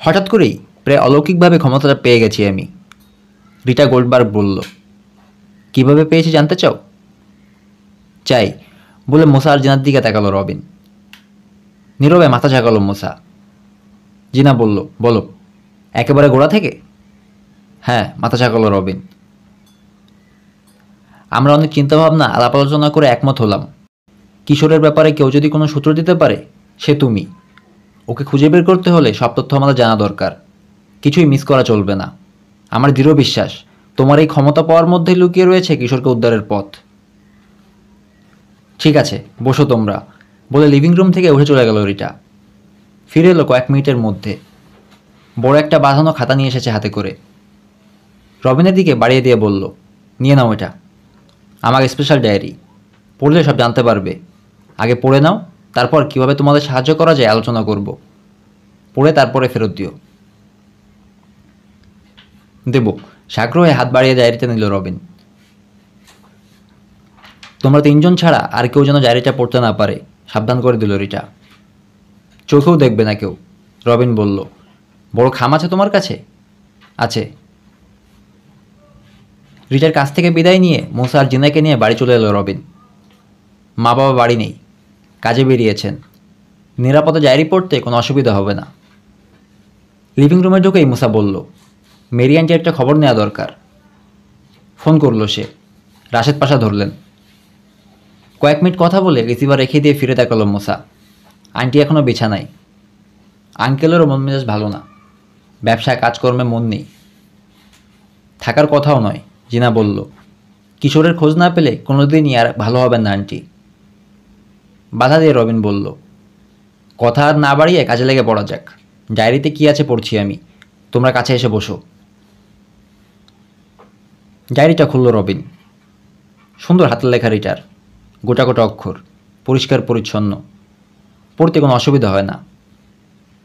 হঠাৎ করেই প্রায় অলৌকিকভাবে ক্ষমতাটা পেয়ে গেছি আমি, রিটা গোল্ডবার্গ বলল। কিভাবে পেয়েছি জানতে চাও? চাই বলে মোসা আর জিনার দিকে তাকালো রবিন। নীরবে মাথা ঝাঁকালো মোসা। জিনা বলল, বলো। একেবারে গোড়া থেকে? হ্যাঁ, মাথা ঝাঁকালো রবিন। আমরা অনেক চিন্তাভাবনা আলাপ আলোচনা করে একমত হলাম, কিশোরের ব্যাপারে কেউ যদি কোনো সূত্র দিতে পারে সে তুমি। ওকে খুঁজে বের করতে হলে সব তথ্য আমাদের জানা দরকার, কিছুই মিস করা চলবে না। আমার দৃঢ় বিশ্বাস তোমার এই ক্ষমতা পাওয়ার মধ্যেই লুকিয়ে রয়েছে কিশোরকে উদ্ধারের পথ। ঠিক আছে, বসো তোমরা বলে লিভিং রুম থেকে উঠে চলে গেল রিটা। ফিরে এলো কয়েক মিনিটের মধ্যে। বড় একটা বাঁধানো খাতা নিয়ে এসেছে হাতে করে। রবিনের দিকে বাড়িয়ে দিয়ে বলল, নিয়ে নাও এটা, আমার স্পেশাল ডায়েরি, পড়লে সব জানতে পারবে। আগে পড়ে নাও, তারপর কিভাবে তোমাদের সাহায্য করা যায় আলোচনা করব। পড়ে তারপরে ফেরত দিও। দেব। সাগ্রহে হাত বাড়িয়ে ডায়েরিটা নিল রবিন। তোমরা তিনজন ছাড়া আর কেউ যেন ডায়েরিটা পড়তে না পারে, সাবধান করে দিল রিটা। চোখেও দেখবে না কেউ, রবিন বলল। বড় খাম আছে তোমার কাছে? আছে। রিটার কাছ থেকে বিদায় নিয়ে মোসা আর জিনাকে নিয়ে বাড়ি চলে এলো রবিন। মা বাবা বাড়ি নেই, কাজে বেরিয়েছেন। নিরাপদে ডায়েরি পড়তে কোনো অসুবিধা হবে না। লিভিং রুমে ঢুকেই মুসা বলল, মেরি আন্টি একটা খবর নেওয়া দরকার। ফোন করলো সে। রাশেদ পাশা ধরলেন। কয়েক মিনিট কথা বলে রিসিভার রেখে দিয়ে ফিরে তাকালো মুসা। আন্টি এখনও বিছানায়। আঙ্কেলেরও মন মেজাজ ভালো না, ব্যবসায় কাজকর্মে মন নেই। থাকার কথাও নয়, জিনা বলল। কিশোরের খোঁজ না পেলে কোনোদিনই আর ভালো হবেন না আন্টি। বাধা দিয়ে রবিন বলল, কথা আর না বাড়িয়ে কাজে লেগে পড়া যাক। ডায়েরিতে কী আছে পড়ছি আমি, তোমরা কাছে এসে বসো। ডায়েরিটা খুলল রবিন। সুন্দর হাতের লেখা রিটার, গোটা গোটা অক্ষর, পরিষ্কার পরিচ্ছন্ন, পড়তে কোনো অসুবিধা হয় না।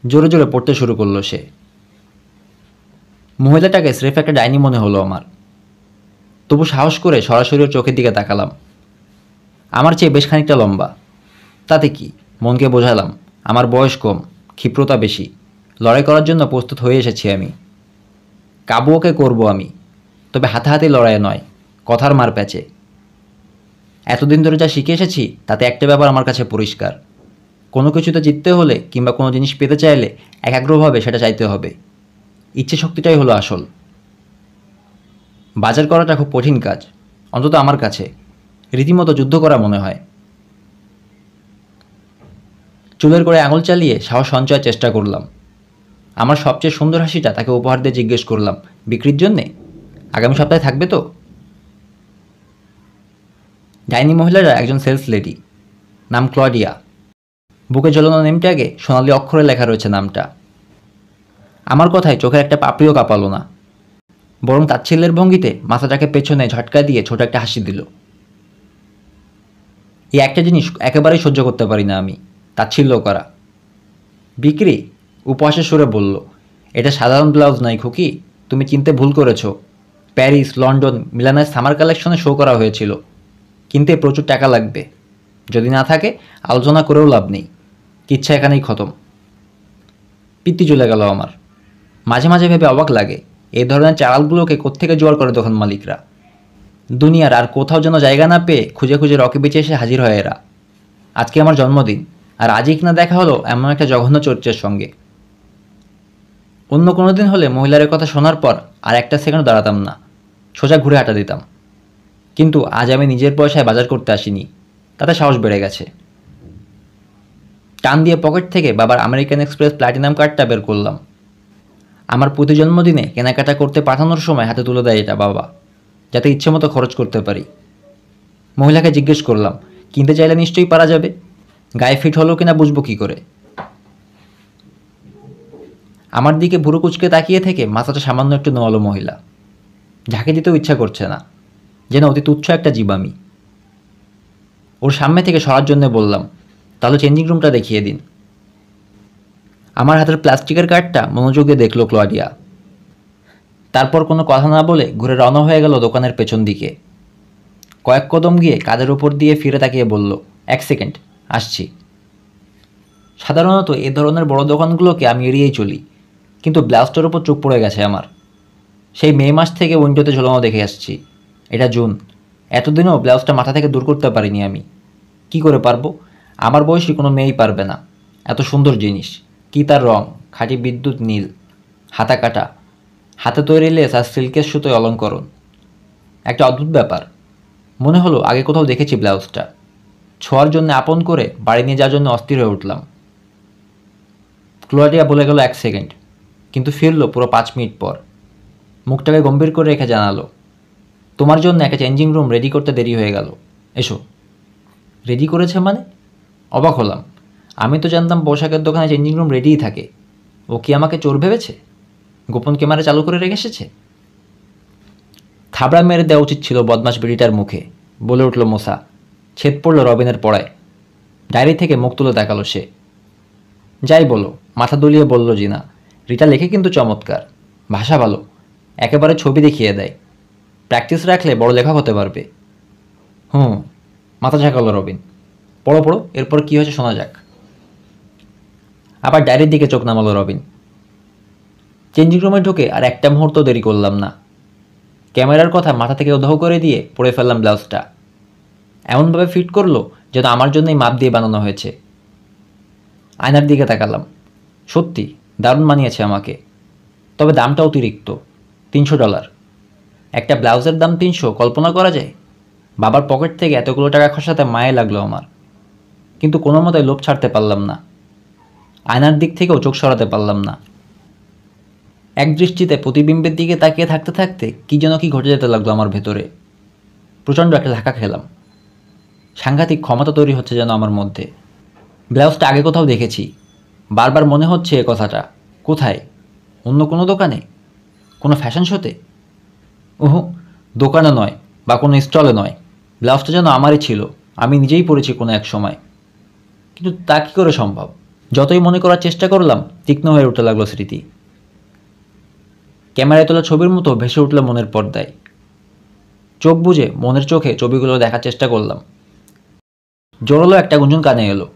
জোরে জোরে পড়তে শুরু করলো সে। মহিলাটাকে স্রেফ একটা ডাইনি মনে হলো আমার, তবু সাহস করে সরাসরি ওর চোখের দিকে তাকালাম। আমার চেয়ে বেশ খানিকটা লম্বা, তাতে কি, মনকে বোঝালাম আমার বয়স কম, ক্ষিপ্রতা বেশি, লড়াই করার জন্য প্রস্তুত হয়ে এসেছি আমি। কাবু ওকে করবো আমি, তবে হাতাহাতি লড়াই নয়, কথার মার প্যাচে। এতদিন ধরে যা শিখে এসেছি তাতে একটা ব্যাপার আমার কাছে পরিষ্কার, কোনো কিছুতে জিততে হলে কিংবা কোনো জিনিস পেতে চাইলে একাগ্রভাবে সেটা চাইতে হবে। ইচ্ছে শক্তিটাই হলো আসল। বাজার করাটা খুব কঠিন কাজ, অন্তত আমার কাছে রীতিমতো যুদ্ধ করা মনে হয়। চুলের করে আঙুল চালিয়ে সাহস সঞ্চয়ের চেষ্টা করলাম। আমার সবচেয়ে সুন্দর হাসিটা তাকে উপহার দিয়ে জিজ্ঞেস করলাম, বিক্রির জন্যে? আগামী সপ্তাহে থাকবে তো? ডাইনি মহিলারা একজন সেলস লেডি, নাম ক্লডিয়া। বুকে ঝোলানো নেম ট্যাগে সোনালি অক্ষরে লেখা রয়েছে নামটা। আমার কথায় চোখের একটা পাপড়িও কাঁপালো না, বরং তাচ্ছিল্যের ভঙ্গিতে মাথাটাকে পেছনে ঝটকা দিয়ে ছোট একটা হাসি দিল। এই একটা জিনিস একেবারেই সহ্য করতে পারি না আমি, তাচ্ছিল্য করা। বিক্রি? উপহাসের সুরে বলল, এটা সাধারণ ব্লাউজ নয় খুকি, তুমি চিনতে ভুল করেছো। প্যারিস, লন্ডন, মিলানের সামার কালেকশনে শো করা হয়েছিল। কিনতে প্রচুর টাকা লাগবে, যদি না থাকে আলোচনা করেও লাভ নেই। কিচ্ছা এখানেই খতম। পিত্তি চলে গেল আমার। মাঝে মাঝে ভেবে অবাক লাগে, এই ধরনের চালালগুলোকে কোত্থেকে জোয়ার করে দোকান মালিকরা। দুনিয়ার আর কোথাও যেন জায়গা না পেয়ে খুঁজে খুঁজে রকে বেঁচে এসে হাজির হয় এরা। আজকে আমার জন্মদিন, আর আজই কিনা দেখা হলো এমন একটা জঘন্য চরিত্রের সঙ্গে। অন্য কোনো দিন হলে মহিলার কথা শোনার পর আর একটা সেকেন্ড দাঁড়াতাম না, সোজা ঘুরে হাঁটা দিতাম। কিন্তু আজ আমি নিজের পয়সায় বাজার করতে আসিনি, তাতে সাহস বেড়ে গেছে। টান দিয়ে পকেট থেকে বাবার আমেরিকান এক্সপ্রেস প্ল্যাটিনাম কার্ডটা বের করলাম। আমার প্রতি জন্মদিনে কেনাকাটা করতে পাঠানোর সময় হাতে তুলে দেয় এটা বাবা, যাতে ইচ্ছে মতো খরচ করতে পারি। মহিলাকে জিজ্ঞেস করলাম, কিনতে চাইলে নিশ্চয়ই পারা যাবে, গায়ে ফিট হলো কিনা বুঝবো কী করে। আমার দিকে ভুরু কুচকে তাকিয়ে থেকে মাথাটা সামান্য একটু নোয়ালো মহিলা। ঝাঁকে দিতেও ইচ্ছা করছে না, যেন অতি তুচ্ছ একটা জীব আমি। ওর সামনে থেকে সরার জন্য বললাম, তাহলে চেঞ্জিং রুমটা দেখিয়ে দিন। আমার হাতের প্লাস্টিকের কার্ডটা মনোযোগ দিয়ে দেখল ক্লডিয়া। তারপর কোনো কথা না বলে ঘুরে রওনা হয়ে গেল দোকানের পেছন দিকে। কয়েক কদম গিয়ে কাঁধের উপর দিয়ে ফিরে তাকিয়ে বলল, এক সেকেন্ড, আসছি। সাধারণত এ ধরনের বড় দোকানগুলোকে আমি এড়িয়েই চলি, কিন্তু ব্লাউজটার উপর চোখ পড়ে গেছে আমার। সেই মে মাস থেকে উইন্ডোতে ঝোলানো দেখে আসছি। এটা জুন, এতদিনও ব্লাউজটা মাথা থেকে দূর করতে পারিনি আমি। কি করে পারবো? আমার বয়সী কোনো মেয়েই পারবে না। এত সুন্দর জিনিস, কি তার রং, খাঁটি বিদ্যুৎ নীল, হাতা কাটা, হাতে তৈরি লেস আর সিল্কের সুতোয় অলঙ্করণ। একটা অদ্ভুত ব্যাপার, মনে হলো আগে কোথাও দেখেছি ব্লাউজটা। ছোঁয়ার জন্য আপন করে বাড়ি নিয়ে যাওয়ার জন্য অস্থির হয়ে উঠলাম। ক্লোডিয়া বলে গেল 1 সেকেন্ড, কিন্তু ফিরল পুরো 5 মিনিট পর। মুখটাকে গম্ভীর করে রেখে জানালো, তোমার জন্য একটা চেঞ্জিং রুম রেডি করতে দেরি হয়ে গেল, এসো। রেডি করেছে মানে? অবাক হলাম। আমি তো জানতাম পোশাকের দোকানে চেঞ্জিং রুম রেডিই থাকে। ও কি আমাকে চোর ভেবেছে? গোপন ক্যামেরা চালু করে রেখে এসেছে? থাবড়া মেরে দেওয়া উচিত ছিল বদমাস বেটিটার মুখে, বলে উঠল মোসা। ছেদ পড়ল রবিনের পড়ায়। ডায়েরি থেকে মুখ তুলে তাকালো সে। যাই বলো, মাথা দুলিয়ে বলল জিনা, রিটা লেখে কিন্তু চমৎকার, ভাষা ভালো, একেবারে ছবি দেখিয়ে দেয়। প্র্যাকটিস রাখলে বড় লেখক হতে পারবে। মাথা ঝাঁকালো রবিন। পড়ো পড়ো, এরপর কী হয়েছে শোনা যাক। আবার ডায়েরির দিকে চোখ নামালো রবিন। চেঞ্জিং রুমে ঢুকে আর একটা মুহূর্ত দেরি করলাম না। ক্যামেরার কথা মাথা থেকে উধাও করে দিয়ে পরে ফেললাম ব্লাউজটা। এমনভাবে ফিট করলো যেন আমার জন্যই মাপ দিয়ে বানানো হয়েছে। আয়নার দিকে তাকালাম। সত্যি দারুণ মানিয়েছে আমাকে, তবে দামটা অতিরিক্ত, $300। একটা ব্লাউজের দাম 300, কল্পনা করা যায়? বাবার পকেট থেকে এতগুলো টাকা খসাতে মায়ে লাগলো আমার, কিন্তু কোনো মতে লোভ ছাড়তে পারলাম না। আয়নার দিক থেকেও চোখ সরাতে পারলাম না। এক দৃষ্টিতে প্রতিবিম্বের দিকে তাকিয়ে থাকতে থাকতে কী যেন কি ঘটে যেতে লাগলো আমার ভেতরে। প্রচণ্ড একটা ধাক্কা খেলাম। সাংঘাতিক ক্ষমতা তৈরি হচ্ছে যেন আমার মধ্যে। ব্লাউজটা আগে কোথাও দেখেছি, বারবার মনে হচ্ছে এ কথাটা। কোথায়? অন্য কোনো দোকানে, কোনো ফ্যাশন শোতে? ওহো, দোকানে নয় বা কোনো স্টলে নয়। ব্লাউজটা যেন আমারই ছিল, আমি নিজেই পরেছি কোনো এক সময়। কিন্তু তা কী করে সম্ভব? যতই মনে করার চেষ্টা করলাম, তীক্ষ্ণ হয়ে উঠতে লাগলো স্মৃতি। ক্যামেরায় তোলা ছবির মতো ভেসে উঠল মনের পর্দায়। চোখ বুজে মনের চোখে ছবিগুলো দেখার চেষ্টা করলাম। জোরালো একটা গুঞ্জন কানে এলো।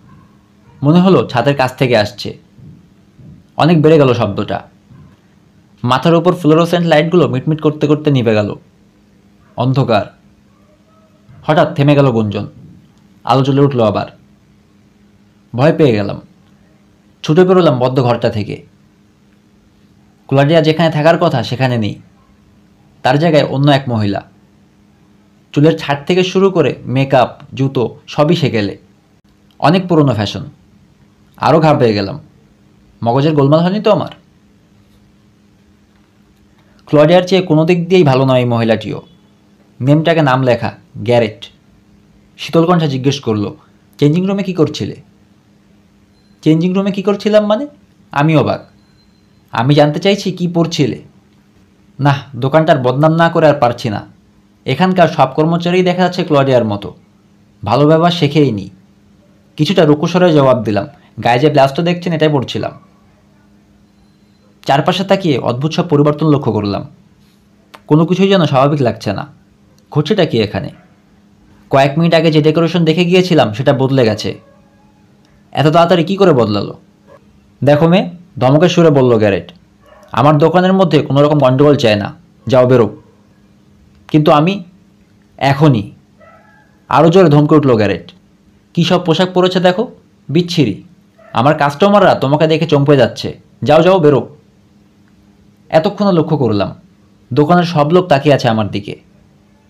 মনে হলো ছাদের কাছ থেকে আসছে। অনেক বেড়ে গেল শব্দটা। মাথার উপর ফ্লোরোসেন্ট লাইটগুলো মিটমিট করতে করতে নিভে গেল। অন্ধকার। হঠাৎ থেমে গেল গুঞ্জন। আলো জ্বলে উঠল আবার। ভয় পেয়ে গেলাম। ছুটে বেরোলাম বদ্ধ ঘরটা থেকে। ক্লডিয়া যেখানে থাকার কথা সেখানে নেই। তার জায়গায় অন্য এক মহিলা। চুলের ছাট থেকে শুরু করে মেকআপ, জুতো সবই সেকেলে। অনেক পুরনো ফ্যাশন। আরও ঘাবড়ে গেলাম। মগজের গোলমাল হয়নি তো আমার? ক্লডিয়ার চেয়ে কোনো দিক দিয়েই ভালো নয় এই মহিলাটিও। নেমটাকে নাম লেখা, গ্যারেট। শীতল কণ্ঠে জিজ্ঞেস করলো, চেঞ্জিং রুমে কী করছিলে? চেঞ্জিং রুমে কী করছিলাম মানে? আমি অবাক। আমি জানতে চাইছি কি পড়ছিলে। না, দোকানটার বদনাম না করে আর পারছি না। এখানকার সব কর্মচারীই দেখা যাচ্ছে ক্লডিয়ার মতো, ভালো ব্যবহার শেখেই নি। কিছুটা রুকুস্বরে জবাব দিলাম, গায়ে যে ব্লাউজটা দেখছেন এটাই পড়ছিলাম। চারপাশে তাকিয়ে অদ্ভুত সব পরিবর্তন লক্ষ্য করলাম। কোনো কিছুই যেন স্বাভাবিক লাগছে না। ঘটছেটা কি এখানে? কয়েক মিনিট আগে যে ডেকোরেশন দেখে গিয়েছিলাম সেটা বদলে গেছে। এত তাড়াতাড়ি কী করে বদলালো? দেখো মেয়ে, ধমকের সুরে বলল গ্যারেট, আমার দোকানের মধ্যে কোনো রকম গণ্ডগোল চায় না, যাও বেরো। কিন্তু আমি এখনই। আরও জোরে ধমকে উঠল গ্যারেট। কী সব পোশাক পরেছে দেখো, বিচ্ছিরি। আমার কাস্টমাররা তোমাকে দেখে চমকে যাচ্ছে, যাও যাও বেরো। এতক্ষণে লক্ষ্য করলাম দোকানের সব লোক তাকিয়ে আছে আমার দিকে,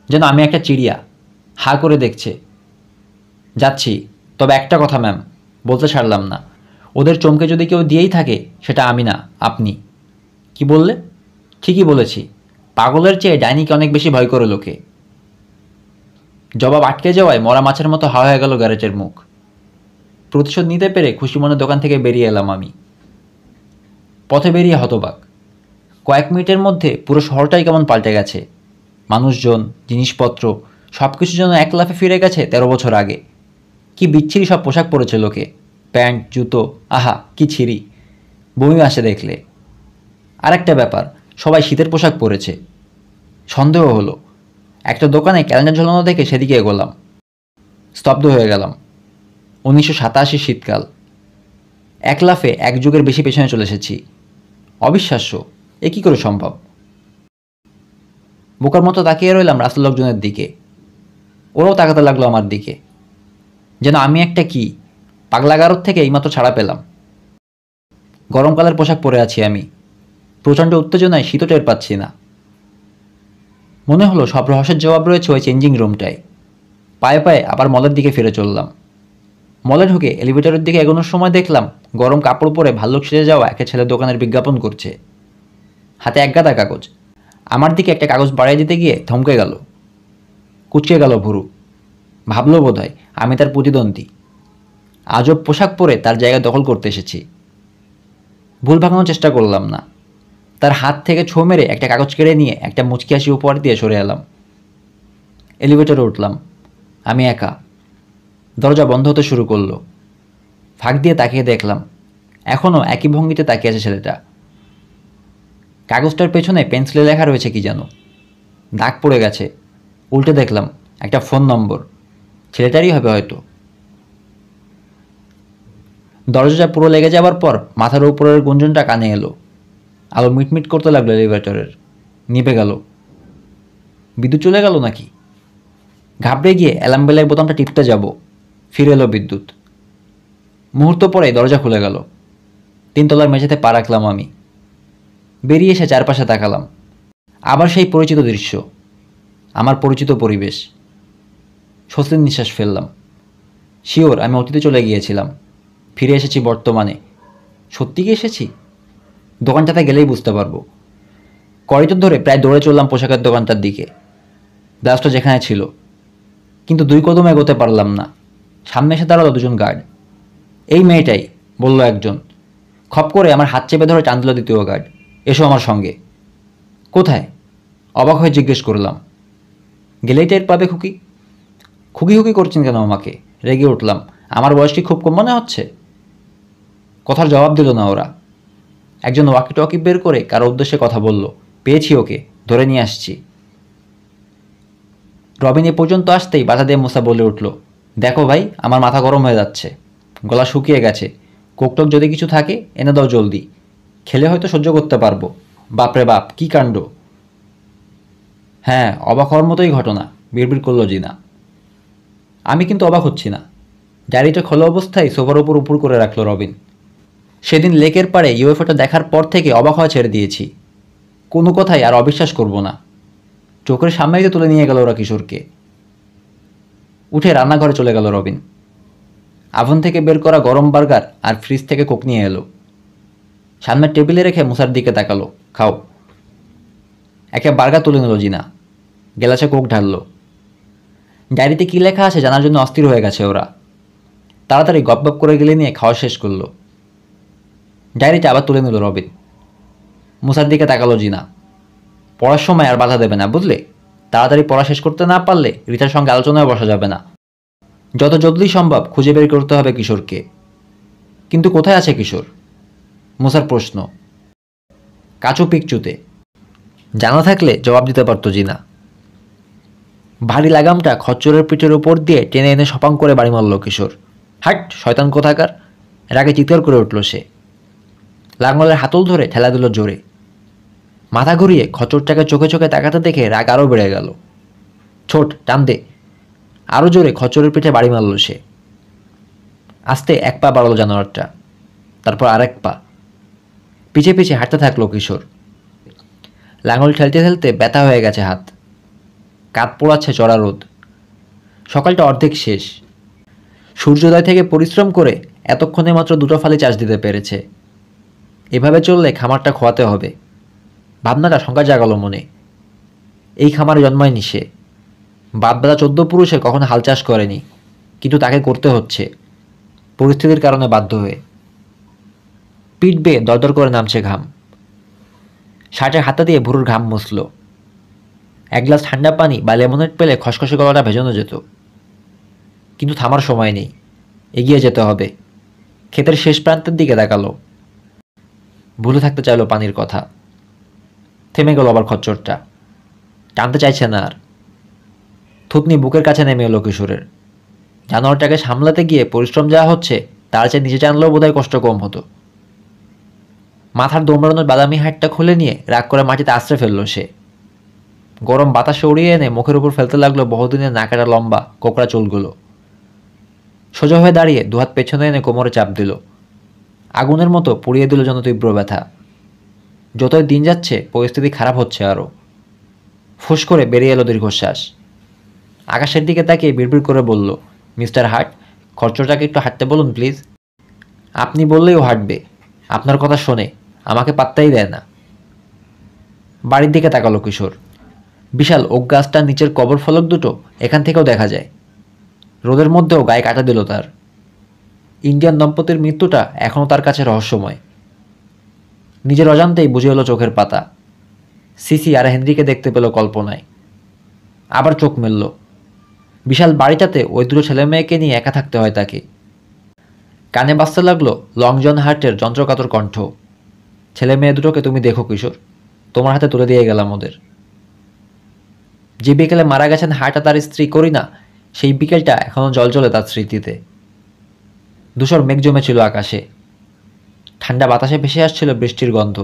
যেন আমি একটা চিড়িয়া, হা করে দেখছে। যাচ্ছি, তবে একটা কথা ম্যাম, বলতে ছাড়লাম না। ওদের চমকে যদি কেউ দিয়েই থাকে সেটা আমি না, আপনি। কি বললে? ঠিকই বলেছি, পাগলের চেয়ে ডাইনিকে অনেক বেশি ভয় করে লোকে। জবাব আটকে যাওয়ায় মরা মাছের মতো হাওয়া হয়ে গেল গ্যারেটের মুখ। প্রতিশোধ নিতে পেরে খুশি মনে দোকান থেকে বেরিয়ে এলাম আমি। পথে বেরিয়ে হতবাক। কয়েক মিনিটের মধ্যে পুরো শহরটাই কেমন পাল্টে গেছে। মানুষজন, জিনিসপত্র সব কিছু যেন এক লাফে ফিরে গেছে 13 বছর আগে। কি বিচ্ছিরি সব পোশাক পরেছে লোকে, প্যান্ট, জুতো, আহা কি ছিঁড়ি, বমি আসে দেখলে। আর একটা ব্যাপার, সবাই শীতের পোশাক পরেছে। সন্দেহ হলো। একটা দোকানে ক্যালেন্ডার ঝোলানো দেখে সেদিকে এগোলাম। স্তব্ধ হয়ে গেলাম। 1987 শীতকাল। এক লাফে এক যুগের বেশি পেছনে চলে এসেছি। অবিশ্বাস্য, এ কী করে সম্ভব? বোকার মতো তাকিয়ে রইলাম রাস্তার লোকজনের দিকে। ওরাও তাকাতে লাগলো আমার দিকে, যেন আমি একটা কি পাগলাগারদ থেকে এইমাত্র ছাড়া পেলাম। গরমকালের পোশাক পরে আছি আমি, প্রচণ্ড উত্তেজনায় শীতও টের পাচ্ছি না। মনে হলো সব রহস্যের জবাব রয়েছে ওই চেঞ্জিং রুমটায়। পায়ে পায়ে আবার মলের দিকে ফিরে চললাম। মলে ঢুকে এলিভেটরের দিকে এগোনোর সময় দেখলাম গরম কাপড় পরে ভাল্লুক সেজে যাওয়া একটা ছেলে দোকানের বিজ্ঞাপন করছে, হাতে এক গাদা কাগজ। আমার দিকে একটা কাগজ বাড়িয়ে দিতে গিয়ে থমকে গেল, কুচকে গেল ভুরু। ভাবল বোধহয় আমি তার প্রতিদ্বন্দ্বী, আজব পোশাক পরে তার জায়গা দখল করতে এসেছি। ভুল ভাঙানোর চেষ্টা করলাম না, তার হাত থেকে ছো মেরে একটা কাগজ কেড়ে নিয়ে একটা মুচকি হাসি উপহার দিয়ে সরে এলাম। এলিভেটরে উঠলাম, আমি একা। দরজা বন্ধ হতে শুরু করলো। ফাঁক দিয়ে তাকিয়ে দেখলাম এখনও একই ভঙ্গিতে তাকিয়ে আছে ছেলেটা। কাগজটার পেছনে পেন্সিলে লেখা রয়েছে কি যেন, দাগ পড়ে গেছে। উল্টে দেখলাম একটা ফোন নম্বর, ছেলেটারই হবে হয়তো। দরজাটা পুরো লেগে যাবার পর মাথার উপরের গুঞ্জনটা কানে এলো। আলো মিটমিট করতে লাগলো এলিভেটরের, নিভে গেল। বিদ্যুৎ চলে গেল নাকি? ঘাবড়ে গিয়ে অ্যালার্ম বেলের বোতামটা টিপতে যাব, ফিরে এলো বিদ্যুৎ। মুহূর্ত পরে দরজা খুলে গেল। 3 তলার মেঝেতে পা রাখলাম আমি। বেরিয়ে এসে চারপাশে তাকালাম। আবার সেই পরিচিত দৃশ্য, আমার পরিচিত পরিবেশ। স্বস্তির নিঃশ্বাস ফেললাম। শিওর আমি অতীতে চলে গিয়েছিলাম, ফিরে এসেছি বর্তমানে। সত্যি কি এসেছি? দোকানটাতে গেলেই বুঝতে পারবো। করিডোর ধরে প্রায় দৌড়ে চললাম পোশাকের দোকানটার দিকে, গ্লাসটা যেখানে ছিল। কিন্তু 2 কদম এগোতে পারলাম না। সামনে এসে দাঁড়ালো 2জন গার্ড। এই মেয়েটাই, বলল একজন। খপ করে আমার হাত চেপে ধরে টান দিল দ্বিতীয় গার্ড। এসো আমার সঙ্গে। কোথায়? অবাক হয়ে জিজ্ঞেস করলাম। গেলেই টের পাবে খুকি। খুকি খুকি করছেন কেন আমাকে? রেগে উঠলাম। আমার বয়স কি খুব কম মনে হচ্ছে? কথার জবাব দিল না ওরা। একজন ওয়াকি টকি বের করে কারো উদ্দেশ্যে কথা বলল। পেয়েছি ওকে, ধরে নিয়ে আসছি। রবিন এ পর্যন্ত আসতেই বাধা দিয়ে মুসা বলে উঠল, দেখো ভাই, আমার মাথা গরম হয়ে যাচ্ছে, গলা শুকিয়ে গেছে। কোকটক যদি কিছু থাকে এনে দাও জলদি, খেলে হয়তো সহ্য করতে পারবো। বাপরে বাপ, কি কাণ্ড! হ্যাঁ, অবাক হওয়ার মতোই ঘটনা, বিড়বিড় করল জিনা। আমি কিন্তু অবাক হচ্ছি না। ডায়েরিটা খোলা অবস্থায় সোফার উপর উপর করে রাখলো রবিন। সেদিন লেকের পাড়ে ইউএফওটা দেখার পর থেকে অবাক হওয়া ছেড়ে দিয়েছি। কোনো কথাই আর অবিশ্বাস করব না। চোখের সামনেই তুলে নিয়ে গেল ওরা কিশোরকে। উঠে রান্নাঘরে চলে গেল রবিন। আভন থেকে বের করা গরম বার্গার আর ফ্রিজ থেকে কোক নিয়ে এলো। সামনের টেবিলে রেখে মুসার দিকে তাকালো, খাও। একটা বার্গার তুলে নিল জিনা, গ্লাসে কোক ঢাললো। ডায়েরিতে কী লেখা আছে জানার জন্য অস্থির হয়ে গেছে ওরা। তাড়াতাড়ি গপ গপ করে গেলে নিয়ে খাওয়া শেষ করলো। ডায়েরিটা আবার তুলে নিল রবিন। মুসার দিকে তাকালো জিনা। পড়ার সময় আর বাধা দেবে না, বুঝলে? তাড়াতাড়ি পড়া শেষ করতে না পারলে রিতার সঙ্গে আলোচনায় বসা যাবে না। যত জলদি সম্ভব খুঁজে বের করতে হবে কিশোরকে। কিন্তু কোথায় আছে কিশোর? মুসার প্রশ্ন। কাচু পিকচুতে। জানা থাকলে জবাব দিতে পারত জিনা। ভারী লাগামটা খচ্চরের পিঠের উপর দিয়ে টেনে এনে সপাং করে বাড়ি মারল কিশোর। হাট, শয়তান কোথাকার! রাগে চিৎকার করে উঠল সে। লাঙলের হাতল ধরে ঠেলা দিল জোরে। মাথা ঘুরিয়ে খচ্চরটাকে চোখে চোখে তাকাতে দেখে রাগ আরও বেড়ে গেল। ছোট, টান দে! আরও জোরে খচ্চরের পিঠে বাড়ি মারল সে। আস্তে 1 পা বাড়ল জানোয়ারটা, তারপর আরেক পা। পিছে পিছে হাঁটতে থাকলো কিশোর। লাঙল ঠেলতে ঠেলতে ব্যথা হয়ে গেছে হাত। কাঁধ পোড়াচ্ছে চড়া রোদ। সকালটা অর্ধেক শেষ। সূর্যোদয় থেকে পরিশ্রম করে এতক্ষণে মাত্র 2টো ফালি চাষ দিতে পেরেছে। এভাবে চললে খামারটা খোয়াতে হবে। ভাবনাটা শঙ্কা জাগালো মনে। এই খামারে জন্মায়নি সে। বাপদাদা 14 পুরুষে কখনো হাল চাষ করেনি, কিন্তু তাকে করতে হচ্ছে পরিস্থিতির কারণে বাধ্য হয়ে। পিঠ বেয়ে দরদর করে নামছে ঘাম। শার্টের হাতা দিয়ে ভুরুর ঘাম মুছল। 1 গ্লাস ঠান্ডা পানি বা লেমনেড পেলে খসখসে গলাটা ভেজানো যেত। কিন্তু থামার সময় নেই, এগিয়ে যেতে হবে। ক্ষেতের শেষ প্রান্তের দিকে তাকালো। ভুলে থাকতে চাইল পানির কথা। থেমে গেল আবার খচ্চরটা। টানতে চাইছে না আর। থুতনি বুকের কাছে নেমে এলো কিশোরের। জানোয়ারটাকে সামলাতে গিয়ে পরিশ্রম যা হচ্ছে তার চেয়ে নিচে টানলেও বোধহয় কষ্ট কম হতো। মাথার দোমড়ানোর বাদামি হাটটা খুলে নিয়ে রাগ করে মাটিতে আশ্রে ফেলল সে। গরম বাতাসে উড়িয়ে এনে মুখের উপর ফেলতে লাগলো বহুদিনের নাকাটা লম্বা কোকড়া চুলগুলো। সোজা হয়ে দাঁড়িয়ে দুহাত পেছনে এনে কোমরে চাপ দিল। আগুনের মতো পুড়িয়ে দিল যেন তীব্র ব্যথা। যতই দিন যাচ্ছে পরিস্থিতি খারাপ হচ্ছে আরও। ফুস করে বেরিয়ে এলো দীর্ঘশ্বাস। আকাশের দিকে তাকিয়ে বিড়বিড় করে বলল, মিস্টার হার্ট, খরচটাকে একটু হাঁটতে বলুন প্লিজ। আপনি বললেই ও হাঁটবে, আপনার কথা শোনে, আমাকে পাত্তাই দেয় না। বাড়ির দিকে তাকালো কিশোর। বিশাল ওক গাছটার নিচের কবর ফলক দুটো এখান থেকেও দেখা যায়। রোদের মধ্যেও গায়ে কাটা দিল তার। ইন্ডিয়ান দম্পতির মৃত্যুটা এখনও তার কাছে রহস্যময়। নিজের অজান্তেই বুঝে এলো চোখের পাতা। সিসি আর হেনরিকে দেখতে পেল কল্পনায়। আবার চোখ মেলল। বিশাল বাড়িটাতে ওই দুটো ছেলে মেয়েকে নিয়ে একা থাকতে হয় তাকে। কানে বাজতে লাগলো লং জন হার্টের যন্ত্রকাতর কণ্ঠ। ছেলে মেয়ে দুটোকে তুমি দেখো কিশোর, তোমার হাতে তুলে দিয়ে গেলাম ওদের। যে বিকেলে মারা গেছেন হার্ট আর তার স্ত্রী করিনা, সেই বিকেলটা এখনও জলজলে তার স্মৃতিতে। ধূসর মেঘ জমেছিল আকাশে। ঠান্ডা বাতাসে ভেসে আসছিল বৃষ্টির গন্ধ।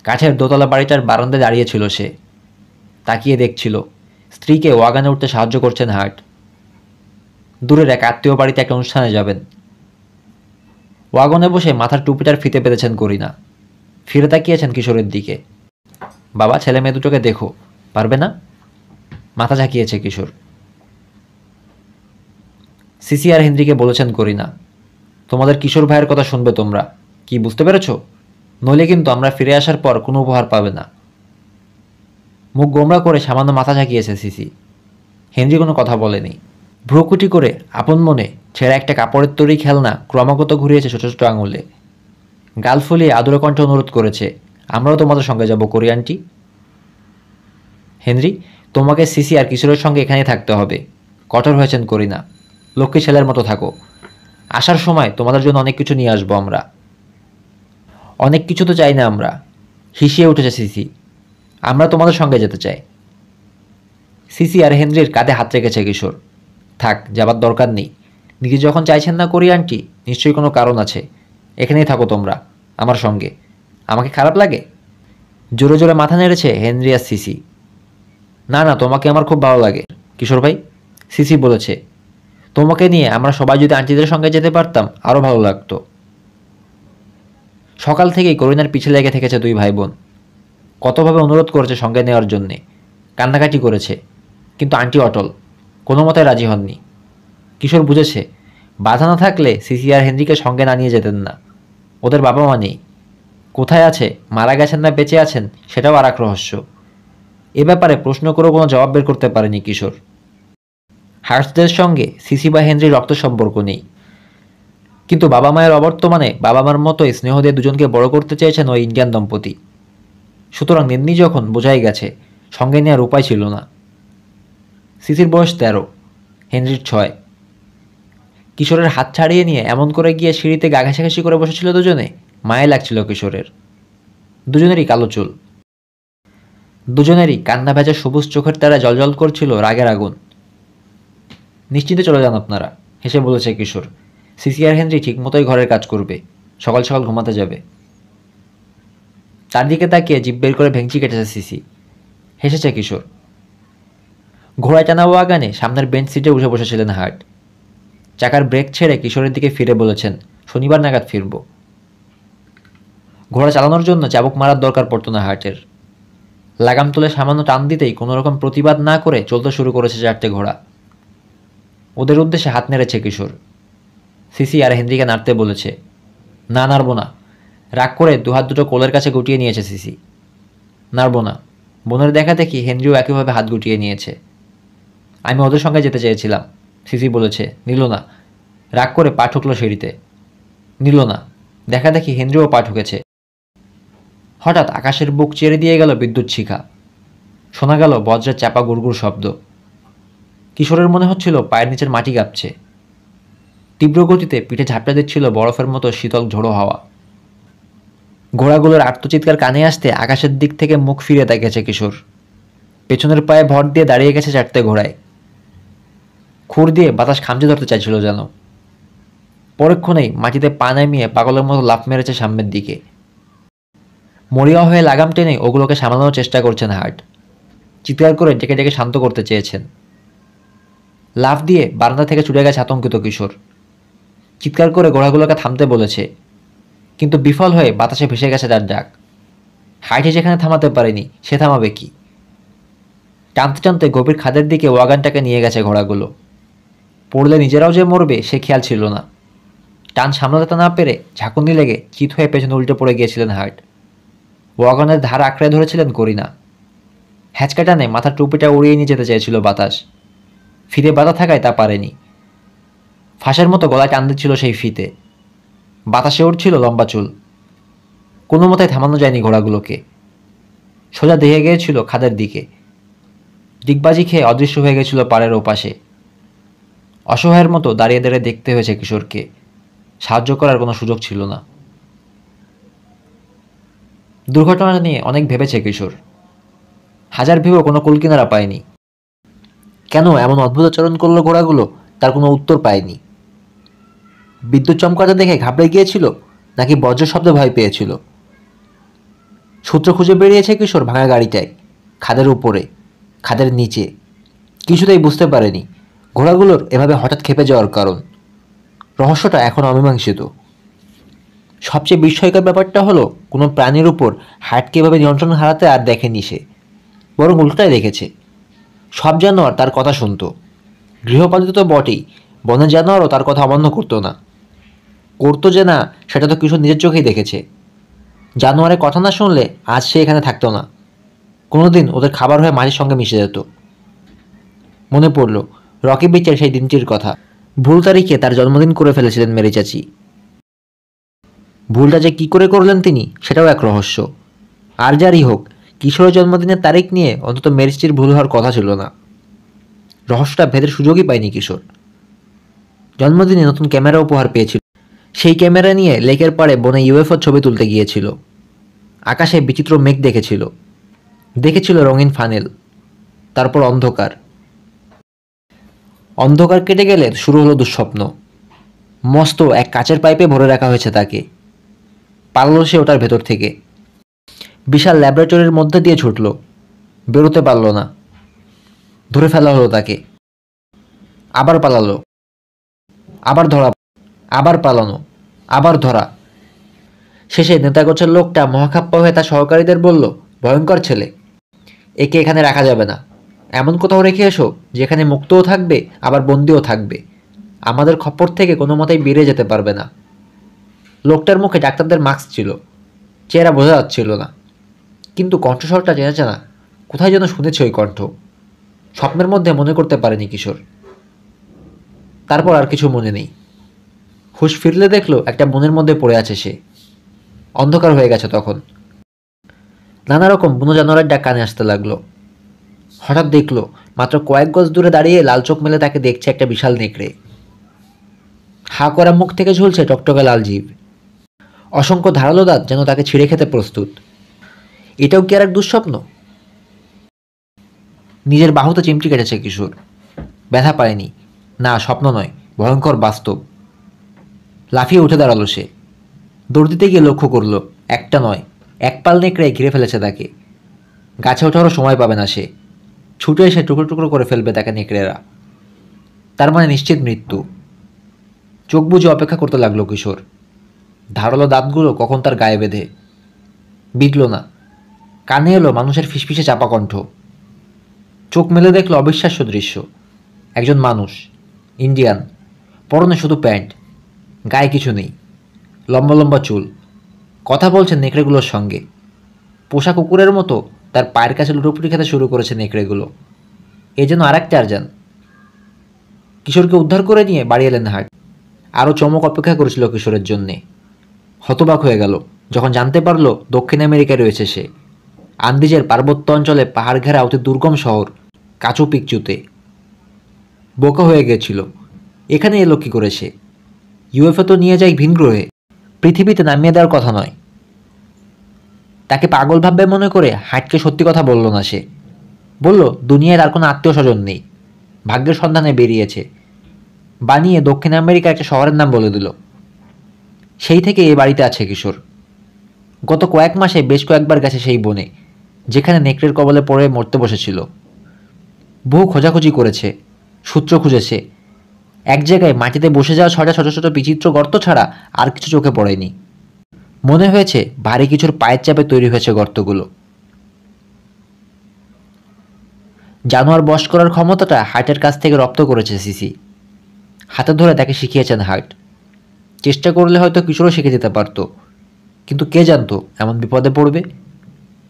কাঠের দোতলা বাড়িটার বারান্দায় দাঁড়িয়েছিল সে। তাকিয়ে দেখছিল স্ত্রীকে ওয়াগানে উঠতে সাহায্য করছেন হার্ট। দূরের এক আত্মীয় বাড়িতে একটা অনুষ্ঠানে যাবেন। ওয়াগনে বসে মাথার টুপিটার ফিতে পেতেছেন করিনা। ফিরে তাকিয়েছেন কিশোরের দিকে। বাবা, ছেলে মেয়ে দুটোকে দেখো, পারবে না? মাথা ঝাঁকিয়েছে কিশোর। সিসি আর হেনরিকে বলেছেন করিনা, তোমাদের কিশোর ভাইয়ের কথা শুনবে তোমরা, কি বুঝতে পেরেছ? নইলে কিন্তু আমরা ফিরে আসার পর কোনো উপহার পাবে না। মুখ গোমরা করে সামান্য মাথা ঝাঁকিয়েছে সিসি। হেনরি কোনো কথা বলেনি। ভ্রুকুটি করে আপন মনে ছেঁড়া একটা কাপড়ের তৈরি খেলনা ক্রমাগত ঘুরিয়েছে ছোট ছোট আঙুলে। গাল ফুলিয়ে আদুরে কণ্ঠে অনুরোধ করেছে, আমরাও তোমাদের সঙ্গে যাব কোরিয়ানটি। হেনরি, তোমাকে সিসি আর কিশোরের সঙ্গে এখানেই থাকতে হবে। কঠোর হয়েছেন করিনা, লক্ষ্মী ছেলের মতো থাকো। আসার সময় তোমাদের জন্য অনেক কিছু নিয়ে আসবো আমরা। অনেক কিছু তো চাই না আমরা, হিসিয়ে উঠেছে সিসি। আমরা তোমাদের সঙ্গে যেতে চাই। সিসি আর হেনরির কাঁধে হাত রেখেছে কিশোর। থাক, যাবার দরকার নেই। নিজে যখন চাইছেন না কোরিয়ানটি, নিশ্চয়ই কোনো কারণ আছে। এখানেই থাকো তোমরা আমার সঙ্গে। আমাকে খারাপ লাগে? জোরে জোরে মাথা নেড়েছে হেনরি আর সিসি। না না, তোমাকে আমার খুব ভালো লাগে কিশোর ভাই, সিসি বলেছে। তোমাকে নিয়ে আমরা সবাই যদি আন্টিদের সঙ্গে যেতে পারতাম আরও ভালো লাগতো। সকাল থেকেই করিনার পিছে লেগে থেকেছে দুই ভাই বোন। কতভাবে অনুরোধ করেছে সঙ্গে নেওয়ার জন্যে, কান্নাকাটি করেছে, কিন্তু আন্টি অটল, কোনো মতে রাজি হননি। কিশোর বুঝেছে বাধা না থাকলে সিসি আর হেনরিকে সঙ্গে না নিয়ে যেতেন না। ওদের বাবা মা নেই, কোথায় আছে, মারা গেছেন না বেঁচে আছেন, সেটাও আর এক রহস্য। এ ব্যাপারে প্রশ্ন করেও কোনো জবাব বের করতে পারেনি কিশোর। হার্টসদের সঙ্গে সিসি বা হেনরির রক্ত সম্পর্ক নেই, কিন্তু বাবা মায়ের অবর্তমানে বাবা মার মতোই স্নেহ দিয়ে দুজনকে বড় করতে চেয়েছেন ওই ইন্ডিয়ান দম্পতি। সুতরাং নিন্নি যখন বোঝাই গেছে, সঙ্গে নেওয়ার উপায় ছিল না। সিসির বয়স 13, হেনরির 6। কিশোরের হাত ছাড়িয়ে নিয়ে এমন করে গিয়ে সিঁড়িতে গা ঘেঁষাঘেঁষি করে বসেছিল দুজনে, মায়ে লাগছিল কিশোরের। দুজনেরই কালো চুল, দুজনেরই কান্না ভেজা সবুজ চোখের তারা জলজল করছিল রাগের আগুন। নিশ্চিন্তে চলে যান আপনারা, হেসে বলেছে কিশোর। সিসি আর হেনরি ঠিক মতোই ঘরের কাজ করবে, সকাল সকাল ঘুমাতে যাবে। তার দিকে তাকিয়ে জিভ বের করে ভেঙচি কেটেছে সিসি। হেসেছে কিশোর। ঘোড়ায় টানা ওয়াগানে সামনের বেঞ্চ সিটে উঠে বসেছিলেন হার্ট। চাকার ব্রেক ছেড়ে কিশোরের দিকে ফিরে বলেছেন, শনিবার নাগাদ ফিরব। ঘোড়া চালানোর জন্য চাবুক মারার দরকার পড়তো না হার্টের। লাগাম তুলে সামান্য টান দিতেই কোনোরকম প্রতিবাদ না করে চলতে শুরু করেছে 4টে ঘোড়া। ওদের উদ্দেশ্যে হাত নেড়েছে কিশোর। সিসি আর হেনরিকে নাড়তে বলেছে। না, নাড়ব না। রাগ করে দুহাত দুটো কোলের কাছে গুটিয়ে নিয়েছে সিসি। নাড়ব না। বোনের দেখা দেখি হেনরিও একইভাবে হাত গুটিয়ে নিয়েছে। আমি ওদের সঙ্গে যেতে চেয়েছিলাম, সিসি বলেছে। নিল না। রাগ করে পা ঠুকলো সিঁড়িতে। নিল না। দেখা দেখি হেনরিও পা ঠুকেছে। হঠাৎ আকাশের বুক চেড়ে দিয়ে গেল বিদ্যুৎ শিখা। শোনা গেল বজ্রের চাপা গুড়গুড় শব্দ। কিশোরের মনে হচ্ছিল পায়ের নিচের মাটি কাঁপছে। তীব্র গতিতে পিঠে ঝাপটা দিচ্ছিল বরফের মতো শীতল ঝোড়ো হাওয়া। ঘোড়াগুলোর আর্তচিৎকার কানে আসতে আকাশের দিক থেকে মুখ ফিরে তাকিয়েছে কিশোর। পেছনের পায়ে ভর দিয়ে দাঁড়িয়ে গেছে 4টে ঘোড়ায়। খুর দিয়ে বাতাস খামচে ধরতে চাইছিল যেন। পরক্ষণেই মাটিতে পা নামিয়ে পাগলের মতো লাফ মেরেছে সামনের দিকে। মরিয়া হয়ে লাগাম টেনে ওগুলোকে সামলানোর চেষ্টা করছেন হার্ট। চিৎকার করে ডেকে ডেকে শান্ত করতে চেয়েছেন। লাফ দিয়ে বারান্দা থেকে ছুটে গেছে আতঙ্কিত কিশোর। চিৎকার করে ঘোড়াগুলোকে থামতে বলেছে, কিন্তু বিফল হয়ে বাতাসে ভেসে গেছে তার ডাক। হার্টে যেখানে থামাতে পারেনি সে থামাবে কি? টানতে টানতে গভীর খাদের দিকে ওয়াগানটাকে নিয়ে গেছে ঘোড়াগুলো। পড়লে নিজেরাও যে মরবে সে খেয়াল ছিল না। টান সামলাতে না পেরে ঝাঁকুনি লেগে চিত হয়ে পেছনে উল্টে পড়ে গিয়েছিলেন হার্ট। ওয়াগনের ধার আঁকড়ে ধরেছিলেন করিনা। হ্যাচকা টানে মাথার টুপিটা উড়িয়ে নিয়ে যেতে চেয়েছিল বাতাস। ফিতে বাঁধা থাকায় তা পারেনি। ফাঁসের মতো গলায় টান দিচ্ছিল সেই ফিতে। বাতাসে উঠছিল লম্বা চুল। কোনো মতে থামানো যায়নি ঘোড়াগুলোকে। সোজা দেহে গিয়েছিল খাদের দিকে। ডিগবাজি খেয়ে অদৃশ্য হয়ে গেছিল পাড়ের ওপাশে। অসহায়ের মতো দাঁড়িয়ে দাঁড়িয়ে দেখতে হয়েছে কিশোরকে। সাহায্য করার কোনো সুযোগ ছিল না। দুর্ঘটনা নিয়ে অনেক ভেবেছে কিশোর। হাজার ভেবেও কোনো কুলকিনারা পায়নি। কেন এমন অদ্ভুত আচরণ করলো ঘোড়াগুলো তার কোনো উত্তর পায়নি। বিদ্যুৎ চমকাতে দেখে ঘাবড়ে গিয়েছিল নাকি বজ্র শব্দে ভয় পেয়েছিল? সূত্র খুঁজে বেরিয়েছে কিশোর ভাঙা গাড়িটায়, খাদের উপরে, খাদের নিচে। কিছুতেই বুঝতে পারেনি ঘোড়াগুলোর এভাবে হঠাৎ খেপে যাওয়ার কারণ। রহস্যটা এখন অমীমাংসিত। সবচেয়ে বিস্ময়কর ব্যাপারটা হলো কোনো প্রাণীর উপর হার্টকে এভাবে নিয়ন্ত্রণ হারাতে আর দেখেনি সে, বরং উল্টোটাই দেখেছে। সব জানোয়ার তার কথা শুনত। গৃহপালিত তো বটেই, বনের জানোয়ারও তার কথা অমান্য করতো না। করতো যে না সেটা তো কিশোর নিজের চোখেই দেখেছে। জানোয়ারের কথা না শুনলে আজ সে এখানে থাকতো না। কোনোদিন ওদের খাবার হয়ে মাটির সঙ্গে মিশে যেত। মনে পড়ল রকি বিচের সেই দিনটির কথা। ভুল তারিখে তার জন্মদিন করে ফেলেছিলেন মেরি চাচি। ভুলটা যে কী করে করলেন তিনি সেটাও এক রহস্য। আর যারই হোক, কিশোরের জন্মদিনের তারিখ নিয়ে অন্তত মেরি চাচির ভুল হওয়ার কথা ছিল না। রহস্যটা ভেদের সুযোগই পায়নি কিশোর। জন্মদিনে নতুন ক্যামেরা উপহার পেয়েছিল। সেই ক্যামেরা নিয়ে লেকের পাড়ে বনে ইউএফও ছবি তুলতে গিয়েছিল। আকাশে বিচিত্র মেঘ দেখেছিল। দেখেছিল রঙিন ফানেল। তারপর অন্ধকার। অন্ধকার কেটে গেলে শুরু হলো দুঃস্বপ্ন। মস্ত এক কাচের পাইপে ভরে রাখা হয়েছে তাকে। পালালো সে ওটার ভেতর থেকে। বিশাল ল্যাবরেটরির মধ্যে দিয়ে ছুটল। বেরোতে পারল না। ধরে ফেলা হলো তাকে। আবার পালালো। আবার ধরা। আবার পালানো। আবার ধরা। শেষে নেতাগোছের লোকটা মহাখাপ্পা হয়ে তার সহকারীদের বলল, ভয়ঙ্কর ছেলে, একে এখানে রাখা যাবে না। এমন কোথাও রেখে এসো যেখানে মুক্তও থাকবে আবার বন্দিও থাকবে। আমাদের খপ্পর থেকে কোনো মতেই বেরিয়ে যেতে পারবে না। লোকটার মুখে ডাক্তারদের মাস্ক ছিল। চেহারা বোঝা যাচ্ছিল না, কিন্তু কণ্ঠস্বরটা চেনা চেনা। কোথায় যেন শুনেছে ওই কণ্ঠ। স্বপ্নের মধ্যে মনে করতে পারেনি কিশোর। তারপর আর কিছু মনে নেই। হুঁশ ফিরলে দেখলো একটা বনের মধ্যে পড়ে আছে সে। অন্ধকার হয়ে গেছে তখন। নানা রকম বুনো জানোয়ারের ডাক কানে আসতে লাগলো। হঠাৎ দেখলো মাত্র কয়েক গজ দূরে দাঁড়িয়ে লাল চোখ মেলে তাকে দেখছে একটা বিশাল নেকড়ে। হা করা মুখ থেকে ঝুলছে টকটকে লাল জিভ। অসংখ্য ধারালো দাঁত যেন তাকে ছিঁড়ে খেতে প্রস্তুত। এটাও কি আর এক দুঃস্বপ্ন? নিজের বাহুতে চিমটি কেটেছে কিশোর। ব্যথা পায়নি। না, স্বপ্ন নয়, ভয়ঙ্কর বাস্তব। লাফিয়ে উঠে দাঁড়ালো সে। দৌড় দিতে গিয়ে লক্ষ্য করলো একটা নয়, এক পাল নেকড়ে ঘিরে ফেলেছে তাকে। গাছে ওঠারও সময় পাবে না সে। ছুটে এসে টুকরো টুকরো করে ফেলবে তাকে নেকড়েরা। তার মানে নিশ্চিত মৃত্যু। চোখ বুজে অপেক্ষা করতে লাগলো কিশোর। ধারালো দাঁতগুলো কখন তার গায়ে বেঁধে। বিঁধল না। কানে এলো মানুষের ফিসফিসে চাপা কণ্ঠ। চোখ মেলে দেখলো অবিশ্বাস্য দৃশ্য। একজন মানুষ, ইন্ডিয়ান, পরনে শুধু প্যান্ট, গায়ে কিছু নেই, লম্বা লম্বা চুল, কথা বলছে নেকড়েগুলোর সঙ্গে। পোষা কুকুরের মতো তার পায়ের কাছে লুটোপুটি খেতে শুরু করেছে নেকড়েগুলো। এ যেন আর এক টারজান। কিশোরকে উদ্ধার করে নিয়ে বাড়ি এলেন হাট। আরও চমক অপেক্ষা করেছিল কিশোরের জন্যে। হতবাক হয়ে গেল যখন জানতে পারল দক্ষিণ আমেরিকায় রয়েছে সে। আন্দিজের পার্বত্য অঞ্চলে পাহাড় ঘেরা অতি দুর্গম শহর কাচু পিকচুতে। বোকা হয়ে গেছিল। এখানে এলো কী করে সে? ইউএফও তো নিয়ে যায় ভিন গ্রহে, পৃথিবীতে নামিয়ে দেওয়ার কথা নয়। তাকে পাগল ভাববে মনে করে হাটকে সত্যি কথা বলল না সে। বলল দুনিয়ায় তার কোনো আত্মীয় স্বজন নেই, ভাগ্যের সন্ধানে বেরিয়েছে। বানিয়ে দক্ষিণ আমেরিকার একটা শহরের নাম বলে দিল। সেই থেকে এই বাড়িতে আছে কিশোর। গত কয়েক মাসে বেশ কয়েকবার গেছে সেই বনে, যেখানে নেকড়ের কবলে পড়ে মরতে বসেছিল। বহু খোঁজাখুঁজি করেছে, সূত্র খুঁজেছে। এক জায়গায় মাটিতে বসে যাওয়া 6টা ছোট ছোট বিচিত্র গর্ত ছাড়া আর কিছু চোখে পড়েনি। মনে হয়েছে ভারী কিছুর পায়ের চাপে তৈরি হয়েছে গর্তগুলো। জানোয়ার বশ করার ক্ষমতাটা হার্টের কাছ থেকে রপ্ত করেছে সিসি। হাতে ধরে তাকে শিখিয়েছেন হার্ট। চেষ্টা করলে হয়তো কিশোরও শিখে যেতে পারত, কিন্তু কে জানতো এমন বিপদে পড়বে।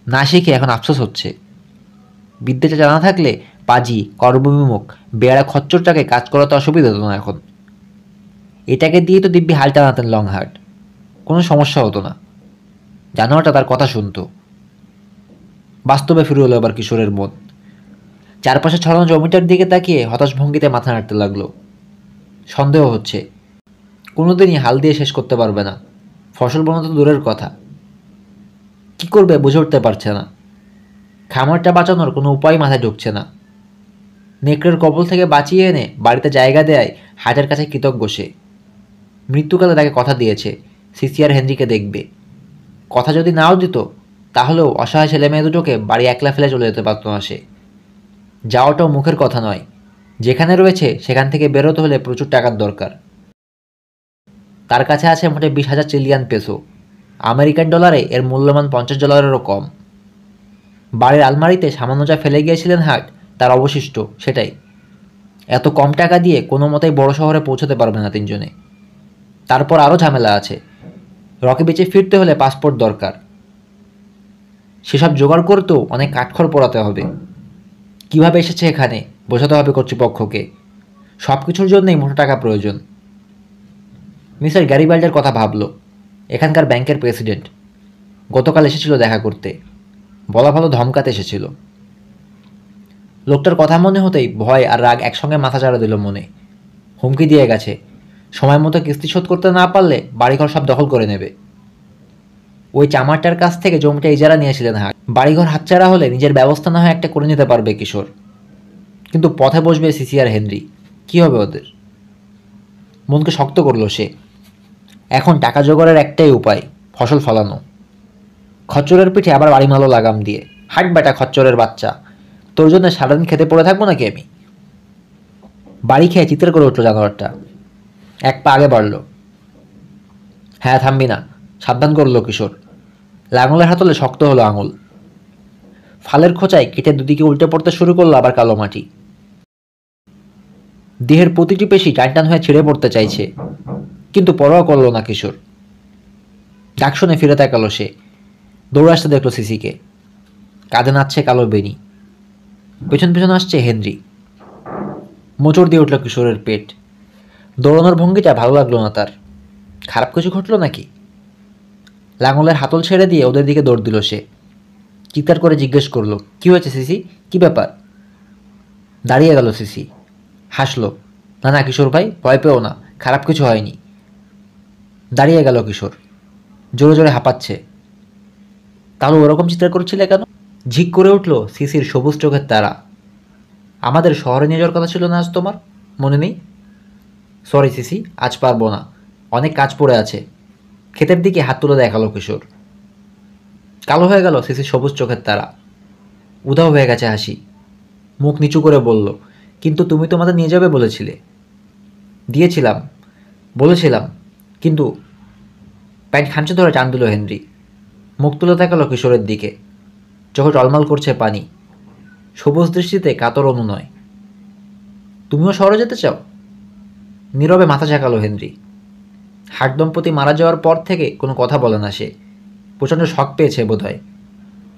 না শিখে এখন আফসোস হচ্ছে। বিদ্যেটা জানা থাকলে পাজি, কর্মবিমুখ, বেয়ারা খচ্চরটাকে কাজ করাতে অসুবিধা হতো না এখন। এটাকে দিয়ে তো দিব্যি হাল টানাতেন লংহার্ট, কোনো সমস্যা হতো না। জানোয়ারটা তার কথা শুনতো। বাস্তবে ফিরে হলো এবার কিশোরের মন। চারপাশে ছড়ানো জমিটার দিকে তাকিয়ে হতাশ ভঙ্গিতে মাথা নাড়তে লাগলো। সন্দেহ হচ্ছে কোনোদিনই হাল দিয়ে শেষ করতে পারবে না। ফসল বোনা তো দূরের কথা, কি করবে বুঝে উঠতে পারছে না। খামারটা বাঁচানোর কোনো উপায় মাথায় ঢুকছে না। নেকড়ের কবল থেকে বাঁচিয়ে এনে বাড়িতে জায়গা দেয় হাটের কাছে কৃতজ্ঞ সে। মৃত্যুকালে তাকে কথা দিয়েছে সিসি আর হেনরিকে দেখবে। কথা যদি নাও দিত, তাহলেও অসহায় ছেলে মেয়ে দুটোকে বাড়ি একলা ফেলে চলে যেতে পারত না সে। যাওয়াটাও মুখের কথা নয়, যেখানে রয়েছে সেখান থেকে বেরোতে হলে প্রচুর টাকার দরকার। তার কাছে আছে মোটে 20,000 চিলিয়ান পেসো। আমেরিকান ডলারে এর মূল্যমান $50 কম। বাড়ির আলমারিতে সামান্য যা ফেলে গিয়েছিলেন হার্ট, তার অবশিষ্ট সেটাই। এত কম টাকা দিয়ে কোনো মতেই বড় শহরে পৌঁছতে পারবে না তিনজনে। তারপর আরও ঝামেলা আছে। রকি বিচে ফিরতে হলে পাসপোর্ট দরকার। সেসব জোগাড় করতেও অনেক কাঠখড় পোড়াতে হবে। কিভাবে এসেছে এখানে বোঝাতে হবে কর্তৃপক্ষকে। সব কিছুর জন্যই মোটা টাকা প্রয়োজন। মিস্টার গ্যারিবাল্ডের কথা ভাবল। এখানকার ব্যাংকের প্রেসিডেন্ট গতকাল এসেছিল দেখা করতে। বলা ভালো ধমকাতে এসেছিল। লোকটার কথা মনে হতেই ভয় আর রাগ একসঙ্গে মাথা চাড়া দিল মনে। হুমকি দিয়ে গেছে, সময় মতো কিস্তি শোধ করতে না পারলে বাড়িঘর সব দখল করে নেবে। ওই চামারটার কাছ থেকে জমিটা ইজারা নিয়েছিলেন হাট। বাড়িঘর হাতছাড়া হলে নিজের ব্যবস্থা না হয় একটা করে নিতে পারবে কিশোর, কিন্তু পথে বসবে সিসি আর হেনরি। কী হবে ওদের? মনকে শক্ত করলো সে। এখন টাকা জোগাড়ের একটাই উপায়, ফসল ফলানো। খচ্চরের পিঠে আবার বাড়ি মালো লাগাম দিয়ে। হাট বেটা খচ্চরের বাচ্চা, তোর জন্য সারাদিন খেতে পড়ে থাকবো নাকি আমি? বাড়ি খেয়ে চিৎকার করে উঠলো জানোয়ারটা। এক পা আগে বাড়ল। হ্যাঁ, থামবি না, সাবধান করলো কিশোর। লাঙলের হাতলে শক্ত হলো আঙুল। ফালের খোঁচায় কেটে দুদিকে উল্টে পড়তে শুরু করলো আবার কালো মাটি। দেহের প্রতিটি পেশি টানটান হয়ে ছিঁড়ে পড়তে চাইছে, কিন্তু পরোয়া করল না কিশোর। ডাক শুনে ফিরে তাকালো সে। দৌড়ে আসতে দেখলো সিসিকে। কাঁধে নাচছে কালো বেনি। পেছন পেছন আসছে হেনরি। মোচড় দিয়ে উঠল কিশোরের পেট। দৌড়ানোর ভঙ্গিটা ভালো লাগলো না তার। খারাপ কিছু ঘটলো নাকি? লাঙলের হাতল ছেড়ে দিয়ে ওদের দিকে দৌড় দিল সে। চিৎকার করে জিজ্ঞেস করলো, কি হয়েছে সিসি, কি ব্যাপার? দাঁড়িয়ে গেল সিসি। হাসলো, না না কিশোর ভাই, ভয় পেও না, খারাপ কিছু হয়নি। দাঁড়িয়ে গেল কিশোর, জোরে জোরে হাঁপাচ্ছে। তাহলে ওরকম চিৎকার করছিলে কেন? ঝিক করে উঠল সিসির সবুজ চোখের তারা। আমাদের শহরে নিয়ে যাওয়ার কথা ছিল না আজ তোমার, মনে নেই? সরি সিসি, আজ পারবো না, অনেক কাজ পড়ে আছে। ক্ষেতের দিকে হাত তুলে দেখালো কিশোর। কালো হয়ে গেল সিসির সবুজ চোখের তারা। উধাও হয়ে গেছে হাসি। মুখ নিচু করে বলল, কিন্তু তুমি তো আমাদের নিয়ে যাবে বলেছিলে। দিয়েছিলাম, বলেছিলাম, কিন্তু। প্যান্ট খামচে ধরে টান দিল হেনরি। মুখ তুলে তাকালো কিশোরের দিকে। চোখে টলমল করছে পানি। সবুজ দৃষ্টিতে কাতর অনুনয়। তুমিও শহরে যেতে চাও? নীরবে মাথা ঝাঁকালো হেনরি। হাট দম্পতি মারা যাওয়ার পর থেকে কোনো কথা বলে না সে। প্রচণ্ড শক পেয়েছে বোধহয়।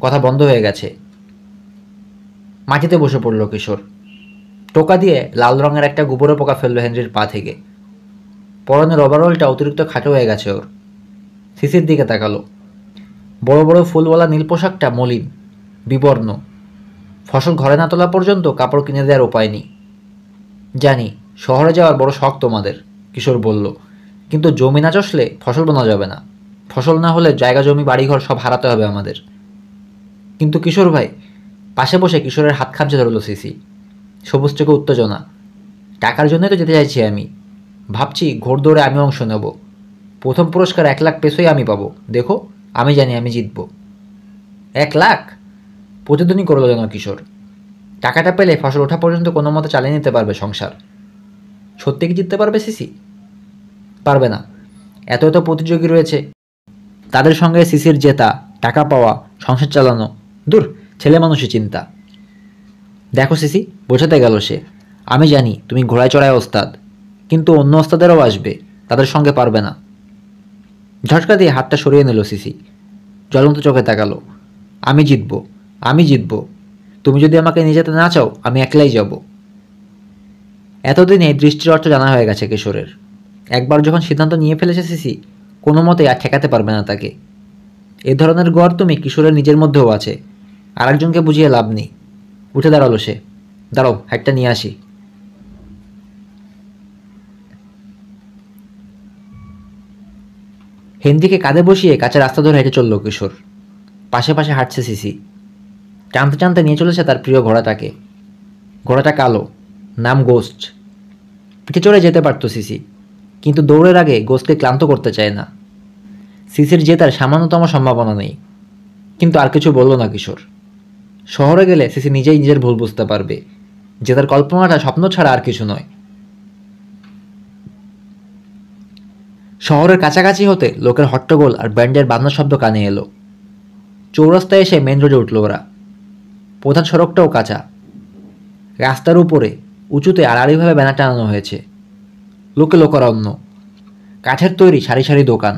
কথা বন্ধ হয়ে গেছে। মাটিতে বসে পড়ল কিশোর। টোকা দিয়ে লাল রঙের একটা গোবরে পোকা ফেললো হেনরির পা থেকে। পরনের ওভারঅলটা অতিরিক্ত খাটো হয়ে গেছে ওর। সিসির দিকে তাকালো। বড় বড় ফুলওয়ালা নীল পোশাকটা মলিন, বিবর্ণ। ফসল ঘরে না তোলা পর্যন্ত কাপড় কিনে দেওয়ার উপায় নেই। জানি শহরে যাওয়ার বড় শখ তোমাদের, কিশোর বলল, কিন্তু জমি না চষলে ফসল বোনা যাবে না। ফসল না হলে জায়গা জমি বাড়িঘর সব হারাতে হবে আমাদের। কিন্তু কিশোর ভাই, পাশে বসে কিশোরের হাত খামচে ধরল সিসি। সবুজ চোখে উত্তেজনা। টাকার জন্যই তো যেতে চাইছি আমি। ভাবছি ঘোড়দৌড়ে আমি অংশ নেব। প্রথম পুরস্কার 1,00,000 পেসোই আমি পাবো। দেখো, আমি জানি আমি জিতব। 1,00,000? প্রতিদিনই করলো যেন কিশোর। টাকাটা পেলে ফসল ওঠা পর্যন্ত কোনো মতে চালিয়ে নিতে পারবে সংসার। সত্যি কি জিততে পারবে সিসি? পারবে না। এত এত প্রতিযোগী রয়েছে, তাদের সঙ্গে সিসির জেতা, টাকা পাওয়া, সংসার চালানো, দূর, ছেলে মানুষই চিন্তা। দেখো সিসি, বোঝাতে গেল সে, আমি জানি তুমি ঘোড়ায় চড়ায় ওস্তাদ, কিন্তু অন্য ওস্তাদেরও আসবে, তাদের সঙ্গে পারবে না। ঝটকা দিয়ে হাতটা সরিয়ে নিল সিসি, জ্বলন্ত চোখে তাকালো। আমি জিতব, আমি জিতব। তুমি যদি আমাকে নিয়ে যেতে না চাও, আমি একলাই যাব। এতদিনে দৃষ্টির অর্থ জানা হয়ে গেছে কিশোরের। একবার যখন সিদ্ধান্ত নিয়ে ফেলেছে সিসি, কোনো মতে আর ঠেকাতে পারবে না তাকে। এ ধরনের গড় তুমি কিশোরের নিজের মধ্যেও আছে, আরেকজনকে বুঝিয়ে লাভ নেই। উঠে দাঁড়ালো সে। দাঁড়াও, হ্যাটটা নিয়ে আসি। হেনরিকে কাঁধে বসিয়ে কাছে রাস্তা ধরে হেঁটে চলল কিশোর। পাশে পাশে হাঁটছে সিসি। টানতে টানতে নিয়ে চলেছে তার প্রিয় ঘোড়াটাকে। ঘোড়াটা কালো, নাম গোস্ট। পিঠে চড়ে যেতে পারত সিসি, কিন্তু দৌড়ের আগে গোস্টকে ক্লান্ত করতে চায় না। সিসির জেতার সামান্যতম সম্ভাবনা নেই, কিন্তু আর কিছু বলল না কিশোর। শহরে গেলে সিসি নিজেই নিজের ভুল বুঝতে পারবে, জেতার কল্পনাটা স্বপ্ন ছাড়া আর কিছু নয়। শহরের কাছাকাছি হতে লোকের হট্টগোল আর ব্যান্ডের বাজনার শব্দ কানে এলো। চৌরাস্তায় এসে মেন রোডে উঠল ওরা। প্রধান সড়কটাও কাঁচা। রাস্তার উপরে উঁচুতে আড়াআড়িভাবে ব্যানার টানানো হয়েছে। লোকে লোকারণ্য। কাঠের তৈরি সারি সারি দোকান।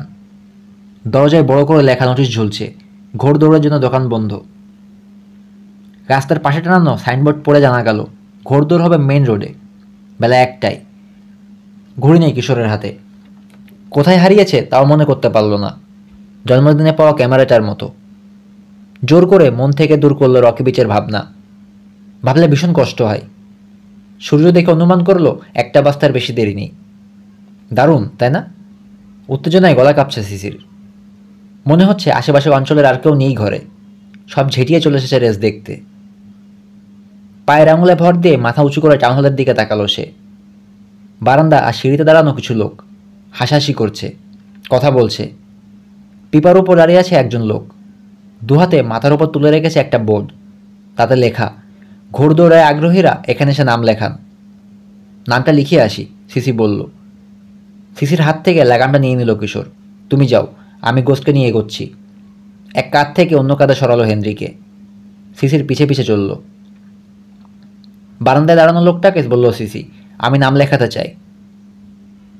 দরজায় বড় করে লেখা নোটিশ ঝুলছে, ঘোড় দৌড়ের জন্য দোকান বন্ধ। রাস্তার পাশে টানানো সাইনবোর্ড পড়ে জানা গেল ঘোড়দৌড় হবে মেন রোডে, বেলা 1টায়। ঘড়ি নেই কিশোরের হাতে। কোথায় হারিয়েছে তাও মনে করতে পারল না। জন্মদিনে পাওয়া ক্যামেরাটার মতো। জোর করে মন থেকে দূর করল রকি বিচের ভাবনা। ভাবলে ভীষণ কষ্ট হয়। সূর্য দেখে অনুমান করলো 1টা বাজতে বেশি দেরি নেই। দারুণ, তাই না? উত্তেজনায় গলা কাঁপছে সিসির। মনে হচ্ছে আশেপাশে অঞ্চলের আর কেউ নেই ঘরে, সব ঝেঁটিয়ে চলে এসেছে রেস দেখতে। পায়ের আঙুলে ভর দিয়ে মাথা উঁচু করে টাউন হলের দিকে তাকালো সে। বারান্দা আর সিঁড়িতে দাঁড়ানো কিছু লোক হাসাহাসি করছে, কথা বলছে। পিপার উপর দাঁড়িয়ে আছে একজন লোক, দুহাতে মাথার উপর তুলে রেখেছে একটা বোর্ড, তাতে লেখা ঘোড়দৌড়ায় আগ্রহীরা এখানে এসে নাম লেখান। নামটা লিখিয়ে আসি, সিসি বলল। সিসির হাত থেকে লাগামটা নিয়ে নিল কিশোর। তুমি যাও, আমি গোস্টকে নিয়ে এগোচ্ছি। এক কাঁধ থেকে অন্য কাঁধে সরালো হেনরিকে। সিসির পিছে পিছে চলল। বারান্দায় দাঁড়ানো লোকটাকে বলল সিসি, আমি নাম লেখাতে চাই।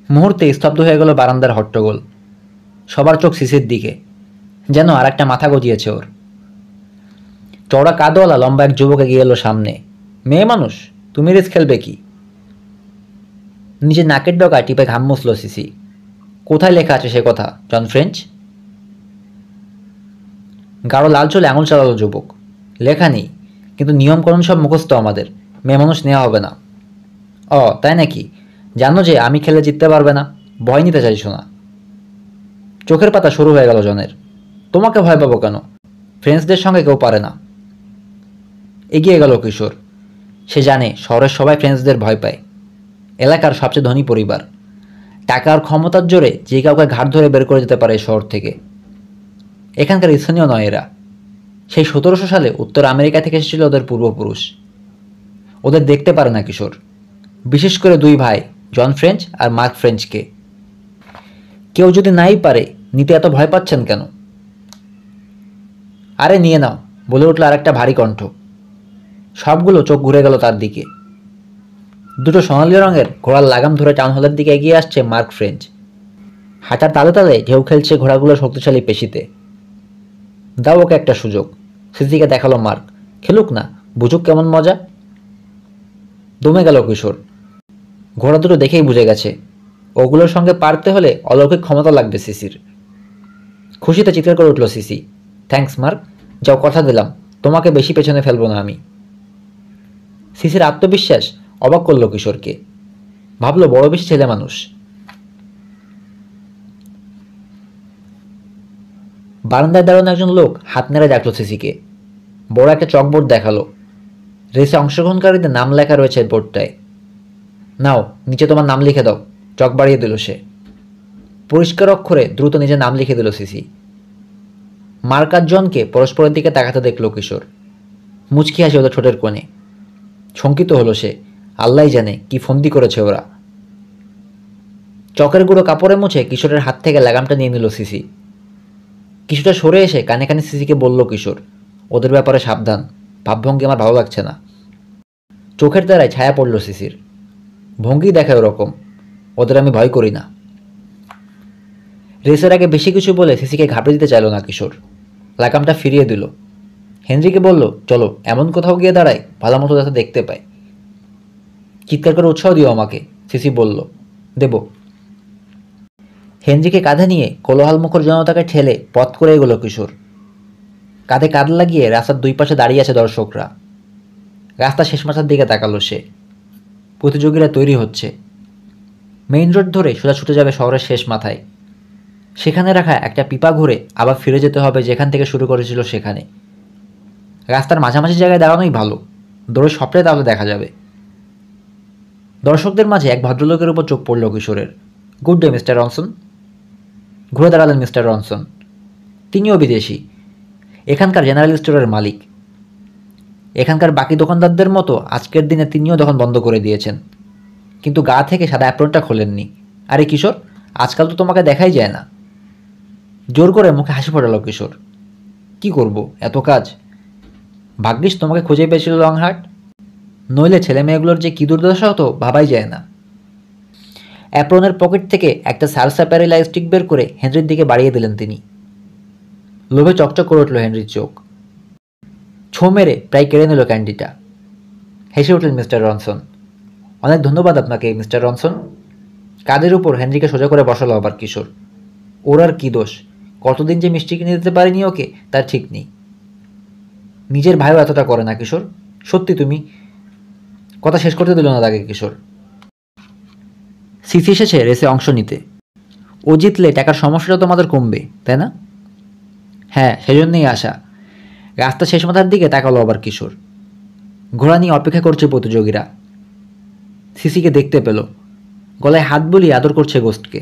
মুহূর্তে স্তব্ধ হয়ে গেল বারান্দার হট্টগোল। সবার চোখ সিসির দিকে, যেন আর একটা মাথা গজিয়েছে ওর। চওড়া কাদওয়ালা লম্বা এক যুবক এগিয়ে এলো সামনে। মেয়ে মানুষ, তুমি রেস খেলবে কি? নিজের নাকের ডগা টিপে ঘাম মুছল সিসি। কোথায় লেখা আছে সে কথা, জন ফ্রেঞ্চ? গাঢ় লাল চলে আঙুল চালালো যুবক। লেখা নেই, কিন্তু নিয়মকানুন সব মুখস্থ আমাদের। মেয়ে মানুষ নেওয়া হবে না। ও তাই নাকি? জানো যে আমি খেলে জিততে পারবে না, ভয় নিতে চাইছো না। চোখের পাতা শুরু হয়ে গেল জনের। তোমাকে ভয় পাবো কেন? ফ্রেন্ডসদের সঙ্গে কেউ পারে না। এগিয়ে গেল কিশোর। সে জানে শহরের সবাই ফ্রেন্ডসদের ভয় পায়। এলাকার সবচেয়ে ধনী পরিবার, টাকা আর ক্ষমতার জোরে যে কাউকে ঘাট ধরে বের করে যেতে পারে শহর থেকে। এখানকার স্থানীয় নয় এরা। সেই 1700 সালে উত্তর আমেরিকা থেকে এসেছিল ওদের পূর্বপুরুষ। ওদের দেখতে পারে না কিশোর, বিশেষ করে দুই ভাই, জন ফ্রেঞ্চ আর মার্ক ফ্রেঞ্চকে। কেউ যদি নাই পারে, নিতে এত ভয় পাচ্ছেন কেন? আরে নিয়ে নাও, বলে উঠল আরেকটা ভারী কণ্ঠ। সবগুলো চোখ ঘুরে গেল তার দিকে। দুটো সোনালি রঙের ঘোড়ার লাগাম ধরে টাউন হলের দিকে এগিয়ে আসছে মার্ক ফ্রেঞ্চ। হাঁটার তালে তালে ঢেউ খেলছে ঘোড়াগুলোর শক্তিশালী পেশিতে। দাও ওকে একটা সুযোগ, সিসিকে দেখালো মার্ক। খেলুক না, বুঝুক কেমন মজা। দমে গেল কিশোর। ঘোড়া দুটো দেখেই বুঝে গেছে ওগুলোর সঙ্গে পারতে হলে অলৌকিক ক্ষমতা লাগবে সিসির। খুশিতে চিৎকার করে উঠল সিসি। থ্যাঙ্কস মার্ক, যাও, কথা দিলাম তোমাকে বেশি পেছনে ফেলবো না আমি। সিসির আত্মবিশ্বাস অবাক করল কিশোরকে। ভাবলো বড় বেশি ছেলে মানুষ। বারান্দায় দাঁড়ানো একজন লোক হাত নেড়ে ডাকলো সিসিকে। বড় একটা চকবোর্ড দেখালো। রেসে অংশগ্রহণকারীদের নাম লেখা রয়েছে বোর্ডটায়। নাও, নিচে তোমার নাম লিখে দাও, চক বাড়িয়ে দিল সে। পরিষ্কার অক্ষরে দ্রুত নিজের নাম লিখে দিল সিসি। মার্ক আর জনকে পরস্পরের দিকে তাকাতে দেখল কিশোর। মুচকি হাসি ওদের ঠোঁটের কোণে। শঙ্কিত হলো সে, আল্লাহ জানে কি ফন্দি করেছে ওরা। চকের গুঁড়ো কাপড়ে মুছে কিশোরের হাত থেকে লাগামটা নিয়ে নিল সিসি। কিছুটা সরে এসে কানে কানে সিসিকে বলল কিশোর, ওদের ব্যাপারে সাবধান, ভাবভঙ্গি আমার ভালো লাগছে না। চোখের দ্বারায় ছায়া পড়ল সিসির। ভঙ্গি দেখায় ওরকম, ওদের আমি ভয় করি না। রেসের আগে বেশি কিছু বলে সিসিকে ঘাবড়ে দিতে চাইল না কিশোর। লাগামটা ফিরিয়ে দিল। হেনরিকে বলল, চলো এমন কোথাও গিয়ে দাঁড়াই ভালো মতো যাতে দেখতে পাই। চিৎকার করে উৎসাহ দিও আমাকে, সিসি বলল। দেব। হেনরিকে কাঁধে নিয়ে কোলাহলমুখর জনতাকে ঠেলে পথ করে এগোলো কিশোর। কাঁধে কাঁধ লাগিয়ে রাস্তার দুই পাশে দাঁড়িয়ে আছে দর্শকরা। রাস্তা শেষ মাথার দিকে তাকালো সে। প্রতিযোগীরা তৈরি হচ্ছে। মেইন রোড ধরে সোজা ছুটে যাবে শহরের শেষ মাথায়। সেখানে রাখা একটা পিপা ঘুরে আবার ফিরে যেতে হবে যেখান থেকে শুরু করেছিল সেখানে। রাস্তার মাঝামাঝি জায়গায় দাঁড়ানোই ভালো, দৌড়ে সবটাই তাহলে দেখা যাবে। দর্শকদের মাঝে এক ভদ্রলোকের উপর চোখ পড়ল কিশোরের। Good day mister Ronson. ঘুরে দাঁড়ালেন মিস্টার রনসন। তিনিও বিদেশি, এখানকার জেনারেল স্টোরের মালিক। এখানকার বাকি দোকানদারদের মতো আজকের দিনে তিনিও দোকান বন্ধ করে দিয়েছেন, কিন্তু গা থেকে সাদা অ্যাপ্রনটা খোলেননি। আরে কিশোর, আজকাল তো তোমাকে দেখাই যায় না। জোর করে মুখে হাসি ফোটালো কিশোর। কি করব, এত কাজ। ভাগ্যিস তোমাকে খুঁজে পেয়েছিল লংহার্ট, নইলে ছেলে মেয়েগুলোর যে কী দুর্দশা হতো ভাবাই যায় না। অ্যাপ্রনের পকেট থেকে একটা সারসাপ্যারি লাইস্টিক বের করে হেনরির দিকে বাড়িয়ে দিলেন তিনি। লোভে চকচক করে উঠল হেনরির চোখ। ছো মেরে প্রায় কেড়ে নিল ক্যান্ডিটা। হেসে উঠলেন মিস্টার রনসন। অনেক ধন্যবাদ আপনাকে মিস্টার রনসন। কাঁধের উপর হেনরিকে সোজা করে বসালো আবার কিশোর। ওর আর কী দোষ, কতদিন যে মিষ্টি কিনে দিতে পারিনি ওকে তার ঠিক নেই। নিজের ভাইও এতটা করে না কিশোর, সত্যি তুমি। কথা শেষ করতে দিল না তাকে কিশোর। সিসি এসেছে রেসে অংশ নিতে। ও জিতলে টাকার সমস্যাটা তোমাদের কমবে, তাই না? হ্যাঁ, সেজন্যই আসা। রাস্তা শেষ মাথার দিকে তাকালো আবার কিশোর। ঘোড়া নিয়ে অপেক্ষা করছে প্রতিযোগীরা। সিসিকে দেখতে পেল, গলায় হাত বুলিয়ে আদর করছে গোস্টকে।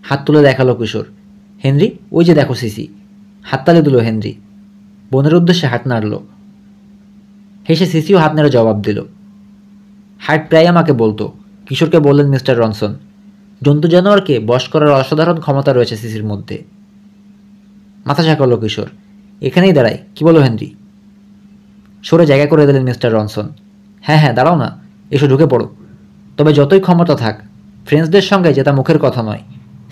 হাত তুলে দেখালো কিশোর। হেনরি, ওই যে দেখো সিসি। হাততালি দিল হেনরি। বোনের উদ্দেশ্যে হাত নাড়ল। হেসে সিসিও হাত নেড়ে জবাব দিল। হার্ট প্রায় আমাকে বলতো, কিশোরকে বললেন মিস্টার রনসন। জন্তু জানোয়ারকে বশ করার অসাধারণ ক্ষমতা রয়েছে সিসির মধ্যে। মাথা ঝাঁকালো কিশোর। এখানেই দাঁড়াই, কি বলো হেনরি? সরে জায়গা করে দিলেন মিস্টার রনসন। হ্যাঁ হ্যাঁ, দাঁড়াও না, এসো ঢুকে পড়ো। তবে যতই ক্ষমতা থাক, ফ্রেন্ডসদের সঙ্গে যেটা মুখের কথা নয়,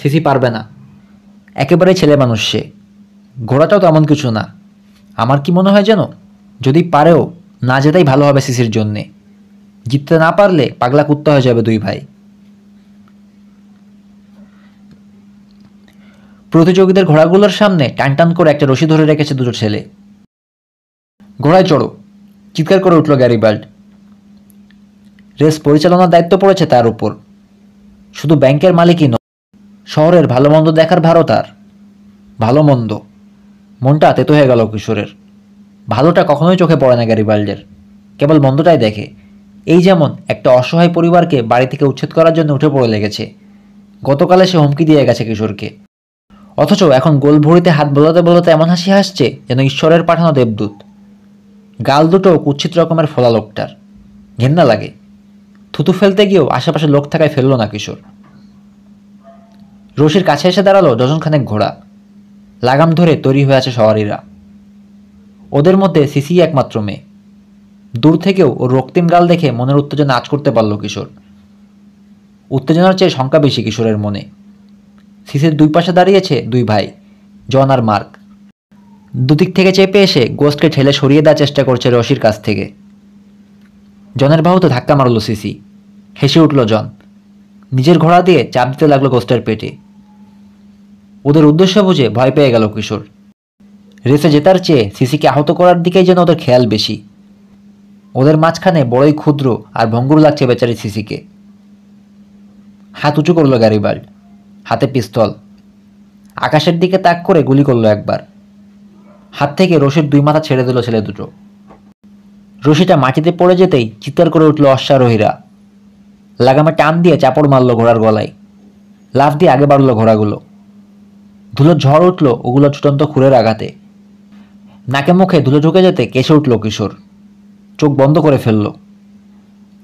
সিসি পারবে না। একেবারেই ছেলে মানুষ সে। ঘোড়াটাও তো এমন কিছু না। আমার কি মনে হয় জানো, যদি পারেও না যেটাই ভালো হবে সিসির জন্যে। জিততে না পারলে পাগলা কুত্তা হয়ে যাবে দুই ভাই। প্রতিযোগীদের ঘোড়াগুলোর সামনে টান টান করে একটা রশি ধরে রেখেছে দুটো ছেলে। ঘোড়ায় চড়ো, চিৎকার করে উঠল গ্যারিবাল্ড। রেস পরিচালনার দায়িত্ব পড়েছে তার উপর। শুধু ব্যাংকের মালিকই নয়, শহরের ভালো মন্দ দেখার ভারও তার। ভালো মন্দ, মনটা তেতো হয়ে গেল কিশোরের। ভালোটা কখনোই চোখে পড়ে না গ্যারিবাল্ডের, কেবল মন্দটাই দেখে। এই যেমন একটা অসহায় পরিবারকে বাড়ি থেকে উচ্ছেদ করার জন্য উঠে পড়ে লেগেছে। গতকালে সে হুমকি দিয়ে গেছে কিশোরকে, অথচ এখন গোল ভরিতে হাত বোলাতে বোলাতে এমন হাসি হাসছে যেন ঈশ্বরের পাঠানো দেবদূত। গাল দুটো কুৎসিত রকমের ফোলা লোকটার, ঘেন্না লাগে। থুতু ফেলতে গিয়েও আশেপাশে লোক থাকায় ফেলল না কিশোর। রশির কাছে এসে দাঁড়ালো ডজনখানেক ঘোড়া। লাগাম ধরে তৈরি হয়ে আছে সওয়ারিরা। ওদের মধ্যে সিসি একমাত্র মেয়ে। দূর থেকেও ওর রক্তিম গাল দেখে মনের উত্তেজনা আঁচ করতে পারল কিশোর। উত্তেজনার চেয়ে শঙ্কা বেশি কিশোরের মনে। সিসির দুই পাশে দাঁড়িয়েছে দুই ভাই, জন আর মার্ক। দুদিক থেকে চেপে এসে গোস্টকে ঠেলে সরিয়ে দেওয়ার চেষ্টা করছে রশির কাছ থেকে। জনের বাহুতে ধাক্কা মারল সিসি। হেসে উঠল জন। নিজের ঘোড়া দিয়ে চাপ দিতে লাগলো গোস্টের পেটে। ওদের উদ্দেশ্য বুঝে ভয় পেয়ে গেল কিশোর। রেসে জেতার চেয়ে সিসিকে আহত করার দিকেই যেন ওদের খেয়াল বেশি। ওদের মাঝখানে বড়ই ক্ষুদ্র আর ভঙ্গুর লাগছে বেচারি সিসিকে। হাত উঁচু করলো গ্যারিবাল্ড, হাতে পিস্তল। আকাশের দিকে তাক করে গুলি করলো একবার। হাত থেকে রশির দুই মাথা ছেড়ে দিল ছেলে দুটো। রশিটা মাটিতে পড়ে যেতেই চিৎকার করে উঠল অশ্বারোহীরা। লাগামে টান দিয়ে চাপড় মারল ঘোড়ার গলায়। লাফ দিয়ে আগে বাড়ল ঘোড়াগুলো। ধুলোর ঝড় উঠল ওগুলো ছুটন্ত খুরের আঘাতে। নাকে মুখে ধুলো ঢুকে যেতে কেসে উঠল কিশোর। চোখ বন্ধ করে ফেলল।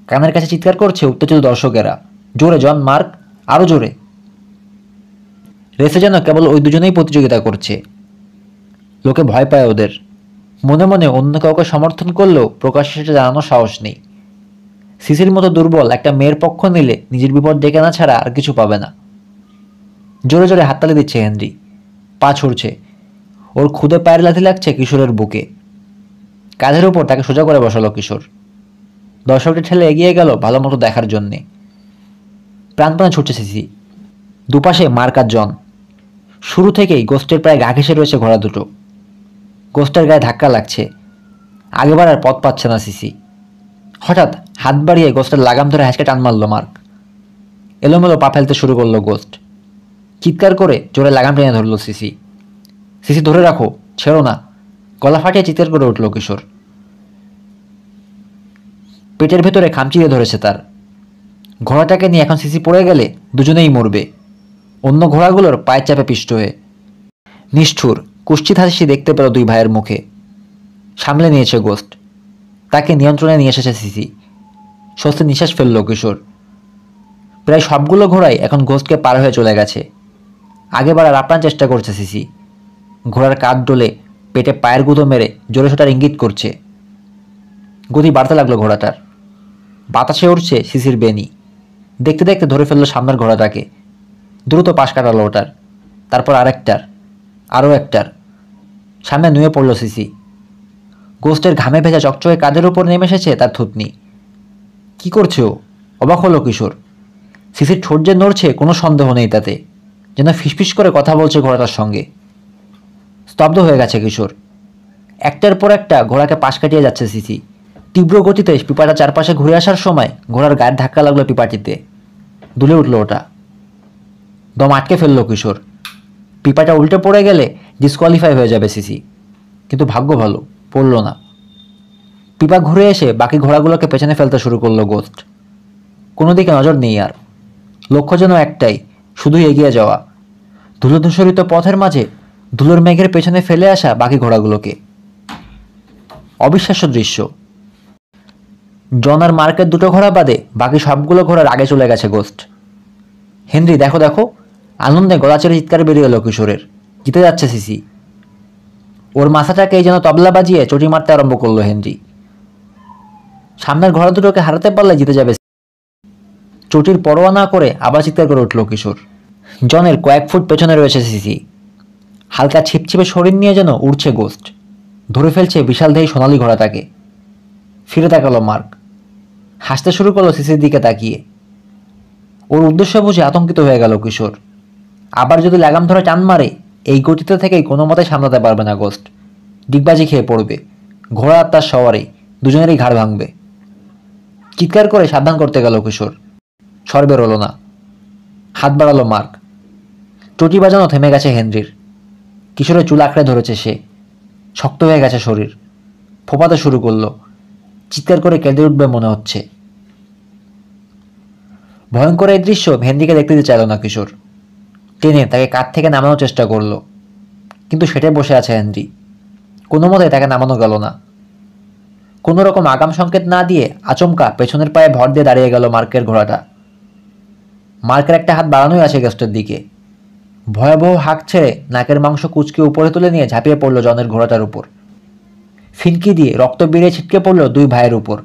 কানের কাছে চিৎকার করছে উত্তেজিত দর্শকেরা, জোরে জন, মার্ক, আরো জোরে। রেসে যেন কেবল ওই দুজনেই প্রতিযোগিতা করছে। লোকে ভয় পায় ওদের। মনে মনে অন্য কাউকে সমর্থন করলেও প্রকাশ্যে সেটা জানানোর সাহস নেই। সিসির মতো দুর্বল একটা মেয়ের পক্ষ নিলে নিজের বিপদ ডেকে না ছাড়া আর কিছু পাবে না। জোরে জোরে হাততালি দিচ্ছে হেনরি। পা ছুড়ছে। ওর খুদে পায়ের লাথি লাগছে কিশোরের বুকে। কাঁধের উপর তাকে সোজা করে বসালো কিশোর। দর্শকটি ঠেলে এগিয়ে গেল ভালো মতো দেখার জন্যে। প্রাণপণে ছুটছে সিসি। দুপাশে মার্ক আর জন। শুরু থেকেই গোস্টের প্রায় গা ঘেঁষে রয়েছে ঘোড়া দুটো। গোস্টের গায়ে ধাক্কা লাগছে। আগে বাড়ার পথ পাচ্ছে না সিসি। হঠাৎ হাত বাড়িয়ে গোস্টের লাগাম ধরে হ্যাঁচকে টান মারল মার্ক। এলোমেলো পা ফেলতে শুরু করলো গোস্ট। চিৎকার করে জোরে লাগাম টেনে ধরল সিসি। সিসি ধরে রাখো, ছেড়ো না। গলা ফাটিয়ে চিৎকার করে উঠল কিশোর। পেটের ভেতরে খামচি দিয়ে ধরেছে তার। ঘোড়াটাকে নিয়ে এখন সিসি পড়ে গেলে দুজনেই মরবে, অন্য ঘোড়াগুলোর পায়ের চাপে পিষ্ট হয়ে। নিষ্ঠুর কুষ্ঠিত হাসি দেখতে পেল দুই ভাইয়ের মুখে। সামলে নিয়েছে গোস্ট। তাকে নিয়ন্ত্রণে নিয়ে এসেছে সিসি। স্বস্তি নিঃশ্বাস ফেলল কিশোর। প্রায় সবগুলো ঘোড়াই এখন গোস্টকে পার হয়ে চলে গেছে। আগে বাড়ার আপ্রাণ চেষ্টা করছে সিসি। ঘোড়ার কাঁধ ডোলে, পেটে পায়ের গুঁতো মেরে জোরে সোটার ইঙ্গিত করছে। গতি বাড়তে লাগলো ঘোড়াটার। বাতাসে উঠছে সিসির বেনি। দেখতে দেখতে ধরে ফেললো সামনের ঘোড়াটাকে। দ্রুত পাশ কাটালো ওটার, তারপর আরেকটার, আরও একটার। সামনে নুয়ে পড়ল সিসি। গোস্টের ঘামে ভেজা চকচকে কাঁধের উপর নেমে এসেছে তার থুতনি। কি করছে ও? অবাক হলো কিশোর। সিসির ঠোঁট যে নড়ছে কোনো সন্দেহ নেই তাতে, যেন ফিসফিস করে কথা বলছে ঘোড়াটার সঙ্গে। স্তব্ধ হয়ে গেছে কিশোর। একটার পর একটা ঘোড়াকে পাশ কাটিয়ে যাচ্ছে সিসি। তীব্র গতিতে পিপাটা চারপাশে ঘুরে আসার সময় ঘোড়ার গায়ের ধাক্কা লাগলো পিপাটিতে। দুলে উঠল ওটা। দম আটকে ফেললো কিশোর। পিপাটা উল্টে পড়ে গেলে ডিসকোয়ালিফাই হয়ে যাবে সিসি, কিন্তু ভাগ্য ভালো, পড়ল না। পিপা ঘুরে এসে বাকি ঘোড়াগুলোকে পেছনে ফেলতে শুরু করলো গোস্ট। কোনো দিকে নজর নেই আর। লক্ষ্য যেন একটাই, শুধুই এগিয়ে যাওয়া। ধুলো ধূসরিত পথের মাঝে ধুলোর মেঘের পেছনে ফেলে আসা বাকি ঘোড়াগুলোকে। অবিশ্বাস্য দৃশ্য। জন আর মার্কের দুটো ঘোড়া বাদে বাকি সবগুলো ঘোড়ার আগে চলে গেছে গোস্ট। হেনরি, দেখো দেখো! আনন্দে গলা চেড়ে চিৎকার বেরিয়ে এলো কিশোরের। জিতে যাচ্ছে সিসি। ওর মাথাটাকেই যেন তবলা বাজিয়ে চটি মারতে আরম্ভ করলো হেনরি। সামনের ঘোড়া দুটোকে হারাতে পারলে জিতে যাবে। চটির পরোয়া না করে আবার চিৎকার করে উঠল কিশোর। জনের কয়েক ফুট পেছনে রয়েছে সিসি। হালকা ছিপছিপে শরীর নিয়ে যেন উড়ছে গোস্ট। ধরে ফেলছে বিশাল দেহী সোনালি ঘোড়াটাকে। ফিরে তাকালো মার্ক। হাসতে শুরু করলো সিসির দিকে তাকিয়ে। ওর উদ্দেশ্য বুঝে আতঙ্কিত হয়ে গেল কিশোর। আবার যদি লাগাম ধরে টান মারে, এই গতিতে থেকেই কোনো মতে সামলাতে পারবে না গোস্ট। ডিগবাজি খেয়ে পড়বে। ঘোড়া আর তার সওয়ারি দুজনেরই ঘাড় ভাঙবে। চিৎকার করে সাবধান করতে গেল কিশোর। স্বর বেরোলো না। হাত বাড়ালো মার্ক। চটি বাজানো থেমে গেছে হেনরির। কিশোরের চুল আঁকড়ে ধরেছে সে। শক্ত হয়ে গেছে শরীর। ফোপাতে শুরু করলো। চিৎকার করে কেঁদে উঠবে মনে হচ্ছে। ভয়ঙ্কর এই দৃশ্য হেনরিকে দেখতে দিতে চাইল না কিশোর। টেনে তাকে কাঁধ থেকে নামানোর চেষ্টা করলো, কিন্তু সেটাই বসে আছে হেনরি। কোনো মতে তাকে নামানো গেল না। কোনো রকম আগাম সংকেত না দিয়ে আচমকা পেছনের পায়ে ভর দিয়ে দাঁড়িয়ে গেল মার্কের ঘোড়াটা। মার্কের একটা হাত বাড়ানোই আছে গেস্টের দিকে। ভয়াবহ হাঁক ছেড়ে নাকের মাংস কুচকে উপরে তুলে নিয়ে ঝাঁপিয়ে পড়ল জনের ঘোড়াটার উপর। ফিনকি দিয়ে রক্ত বেরিয়ে ছিটকে পড়ল দুই ভাইয়ের উপর।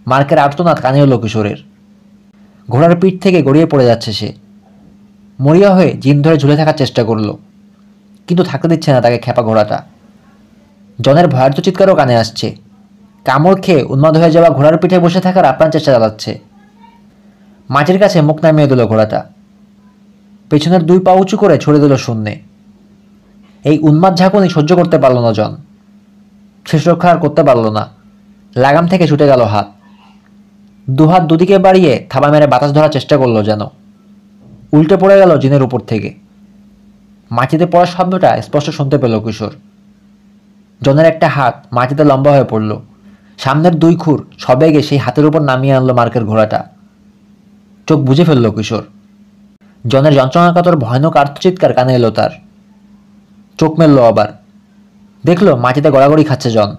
মার্কের আর্তনাদ কানে হলো কিশোরের। ঘোড়ার পিঠ থেকে গড়িয়ে পড়ে যাচ্ছে সে। মরিয়া হয়ে জিন ধরে ঝুলে থাকার চেষ্টা করল, কিন্তু থাকতে দিচ্ছে না তাকে খেপা ঘোড়াটা। জনের ভয়ার্ত চিৎকারও কানে আসছে। কামড় খেয়ে উন্মাদ হয়ে যাওয়া ঘোড়ার পিঠে বসে থাকার আপ্রাণ চেষ্টা চালাচ্ছে। মাটির কাছে মুখ নামিয়ে দিল ঘোড়াটা। পেছনের দুই পা উঁচু করে ছড়ে দিল শূন্যে। এই উন্মাদ ঝাঁকুনি সহ্য করতে পারল না জন। শেষ রক্ষা আর করতে পারল না। লাগাম থেকে ছুটে গেল হাত। দুহাত দুদিকে বাড়িয়ে থাবা মেরে বাতাস ধরার চেষ্টা করলো যেন। উল্টে পড়ে গেল জিনের উপর থেকে। মাটিতে পড়ার শব্দটা স্পষ্ট শুনতে পেল কিশোর। জনের একটা হাত মাটিতে লম্বা হয়ে পড়ল। সামনের দুই খুর সবেগে সেই হাতের উপর নামিয়ে আনলো মার্কের ঘোড়াটা। চোখ বুজে ফেলল কিশোর। জনের যন্ত্রণাকাতর ভয়ানক আর্তচিৎকার কানে এলো তার। চোখ মেলল আবার, দেখল মাটিতে গড়াগড়ি খাচ্ছে জন।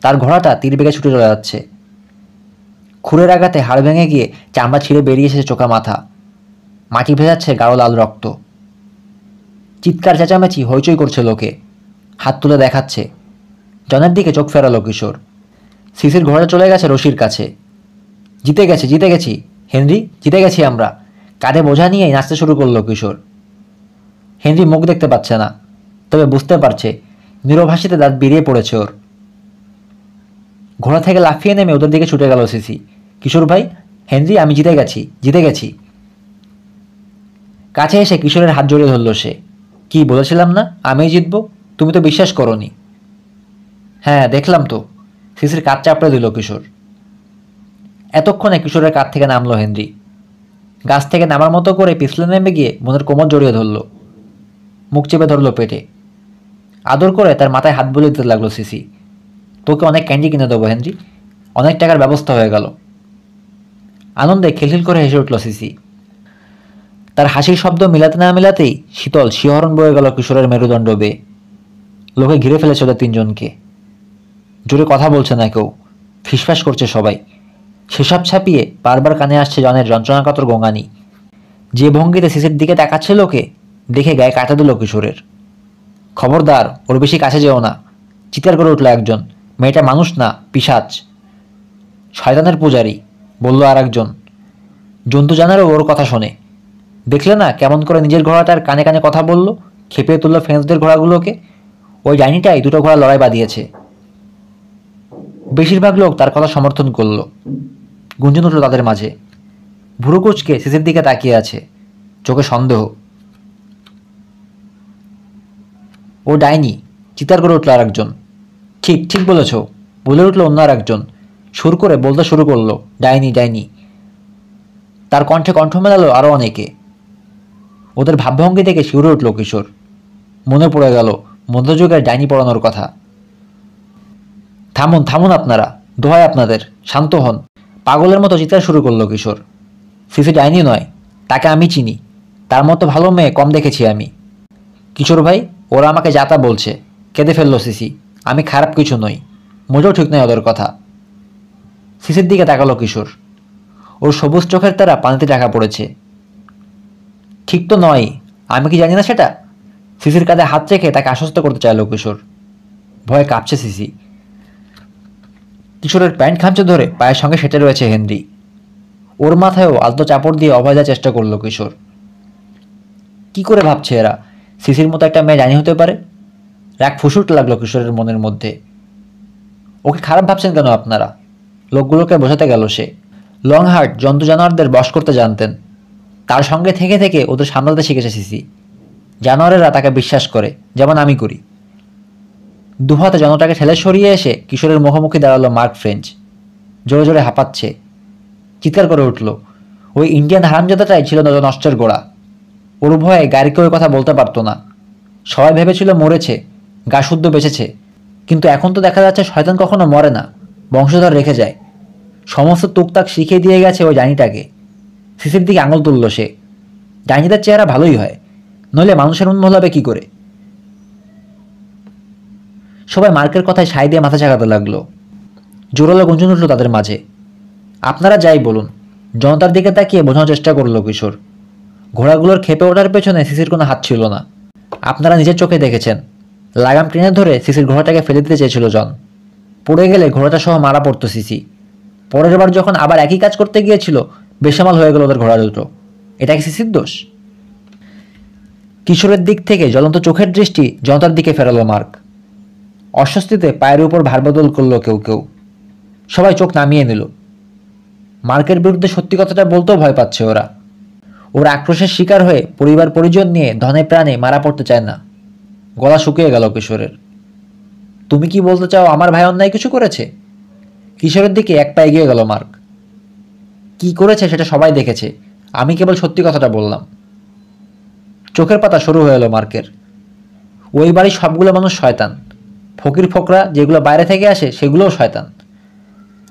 তার ঘোড়াটা তীর বেগে ছুটে চলে যাচ্ছে। খুরের আঘাতে হাড় ভেঙে গিয়ে চামড়া ছিঁড়ে বেরিয়ে এসেছে চোখা মাথা। মাটি ভেজাচ্ছে গাঢ় লাল রক্ত। চিৎকার চেঁচামেচি হইচই করছে লোকে, হাত তুলে দেখাচ্ছে। জনের দিকে চোখ ফেরালো কিশোর। সিসির ঘোড়া চলে গেছে রশির কাছে। জিতে গেছি, জিতে গেছি হেনরি, জিতে গেছি আমরা, কাঁধে বোঝা নিয়েই নাচতে শুরু করলো কিশোর। হেনরি মুখ দেখতে পাচ্ছে না, তবে বুঝতে পারছে নিরভাসিতে দাঁত বেরিয়ে পড়েছে ওর। ঘোড়া থেকে লাফিয়ে নেমে ওদের দিকে ছুটে গেল সিসি। কিশোর ভাই, হেনরি, আমি জিতে গেছি, জিতে গেছি। কাছে এসে কিশোরের হাত জড়িয়ে ধরল সে। কি বলেছিলাম না আমিই জিতব? তুমি তো বিশ্বাস করনি। হ্যাঁ দেখলাম তো, সিসির কাঁধ চাপড়ে দিল কিশোর। এতক্ষণে কিশোরের কাঁধ থেকে নামলো হেনরি। গাছ থেকে নামার মতো করে পিছলে নেমে গিয়ে বোনের কোমর জড়িয়ে ধরল, মুখ চেপে ধরল পেটে। আদর করে তার মাথায় হাত বুলিয়ে দিতে লাগলো সিসি। তোকে অনেক ক্যান্ডি কিনে দেবো হেনরি, অনেক টাকার ব্যবস্থা হয়ে গেল। আনন্দে খিলখিল করে হেসে উঠল সিসি। তার হাসির শব্দ মিলাতে না মিলাতেই শীতল শিহরণ বয়ে গেল কিশোরের মেরুদণ্ড বেয়ে। লোকে ঘিরে ফেলেছে ওদের তিনজনকে। জোরে কথা বলছে না কেউ, ফিসফাস করছে সবাই। সেসব ছাপিয়ে বারবার কানে আসছে জনের যন্ত্রণাকাতর গোঙানি। যে ভঙ্গিতে সিসির দিকে তাকাচ্ছে লোকে, দেখে গায়ে কাটা দিল কিশোরের। খবরদার, ওর বেশি কাছে যেও না, চিৎকার করে উঠল একজন। মেয়েটা মানুষ না, পিশাচ, শয়তানের পূজারী, বলল আর একজন। জন্তু জানারও ওর কথা শোনে। দেখলে না কেমন করে নিজের ঘোড়াটার কানে কানে কথা বলল, খেপিয়ে তুলল ফ্রেন্সদের ঘোড়াগুলোকে। ওই ডাইনিটাই দুটো ঘোড়া লড়াই বাঁধিয়েছে। বেশিরভাগ লোক তার কথা সমর্থন করল। গুঞ্জন উঠল তাদের মাঝে। ভুরু কুচকে সিসির দিকে তাকিয়ে আছে, চোখে সন্দেহ। ও ডাইনি, চিৎকার করে উঠল আর একজন। ঠিক ঠিক বলেছ, বলে উঠল অন্য আর একজন। সুর করে বলতে শুরু করলো, ডাইনি ডাইনি। তার কণ্ঠে কণ্ঠ মেলালো আরও অনেকে। ওদের ভাবভঙ্গি দেখে শিউরে উঠল কিশোর। মনে পড়ে গেল মধ্যযুগের ডাইনি পড়ানোর কথা। থামুন থামুন আপনারা, দোহাই আপনাদের, শান্ত হন। পাগলের মতো চিৎকার শুরু করলো কিশোর। সিসি ডাইনি নয়, তাকে আমি চিনি। তার মতো ভালো মেয়ে কম দেখেছি আমি। কিশোর ভাই, ওরা আমাকে যাতা বলছে। কেঁদে ফেললো সিসি। আমি খারাপ কিছু নই, মোটেও ঠিক নয় ওদের কথা। সিসির দিকে তাকালো কিশোর। ওর সবুজ চোখের তারা পানিতে ঢাকা পড়েছে। ঠিক তো নয়, আমি কি জানি না সেটা? সিসির কাঁধে হাত রেখে তাকে আশ্বস্ত করতে চাইল কিশোর। ভয়ে কাঁপছে সিসি। কিশোরের প্যান্ট খামচে ধরে পায়ের সঙ্গে সেটে রয়েছে হেনরি। ওর মাথায়ও আলতো চাপড় দিয়ে অভয় দেওয়ার চেষ্টা করলো কিশোর। কি করে ভাবছে এরা সিসির মতো একটা মেয়ে জানি হতে পারে? রাগ ফুসুট লাগলো কিশোরের মনের মধ্যে। ওকে খারাপ ভাবছেন কেন আপনারা? লোকগুলোকে বোঝাতে গেল সে। লংহার্ট জন্তু জানোয়ারদের বশ করতে জানতেন। তার সঙ্গে থেকে থেকে ওদের সামলাতে শিখেছে সিসি। জানোয়ারেরা তাকে বিশ্বাস করে, যেমন আমি করি। দুহাতে জনতাকে ঠেলে সরিয়ে এসে কিশোরের মুখোমুখি দাঁড়ালো মার্ক ফ্রেঞ্চ। জোরে জোরে হাঁপাচ্ছে, চিৎকার করে উঠল। ওই ইন্ডিয়ান হারামজাদাটাই ছিল নষ্টের গোড়া। ওর ভয়ে গাড়িকে ওই কথা বলতে পারতো না। সবাই ভেবেছিল মরেছে, গা শুদ্ধ বেঁচেছে। কিন্তু এখন তো দেখা যাচ্ছে শয়তান কখনো মরে না, বংশধর রেখে যায়। সমস্ত টুকটাক শিখিয়ে দিয়ে গেছে ওই ডাইনিটাকে। সিসির দিকে আঙুল তুলল সে। ডাইনিদের চেহারা ভালোই হয়, নইলে মানুষের উন্মূল হবে কি করে? সবাই মার্কের কথায় সাই দিয়ে মাথা চাকাতে লাগলো। জোরালো গুঞ্জন উঠল তাদের মাঝে। আপনারা যাই বলুন, জনতার দিকে তাকিয়ে বোঝানোর চেষ্টা করলো কিশোর। ঘোড়াগুলোর খেপে ওঠার পেছনে সিসির কোনো হাত ছিল না। আপনারা নিজের চোখে দেখেছেন, লাগাম টেনে ধরে সিসির ঘোড়াটাকে ফেলে দিতে চেয়েছিল জন। পড়ে গেলে ঘোড়াটা সহ মারা পড়তো সিসি। পরের বার যখন আবার একই কাজ করতে গিয়েছিল, বেসামাল হয়ে গেল ওদের ঘোড়া দুটো। এটা কি সিসির দোষ? কিশোরের দিক থেকে জ্বলন্ত চোখের দৃষ্টি জনতার দিকে ফেরালো মার্ক। অস্বস্তিতে পায়ের উপর ভার বদল করলো কেউ কেউ। সবাই চোখ নামিয়ে নিল। মার্কের বিরুদ্ধে সত্যি কথাটা বলতেও ভয় পাচ্ছে ওরা। ওরা আক্রোশের শিকার হয়ে পরিবার পরিজন নিয়ে ধনে প্রাণে মারা পড়তে চায় না। গলা শুকিয়ে গেল কিশোরের। তুমি কি বলতে চাও আমার ভাই অন্যায় কিছু করেছে? কিশোরের দিকে এক পা এগিয়ে গেল মার্ক। কি করেছে সেটা সবাই দেখেছে, আমি কেবল সত্যি কথাটা বললাম। চোখের পাতা শুরু হয়ে এলো মার্কের। ওই বাড়ির সবগুলো মানুষ শয়তান। ফকির ফোকরা যেগুলো বাইরে থেকে আসে সেগুলোও শয়তান।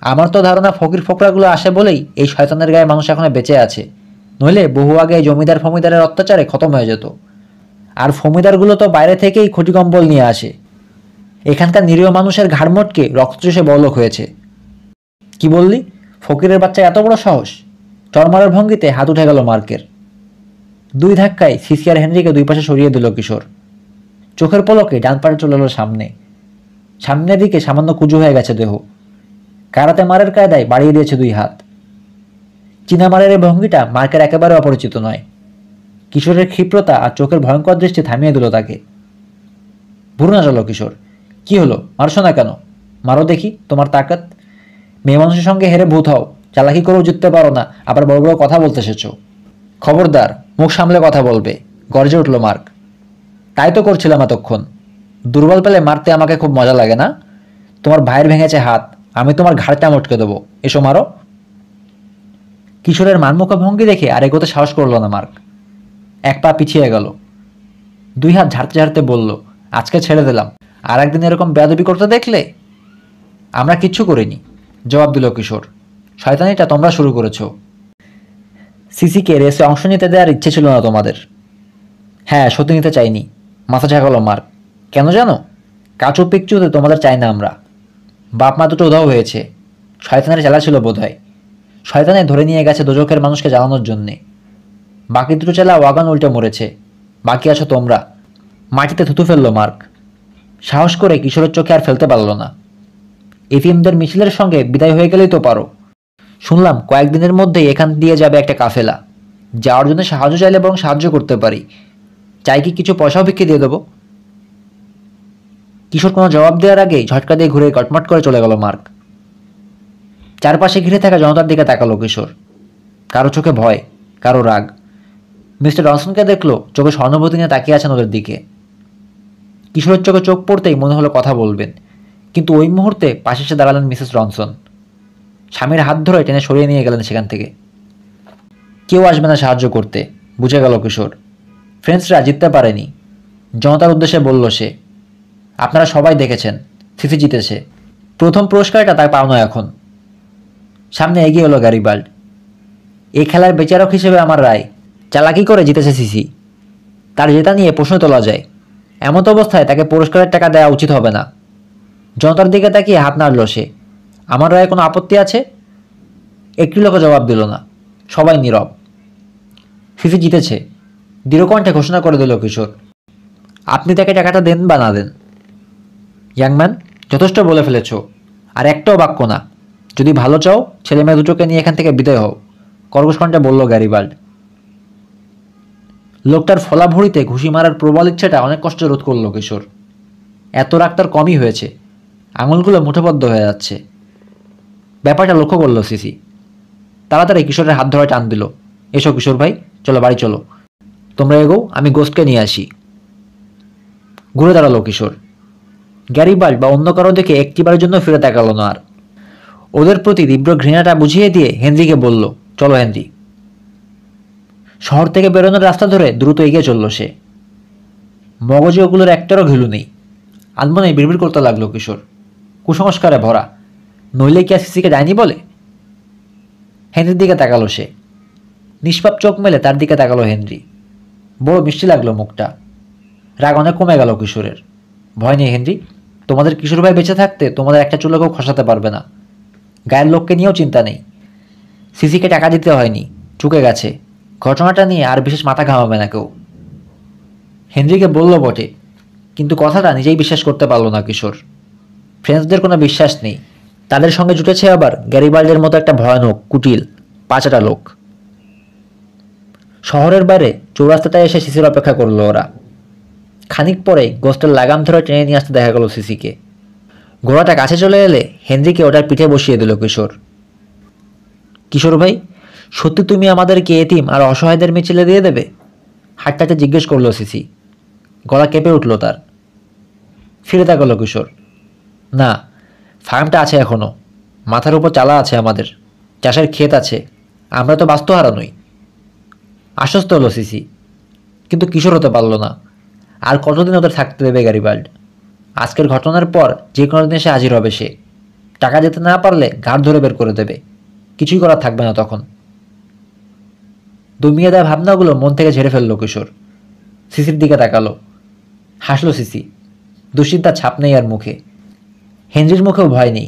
আমার তো ধারণা ফকির ফোকরাগুলো আসে বলেই এই শয়তানের গায়ে মানুষ এখনো বেঁচে আছে। নইলে বহু আগে এই জমিদার ফমিদারের অত্যাচারে খতম হয়ে যেত। আর ফমিদারগুলো তো বাইরে থেকেই খটিকম্বল নিয়ে আসে, এখানকার নিরীহ মানুষের ঘাড় মোটকে রক্ত চষে বড়লোক হয়েছে। কি বললি? ফকিরের বাচ্চা এত বড় সাহস? চরমারের ভঙ্গিতে হাত উঠে গেল মার্কের। দুই ধাক্কায় সিসি আর হেনরিকে দুই পাশে সরিয়ে দিল কিশোর। চোখের পলকে ডান পাশে চলে এলো সামনের দিকে সামান্য কুজু হয়ে গেছে দেহ। কারাতে মারের কায়দায় বাড়িয়ে দিয়েছে দুই হাত। চীনা মারের এই ভঙ্গিটা মার্কের একেবারে অপরিচিত নয়। কিশোরের ক্ষিপ্রতা আর চোখের ভয়ঙ্কর দৃষ্টি থামিয়ে দিল তাকে। ভুরু নাচালো কিশোর। কি হলো, মারছো না কেন? মারো দেখি তোমার তাকাত। মেয়ে মানুষের সঙ্গে হেরে ভূত হও, চালাকি করেও জিততে পারো না, আবার বড় বড় কথা বলতে এসেছো। খবরদার, মুখ সামলে কথা বলবে, গর্জে উঠল মার্ক। তাই তো করছিলাম এতক্ষণ। দুর্বল পেলে মারতে আমাকে খুব মজা লাগে না? তোমার ভাইয়ের ভেঙেছে হাত, আমি তোমার ঘাড়টা মটকে দেবো, এসো মারো। কিশোরের মানমুখা ভঙ্গি দেখে আর এগোতে সাহস করল না মার্ক। এক পা পিছিয়ে গেল, দুই হাত ঝাড়তে ঝাড়তে বলল, আজকে ছেড়ে দিলাম, আর একদিন এরকম বেয়াদবি করতে দেখলে। আমরা কিচ্ছু করিনি, জবাব দিল কিশোর। শয়তানিটা তোমরা শুরু করেছ। সিসিকে রেসে অংশ নিতে দেওয়ার ইচ্ছে ছিল না তোমাদের। হ্যাঁ, সত্যি নিতে চাইনি, মাথা ঝাঁকালো মার্ক। কেন জানো? কাচু পিকচুতে তোমাদের চাই না আমরা। বাপ মা দুটো উধাও হয়েছে, শয়তানের চালা ছিল বোধ হয়। শয়তানে ধরে নিয়ে গেছে দোজখের মানুষকে জ্বালানোর জন্যে। বাকি দুটো চেলা ওয়াগান উল্টে মরেছে, বাকি আছো তোমরা। মাটিতে থুতু ফেললো মার্ক। সাহস করে কিশোরের চোখে আর ফেলতে পারল না। এটিএমদের মিছিলের সঙ্গে বিদায় হয়ে গেলেই তো পারো। শুনলাম কয়েকদিনের মধ্যেই এখান দিয়ে যাবে একটা কাফেলা। যাওয়ার জন্য সাহায্য চাইলে বরং সাহায্য করতে পারি। চাই কি কিছু পয়সাও ভিক্ষে দিয়ে দেবো? কিশোর কোনো জবাব দেওয়ার আগেই ঝটকা দিয়ে ঘুরে কটমট করে চলে গেল মার্ক। চারপাশে ঘিরে থাকা জনতার দিকে তাকালো কিশোর। কারো চোখে ভয়, কারো রাগ। মিস্টার রনসনকে দেখলো চোখে সহানুভূতি নিয়ে তাকিয়ে আছেন ওদের দিকে। কিশোরের চোখে চোখ পড়তেই মনে হলো কথা বলবেন, কিন্তু ওই মুহূর্তে পাশে এসে দাঁড়ালেন মিসেস রনসন। স্বামীর হাত ধরে টেনে সরিয়ে নিয়ে গেলেন সেখান থেকে। কেউ আসবে না সাহায্য করতে, বুঝে গেল কিশোর। ফ্রেন্ডসরা জিততে পারেনি। জনতার উদ্দেশ্যে বলল সে, আপনারা সবাই দেখেছেন, সিসি জিতেছে। প্রথম পুরস্কারটা তার পাওনা এখন। সামনে এগিয়ে এলো গ্যারিবাল্ড। এই খেলার বিচারক হিসেবে আমার রায়, চালাকি করে জিতেছে সিসি। তার জেতা নিয়ে প্রশ্ন তোলা যায়। এমত অবস্থায় তাকে পুরস্কারের টাকা দেওয়া উচিত হবে না। জনতার দিকে তাকিয়ে হাত নাড়ল সে। আমার রায়ে কোনো আপত্তি আছে? একটি লোকও জবাব দিল না, সবাই নীরব। সিসি জিতেছে, দৃঢ়কণ্ঠে ঘোষণা করে দিল কিশোর। আপনি তাকে টাকাটা দেন বা না দেন। ইয়াংম্যান, যথেষ্ট বলে ফেলেছ, আর একটাও বাক্য না। যদি ভালো চাও, ছেলে মেয়ে দুটোকে নিয়ে এখান থেকে বিদায় হও, কর্কশ কণ্ঠে বলল গ্যারিবাল্ড। লোকটার ফলা ভুঁড়িতে ঘুষি মারার প্রবল ইচ্ছেটা অনেক কষ্ট রোধ করল কিশোর। এত রাগ তার কমই হয়েছে, আঙুলগুলো মুঠোবদ্ধ হয়ে যাচ্ছে। ব্যাপারটা লক্ষ্য করল সিসি। তাড়াতাড়ি কিশোরের হাত ধরে টান দিল। এসো কিশোর ভাই, চলো বাড়ি চলো। তোমরা এগো, আমি গোস্টকে নিয়ে আসি। ঘুরে দাঁড়ালো কিশোর। গ্যারিবাল্ড বা অন্য কারো দেখে একটিবারের জন্য ফিরে তাকালো না আর। ওদের প্রতি তীব্র ঘৃণাটা বুঝিয়ে দিয়ে হেনরিকে বলল, চলো হেনরি। শহর থেকে বেরোনোর রাস্তা ধরে দ্রুত এগিয়ে চলল সে। মগজে ওগুলোর একটারও ঘিলু নেই। আনমনে বিড়বিড় করতে লাগলো কিশোর। কুসংস্কারে ভরা, নইলে কি আর সিসিকে যায়নি বলে? হেনরির দিকে তাকালো সে। নিষ্পাপ চোখ মেলে তার দিকে তাকালো হেনরি। বড় মিষ্টি লাগলো মুখটা। রাগ অনেক কমে গেল কিশোরের। ভয় নেই হেনরি, তোমাদের কিশোর ভাই বেঁচে থাকতে তোমাদের একটা চুলোকেও খসাতে পারবে না। গায়ের লোককে নিয়েও চিন্তা নেই। সিসিকে টাকা দিতে হয়নি, চুকে গেছে। ঘটনাটা নিয়ে আর বিশেষ মাথা ঘামাবে না কেউ। হেনরিকে বলল বটে, কিন্তু কথাটা নিজেই বিশ্বাস করতে পারল না কিশোর। ফ্রেন্ডসদের কোনো বিশ্বাস নেই। তাদের সঙ্গে জুটেছে আবার গ্যারিবাল্ডের মতো একটা ভয়ানক, কুটিল, পাঁচাটা লোক। শহরের বাইরে চৌরাস্তাটায় এসে সিসির অপেক্ষা করলো ওরা। খানিক পরে গোস্টের লাগাম ধরে টেনে নিয়ে আসতে দেখা গেল সিসিকে। ঘোড়াটা কাছে চলে এলে হেনরিকে ওটার পিঠে বসিয়ে দিল কিশোর। কিশোর ভাই, সত্যি তুমি আমাদেরকে এতিম আর অসহায়দের মিছিলে দিয়ে দেবে? হাঁটটাতে জিজ্ঞেস করলো সিসি। গলা কেঁপে উঠল তার। ফিরে তাকালো কিশোর। না, ফার্মটা আছে এখনো, মাথার উপর চালা আছে আমাদের, চাষের ক্ষেত আছে, আমরা তো বাস্তুহারা নই। আশ্বস্ত হলো সিসি, কিন্তু কিশোর হতে পারল না। আর কতদিন ওদের থাকতে দেবে গ্যারিবাল্ড? আজকের ঘটনার পর যে কোনো দিন এসে হাজির হবে সে। টাকা দিতে না পারলে ঘাড় ধরে বের করে দেবে, কিছুই করার থাকবে না তখন। দমিয়ে দেওয়া ভাবনাগুলো মন থেকে ঝেড়ে ফেললো কিশোর। সিসির দিকে তাকালো, হাসলো সিসি। দুশ্চিন্তার ছাপ নেই আর মুখে। হেনরির মুখেও ভয় নেই।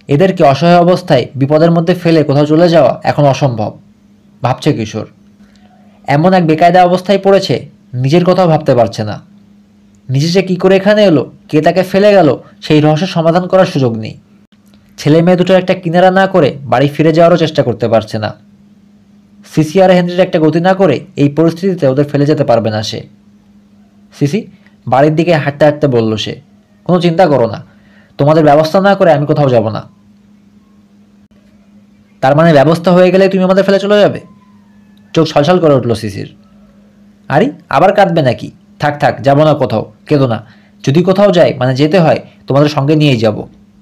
এদেরকে অসহায় অবস্থায় বিপদের মধ্যে ফেলে কোথাও চলে যাওয়া এখন অসম্ভব, ভাবছে কিশোর। এমন এক বেকায়দা অবস্থায় পড়েছে, নিজের কথাও ভাবতে পারছে না। নিজে যে কী করে এখানে এলো, কে তাকে ফেলে গেল, সেই রহস্যের সমাধান করার সুযোগ নেই। ছেলে মেয়ে দুটোর একটা কিনারা না করে বাড়ি ফিরে যাওয়ারও চেষ্টা করতে পারছে না। সিসি আর হেনরির একটা গতি না করে এই পরিস্থিতিতে ওদের ফেলে যেতে পারবে না সে। সিসি, বাড়ির দিকে হাঁটতে হাঁটতে বলল সে, কোনো চিন্তা করো না, তোমাদের ব্যবস্থা না করে আমি কোথাও যাব না। তার মানে ব্যবস্থা হয়ে গেলে তুমি আমাদের ফেলে চলে যাবে? চোখ ছলছল করে উঠল সিসির। আরে আবার কাঁদবে নাকি? থাক থাক, যাবো না কোথাও, কেঁদো না। যদি কোথাও যাই, মানে যেতে হয়, তোমাদের সঙ্গে নিয়েই যাব।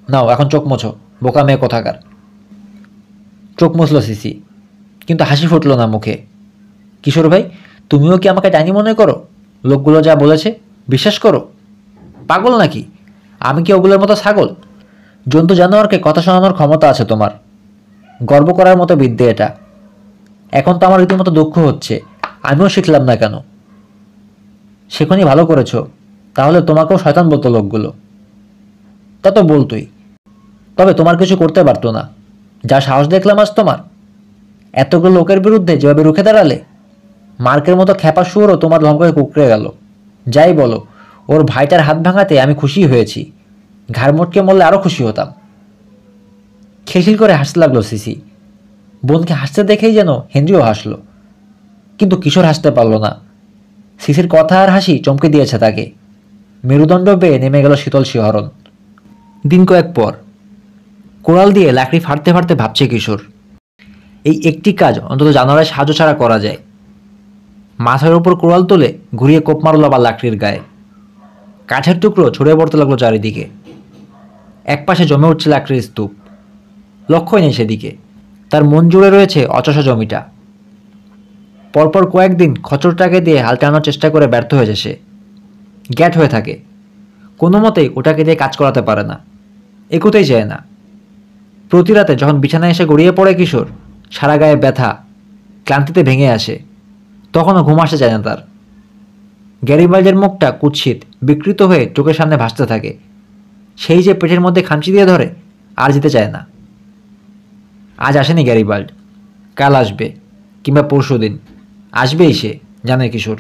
নাও এখন চোখ মোছো, বোকা মেয়ে কোথাকার। চোখ মুছল সিসি, কিন্তু হাসি ফুটল না মুখে। কিশোর ভাই, তুমিও কি আমাকে ডাইনি মনে করো? লোকগুলো যা বলেছে বিশ্বাস করো? পাগল নাকি? আমি কি ওগুলোর মতো ছাগল? জন্তু জানোয়ারকে কথা শোনানোর ক্ষমতা আছে তোমার। গর্ব করার মতো বিদ্যে এটা। এখন তো আমার রীতিমতো দুঃখ হচ্ছে, আমিও শিখলাম না কেন। সেখানেই ভালো করেছো, তাহলে তোমাকেও শয়তান বলতো লোকগুলো। তা তো বলতোই, তবে তোমার কিছু করতে পারতো না। যা সাহস দেখলাম আজ তোমার, এতগুলো লোকের বিরুদ্ধে যেভাবে রুখে দাঁড়ালে। মার্কের মতো খ্যাপা শুয়োরও তোমার ধমকে কুকড়ে গেল। যাই বলো, ওর ভাইটার হাত ভাঙাতে আমি খুশি হয়েছি, ঘাড় মোটকে মরলে আরও খুশি হতাম। খিলখিল করে হাসতে লাগলো সিসি। বোনকে হাসতে দেখেই যেন হেনরিও হাসলো, কিন্তু কিশোর হাসতে পারল না। সিসির কথা আর হাসি চমকে দিয়েছে তাকে। মেরুদণ্ড বেয়ে নেমে গেল শীতল শিহরণ। দিন কয়েক পর কোড়াল দিয়ে লাকড়ি ফাড়তে ফাড়তে ভাবছে কিশোর, এই একটি কাজ অন্তত জানোয়ারের সাহায্য ছাড়া করা যায়। মাথার উপর কোড়াল তুলে ঘুরিয়ে কোপ মারল আবার লাকড়ির গায়ে। কাঠের টুকরো ছড়িয়ে পড়তে লাগলো চারিদিকে। একপাশে জমে উঠছে লাকড়ির স্তূপ, লক্ষ্যই নেই সেদিকে। তার মন জুড়ে রয়েছে অচষা জমিটা। পরপর কয়েকদিন খচরটাকে দিয়ে হাল টানানোর চেষ্টা করে ব্যর্থ হয়েছে সে। গ্যাট হয়ে থাকে, কোনো মতেই ওটাকে দিয়ে কাজ করাতে পারে না, এগোতেই চায় না। প্রতি রাতে যখন বিছানায় এসে গড়িয়ে পড়ে কিশোর, সারা গায়ে ব্যথা, ক্লান্তিতে ভেঙে আসে, তখনও ঘুম আসতে চায় না তার। গ্যারিবাল্ডের মুখটা কুৎসিত বিকৃত হয়ে চোখের সামনে ভাসতে থাকে। সেই যে পেটের মধ্যে খামচি দিয়ে ধরে, আর যেতে চায় না। আজ আসেনি গ্যারিবাল্ড, কাল আসবে, কিংবা পরশু দিন আসবেই সে, জানে কিশোর।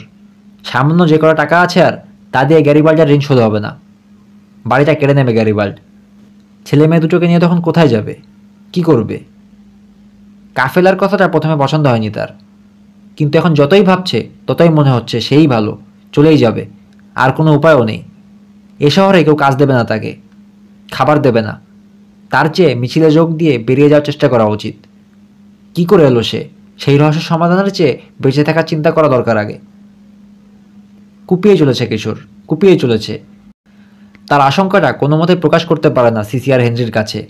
সামান্য যে কটা টাকা আছে আর তা দিয়ে গ্যারিবাল্ডের ঋণ শোধ হবে না। বাড়িটা কেড়ে নেবে গ্যারিবাল্ড। ছেলে মেয়ে দুটোকে নিয়ে তখন কোথায় যাবে, কি করবে? কাফেলার কথাটা প্রথমে পছন্দ হয়নি তার, কিন্তু এখন যতই ভাবছে ততই মনে হচ্ছে সেই ভালো, চলেই যাবে, আর কোনো উপায়ও নেই। এ শহরে কেউ কাজ দেবে না তাকে, খাবার দেবে না। তার চেয়ে মিছিলে যোগ দিয়ে বেরিয়ে যাওয়ার চেষ্টা করা উচিত। কি করে এলো সে, সেই রহস্য সমাধানের চেয়ে বেঁচে থাকার চিন্তা করা দরকার আগে। কুপিয়ে চলেছে কিশোর, কুপিয়ে চলেছে। তার আশঙ্কাটা কোনো মতে প্রকাশ করতে পারে না সিসি আর হেনরির কাছে।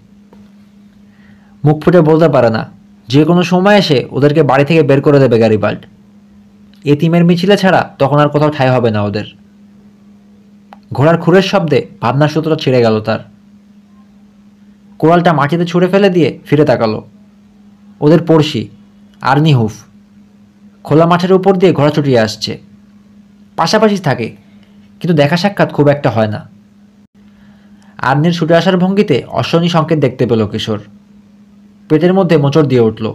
মুখ ফুটে বলতে পারে না, যে কোনো সময় এসে ওদেরকে বাড়ি থেকে বের করে দেবে গ্যারিবাল্ড। এতিমের মিছিলে ছাড়া তখন আর কোথাও ঠাঁই হবে না ওদের। ঘোড়ার খুরের শব্দে ভাবনার সূত্রটা ছিঁড়ে গেল তার। কোড়ালটা মাটিতে ছুঁড়ে ফেলে দিয়ে ফিরে তাকালো। ওদের পড়শি আর্নি হুফ খোলা মাঠের উপর দিয়ে ঘোড়া ছুটিয়ে আসছে। পাশাপাশি থাকে, কিন্তু দেখা সাক্ষাৎ খুব একটা হয় না। আর্নির ছুটে আসার ভঙ্গিতে অশনি সংকেত দেখতে পেল কিশোর। পেটের মধ্যে মোচড় দিয়ে উঠল।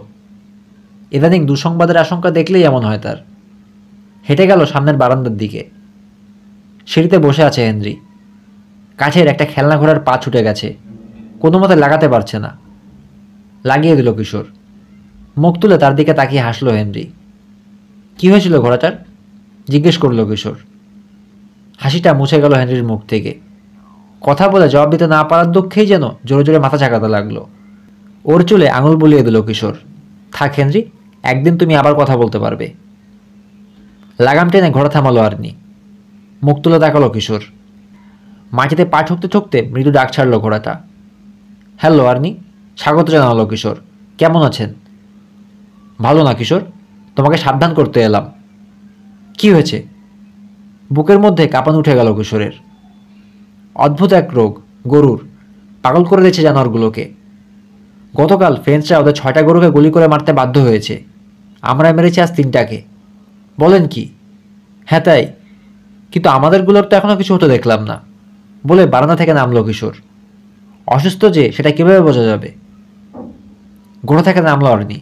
ইদানিং দুঃসংবাদের আশঙ্কা দেখলেই এমন হয় তার। হেঁটে গেল সামনের বারান্দার দিকে। সিঁড়িতে বসে আছে হেনরি। কাঠের একটা খেলনা ঘোড়ার পা ছুটে গেছে, কোনো মতে লাগাতে পারছে না। লাগিয়ে দিল কিশোর। মুখ তুলে তার দিকে তাকিয়ে হাসল হেনরি। কি হয়েছিল ঘোড়াটার, জিজ্ঞেস করল কিশোর। হাসিটা মুছে গেল হেনরির মুখ থেকে। কথা বলে জবাব দিতে না পারার দুঃখেই যেন জোরে জোরে মাথা চাকাতে লাগলো। ওর চুলে আঙুল বুলিয়ে দিল কিশোর। থাক হেনরি, একদিন তুমি আবার কথা বলতে পারবে। লাগাম টেনে ঘোড়া থামালো আর্নি। মুখ তুলে তাকালো কিশোর। মাটিতে পা ঠুকতে ঠুকতে মৃদু ডাক ছাড়ল ঘোড়াটা। হ্যালো আর্নি, স্বাগত জানালো কিশোর। কেমন আছেন? ভালো না কিশোর, তোমাকে সাবধান করতে এলাম। কি হয়েছে? বুকের মধ্যে কাঁপান উঠে গেল কিশোরের। অদ্ভুত এক রোগ, গরুর, পাগল করে দিয়েছে জানোয়ারগুলোকে। গতকাল ফ্রেঞ্চরা ওদের 6টা গরুকে গুলি করে মারতে বাধ্য হয়েছে। আমরা মেরেছি আজ 3টাকে। বলেন কি? হ্যাঁ তাই, কিন্তু আমাদেরগুলোর তো এখনো কিছু হতে দেখলাম না, বলে বারান্দা থেকে নামলো কিশোর। অসুস্থ যে সেটা কিভাবে বোঝা যাবে? ঘোড়া থেকে নামলো আর্নি।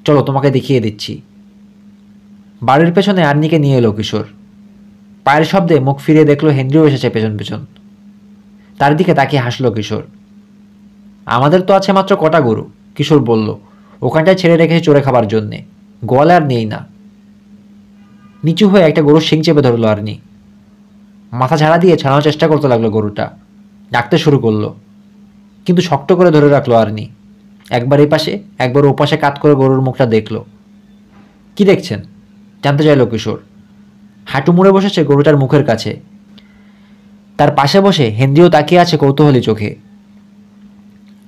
চলো তোমাকে দেখিয়ে দিচ্ছি। বাড়ির পেছনে আর্নিকে নিয়ে এলো কিশোর। পায়ের শব্দে মুখ ফিরিয়ে দেখলো হেনরিও এসেছে পেছন পেছন। তার দিকে তাকিয়ে হাসলো কিশোর। আমাদের তো আছে মাত্র কটা গরু, কিশোর বলল। ওখানটায় ছেড়ে রেখেছে চড়ে খাবার জন্যে, গোয়ালে আর নেই না। নিচু হয়ে একটা গরুর শিং চেপে ধরলো আর্নি। মাথা ঝাড়া দিয়ে ছাড়ানোর চেষ্টা করতে লাগলো গরুটা। ডাকতে শুরু করলো, কিন্তু শক্ত করে ধরে রাখলো আর্নি। একবার এই পাশে একবার ও পাশে কাত করে গরুর মুখটা দেখলো। কি দেখছেন? জানতে চাইল কিশোর। হাঁটু মুড়ে বসেছে গরুটার মুখের কাছে। তার পাশে বসে হেনরিও তাকিয়ে আছে কৌতূহলী চোখে।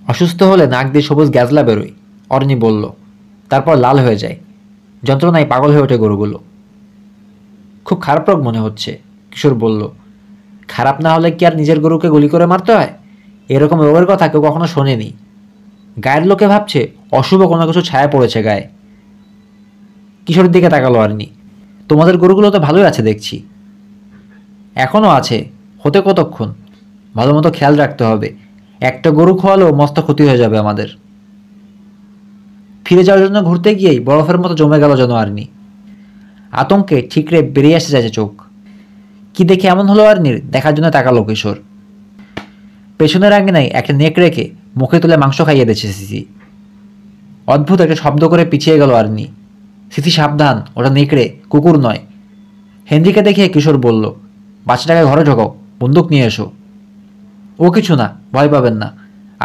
অসুস্থ হলে নাক দিয়ে সবুজ গ্যাজলা বেরোয়, অর্নি বলল। তারপর লাল হয়ে যায়, যন্ত্রণায় পাগল হয়ে ওঠে গরুগুলো। খুব খারাপ রোগ মনে হচ্ছে, কিশোর বলল। খারাপ না হলে কি আর নিজের গরুকে গুলি করে মারতে হয়? এরকম রোগের কথা কেউ কখনো শোনেনি। গায়ের লোকে ভাবছে অশুভ কোনো কিছু ছায়া পড়েছে গায়ে। কিশোরের দিকে তাকালো আর্নি। তোমাদের গরুগুলো তো ভালোই আছে দেখছি। এখনও আছে, হতে কতক্ষণ? ভালো মতো খেয়াল রাখতে হবে, একটা গরু খোয়ালেও মস্ত ক্ষতি হয়ে যাবে আমাদের। ফিরে যাওয়ার জন্য ঘুরতে গিয়েই বরফের মতো জমে গেল যেন আর্নি। আতঙ্কে ঠিকরে বেরিয়ে আসতে চাইছে চোখ। কি দেখে এমন হলো আর্নির দেখার জন্য তাকালো কিশোর। পেছনের আঙ্গিনায় একটা নেক রেখে মুখে তুলে মাংস খাইয়ে দিচ্ছে সিসি। অদ্ভুত একটা শব্দ করে পিছিয়ে গেল আর্নি। সিসি সাবধান, ওটা নেকড়ে, কুকুর নয়। হেনরিকে দেখে কিশোর বলল, বাচ্চাটাকে ঘরে ঢোকাও, বন্দুক নিয়ে এসো। ও কিছু না, ভয় পাবেন না,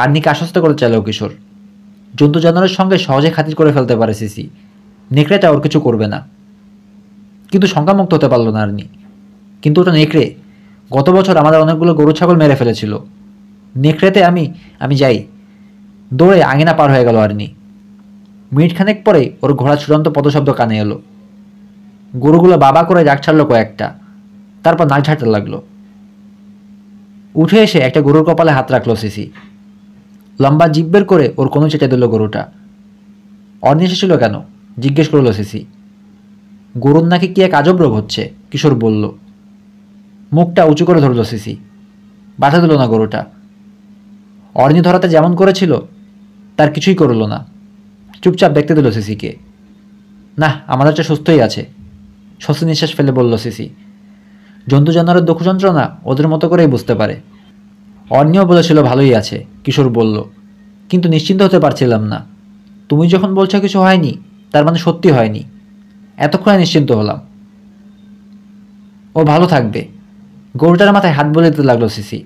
আর্নিকে আশ্বস্ত করে চাইল কিশোর। জন্তু জানোয়ারের সঙ্গে সহজে খাতির করে ফেলতে পারে সিসি, নেকড়েটা ওর কিছু করবে না। কিন্তু শঙ্কামুক্ত হতে পারল না আর্নি। কিন্তু ওটা নেকড়ে, গত বছর আমাদের অনেকগুলো গরু ছাগল মেরে ফেলেছিল। নেকড়েতে আমি যাই। দৌড়ে আঙিনা পার হয়ে গেল আর্নি। মিনিটখানেক পরে ওর ঘোড়া চূড়ান্ত পদশব্দ কানে এলো। গরুগুলো বাবা করে ডাক ছাড়লো কয়েকটা, তারপর নাক ঝাড়তে লাগলো। উঠে এসে একটা গরুর কপালে হাত রাখলো সিসি। লম্বা জিভ বের করে ওর কোনো চেটে দিল গরুটা। অর্নি এসেছিল কেন? জিজ্ঞেস করলো সিসি। গরুর নাকি কি এক আজব রোগ হচ্ছে, কিশোর বলল। মুখটা উঁচু করে ধরল সিসি। বাধা দিল না গরুটা। অর্নি ধরাতে যেমন করেছিল তার কিছুই করল না, চুপচাপ দেখতে দিল সিসিকে। না, আমাদের চেয়ে সুস্থই আছে, স্বস্তি নিঃশ্বাস ফেলে বলল সিসি। জন্তু জানোয়ারের দুঃখ যন্ত্রণা ওদের মতো করেই বুঝতে পারে। অর্নিও বলেছিল ভালোই আছে, কিশোর বলল। কিন্তু নিশ্চিন্ত হতে পারছিলাম না। তুমি যখন বলছো কিছু হয়নি, তার মানে সত্যি হয়নি। এতক্ষণে নিশ্চিন্ত হলাম। ও ভালো থাকবে। গরুটার মাথায় হাত বলে দিতে লাগলো সিসি।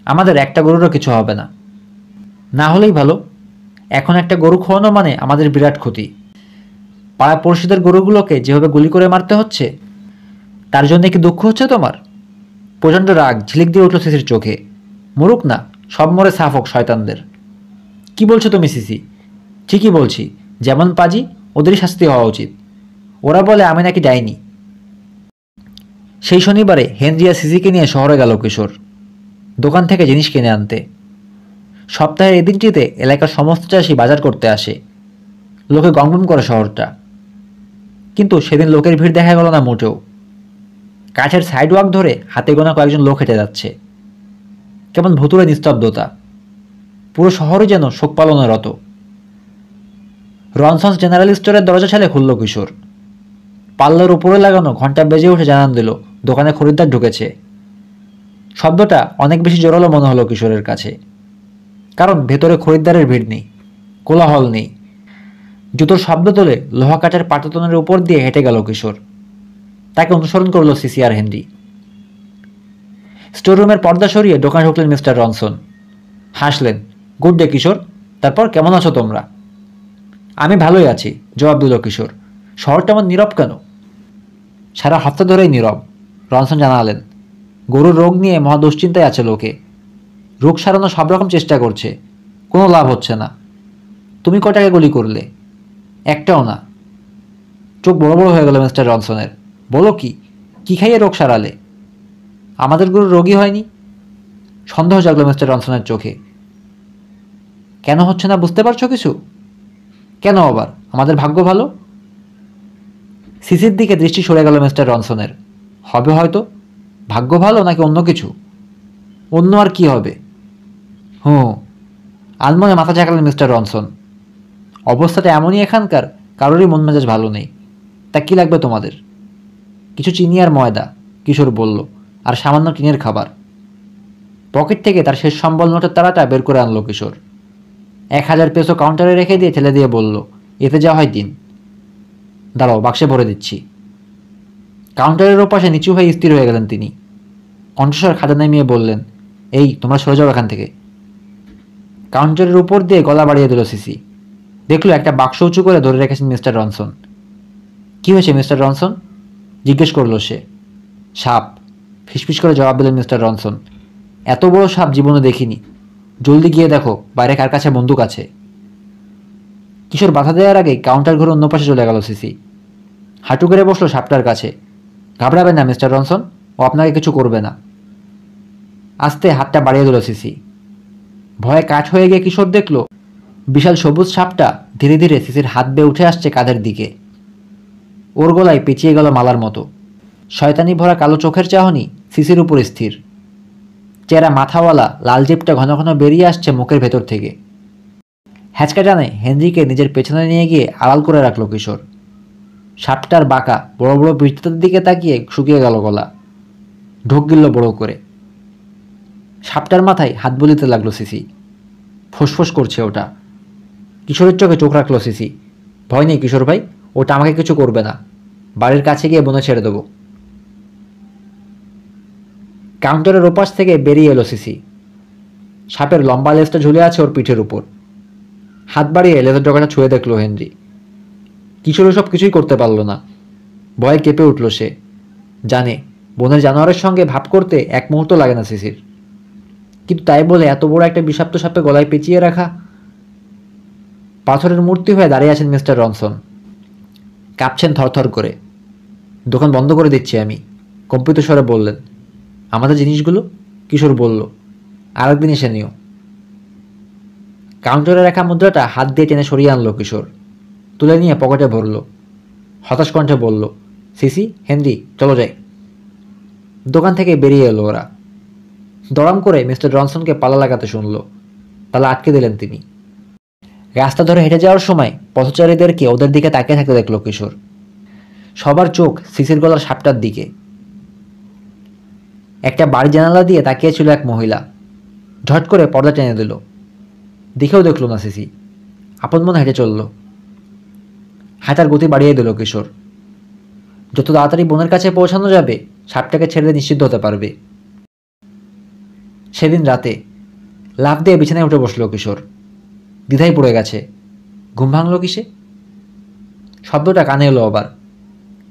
আমাদের একটা গরুরও কিছু হবে না। না হলেই ভালো। এখন একটা গরু খোয়ানো মানে আমাদের বিরাট ক্ষতি। পাড়া পড়শিদের গরুগুলোকে যেভাবে গুলি করে মারতে হচ্ছে, তার জন্য কি দুঃখ হচ্ছে তোমার? প্রচণ্ড রাগ ঝিলিক দিয়ে উঠল সিসির চোখে। মরুক না, সব মরে সাফ হোক শয়তানদের। কি বলছো তুমি সিসি? ঠিকই বলছি, যেমন পাজি ওদেরই শাস্তি হওয়া উচিত। ওরা বলে আমি নাকি যাইনি। সেই শনিবারে হেনরিয়া সিসিকে নিয়ে শহরে গেল কিশোর, দোকান থেকে জিনিস কিনে আনতে। সপ্তাহের এই দিনটিতে এলাকার সমস্ত চাষি বাজার করতে আসে। লোকে গমগম করে শহরটা। কিন্তু সেদিন লোকের ভিড় দেখা গেল না মোটেও। কাঠের সাইডওয়াক ধরে হাতে গোনা কয়েকজন লোক হেঁটে যাচ্ছে। কেমন ভুতুড়ে নিস্তব্ধতা। পুরো শহরই যেন শোক পালনে রত। রনসন্স জেনারেল স্টোরের দরজা ঠেলে খুলল কিশোর। পাল্লার উপরে লাগানো ঘন্টা বেজে উঠে জানান দিল দোকানে খরিদ্দার ঢুকেছে। শব্দটা অনেক বেশি জোরালো মনে হলো কিশোরের কাছে, কারণ ভেতরে খরিদ্দারের ভিড় নেই, কোলাহল নেই। জুতোর শব্দ তোলে লোহা কাঠের পাটাতনের উপর দিয়ে হেঁটে গেল কিশোর। তাকে অনুসরণ করল সিসি আর হেনরি। স্টোররুমের পর্দা সরিয়ে দোকানে ঢুকলেন মিস্টার রনসন। হাসলেন। গুড ডে কিশোর, তারপর কেমন আছো তোমরা? আমি ভালোই আছি, জবাব দিল কিশোর। শহরটা আমার নীরব কেন? সারা হপ্তা ধরেই নীরব, রনসন জানালেন। গরুর রোগ নিয়ে মহা দুশ্চিন্তায় আছে লোকে। রোগ সারানো সব রকম চেষ্টা করছে, কোনো লাভ হচ্ছে না। তুমি কটাকে গুলি করলে? একটাও না। চোখ বড় বড় হয়ে গেল মিস্টার রনসনের। বলো কি, কি খাইয়ে রোগ সারালে? আমাদের গরু রোগী হয়নি। সন্দেহ জাগলো মিস্টার রনসনের চোখে। কেন হচ্ছে না বুঝতে পারছো কিছু? কেন আবার? আমাদের ভাগ্য ভালো। সিসির দিকে দৃষ্টি সরে গেল মিস্টার রনসনের। হবে হয়তো, ভাগ্য ভালো নাকি অন্য কিছু? অন্য আর কি হবে? আলমনে মাথা ঝাঁকালেন মিস্টার রনসন। অবস্থাটা এমনই এখানকার, কারোরই মন মেজাজ ভালো নেই। তা কি লাগবে তোমাদের? কিছু চিনি আর ময়দা, কিশোর বলল, আর সামান্য টিনের খাবার। পকেট থেকে তার শেষ সম্বল নোটের তারাটা বের করে আনলো কিশোর। 1000 পেসো কাউন্টারে রেখে দিয়ে ঠেলে দিয়ে বলল, এতে যা হয় দিন। দাঁড়াও, বাক্সে ভরে দিচ্ছি। কাউন্টারের ওপাশে নিচু হয়ে স্থির হয়ে গেলেন তিনি। কণ্ঠস্বর খাদা নামিয়ে বললেন, এই তোমরা সরে যাও এখান থেকে। কাউন্টারের উপর দিয়ে গলা বাড়িয়ে দিল সিসি। দেখলো একটা বাক্স উঁচু করে ধরে রেখেছেন মিস্টার রনসন। কি হয়েছে মিস্টার রনসন? জিজ্ঞেস করলো সে। সাপ, ফিসফিস করে জবাব দিলেন মিস্টার রনসন। এত বড় সাপ জীবনে দেখিনি। জলদি গিয়ে দেখো বাইরে কার কাছে বন্দুক আছে। কিশোর বাধা দেওয়ার আগে কাউন্টার ঘুরে অন্য পাশে চলে গেল সিসি। হাঁটু করে বসলো সাপটার কাছে। ঘাবড়াবেন না মিস্টার রনসন, ও আপনাকে কিছু করবে না। আস্তে হাতটা বাড়িয়ে দিল সিসি। ভয়ে কাঠ হয়ে গিয়ে কিশোর দেখল বিশাল সবুজ সাপটা ধীরে ধীরে সিসির হাত বেয়ে উঠে আসছে কাঁধের দিকে। ওর গলায় পেঁচিয়ে গেল মালার মতো। শয়তানি ভরা কালো চোখের চাহনি সিসির উপর স্থির। চেরা মাথাওয়ালা লাল জিপটা ঘন ঘন বেরিয়ে আসছে মুখের ভেতর থেকে। হ্যাচকা টানে হেনরিকে নিজের পেছনে নিয়ে গিয়ে আড়াল করে রাখল কিশোর। সাপটার বাঁকা বড় বড় বৃত্তের দিকে তাকিয়ে শুকিয়ে গেল গলা। ঢোক গিলল বড় করে। সাপটার মাথায় হাত বুলিতে লাগলো সিসি। ফোঁসফোঁস করছে ওটা। কিশোরের চোখে চোখ রাখলো সিসি। ভয় নেই কিশোর ভাই, ওটা আমাকে কিছু করবে না। বাড়ির কাছে গিয়ে বনে ছেড়ে দেবো। কাউন্টারের ওপাশ থেকে বেরিয়ে এলো সিসি। সাপের লম্বা লেজটা ঝুলে আছে ওর পিঠের উপর। হাত বাড়িয়ে লেজের ডগাটা ছুঁয়ে দেখলো হেনরি। কিশোর সব কিছুই করতে পারল না। ভয়ে কেঁপে উঠল সে। জানে বনের জানোয়ারের সঙ্গে ভাব করতে এক মুহূর্ত লাগে না সিসির, কিন্তু তাই বলে এত বড় একটা বিষাক্ত সাপে গলায় পেঁচিয়ে রাখা। পাথরের মূর্তি হয়ে দাঁড়িয়ে আছেন মিস্টার রনসন। কাঁপছেন থরথর করে। দোকান বন্ধ করে দিচ্ছি আমি, কম্পিত স্বরে বললেন। আমাদের জিনিসগুলো? কিশোর বলল, আরেকদিন এসে নিও। কাউন্টারে রাখা মুদ্রাটা হাত দিয়ে টেনে সরিয়ে আনলো কিশোর। তুলে নিয়ে পকেটে ভরল। হতাশ কণ্ঠে বলল, সিসি, হেনরি, চলো যাই। দোকান থেকে বেরিয়ে এলো ওরা। দড়াম করে মিস্টার রনসনকে পালা লাগাতে শুনল। তালা আটকে দিলেন তিনি। রাস্তা ধরে হেঁটে যাওয়ার সময় পথচারীদেরকে ওদের দিকে তাকিয়ে থাকতে দেখল কিশোর। সবার চোখ সিসির গলার সাপটার দিকে। একটা বাড়ি জানালা দিয়ে তাকিয়েছিল এক মহিলা। ঝট করে পর্দা টেনে দিল। দেখেও দেখল না সিসি। আপন মনে হেঁটে চলল। হাঁটার গতি বাড়িয়ে দিল কিশোর। যত তাড়াতাড়ি বোনের কাছে পৌঁছানো যাবে সাপটাকে ছেড়ে নিশ্চিন্ত হতে পারবে। সেদিন রাতে লাফ দিয়ে বিছানায় উঠে বসল কিশোর। দ্বিধায় পড়ে গেছে। ঘুম ভাঙল কিসে? শব্দটা কানে এলো আবার।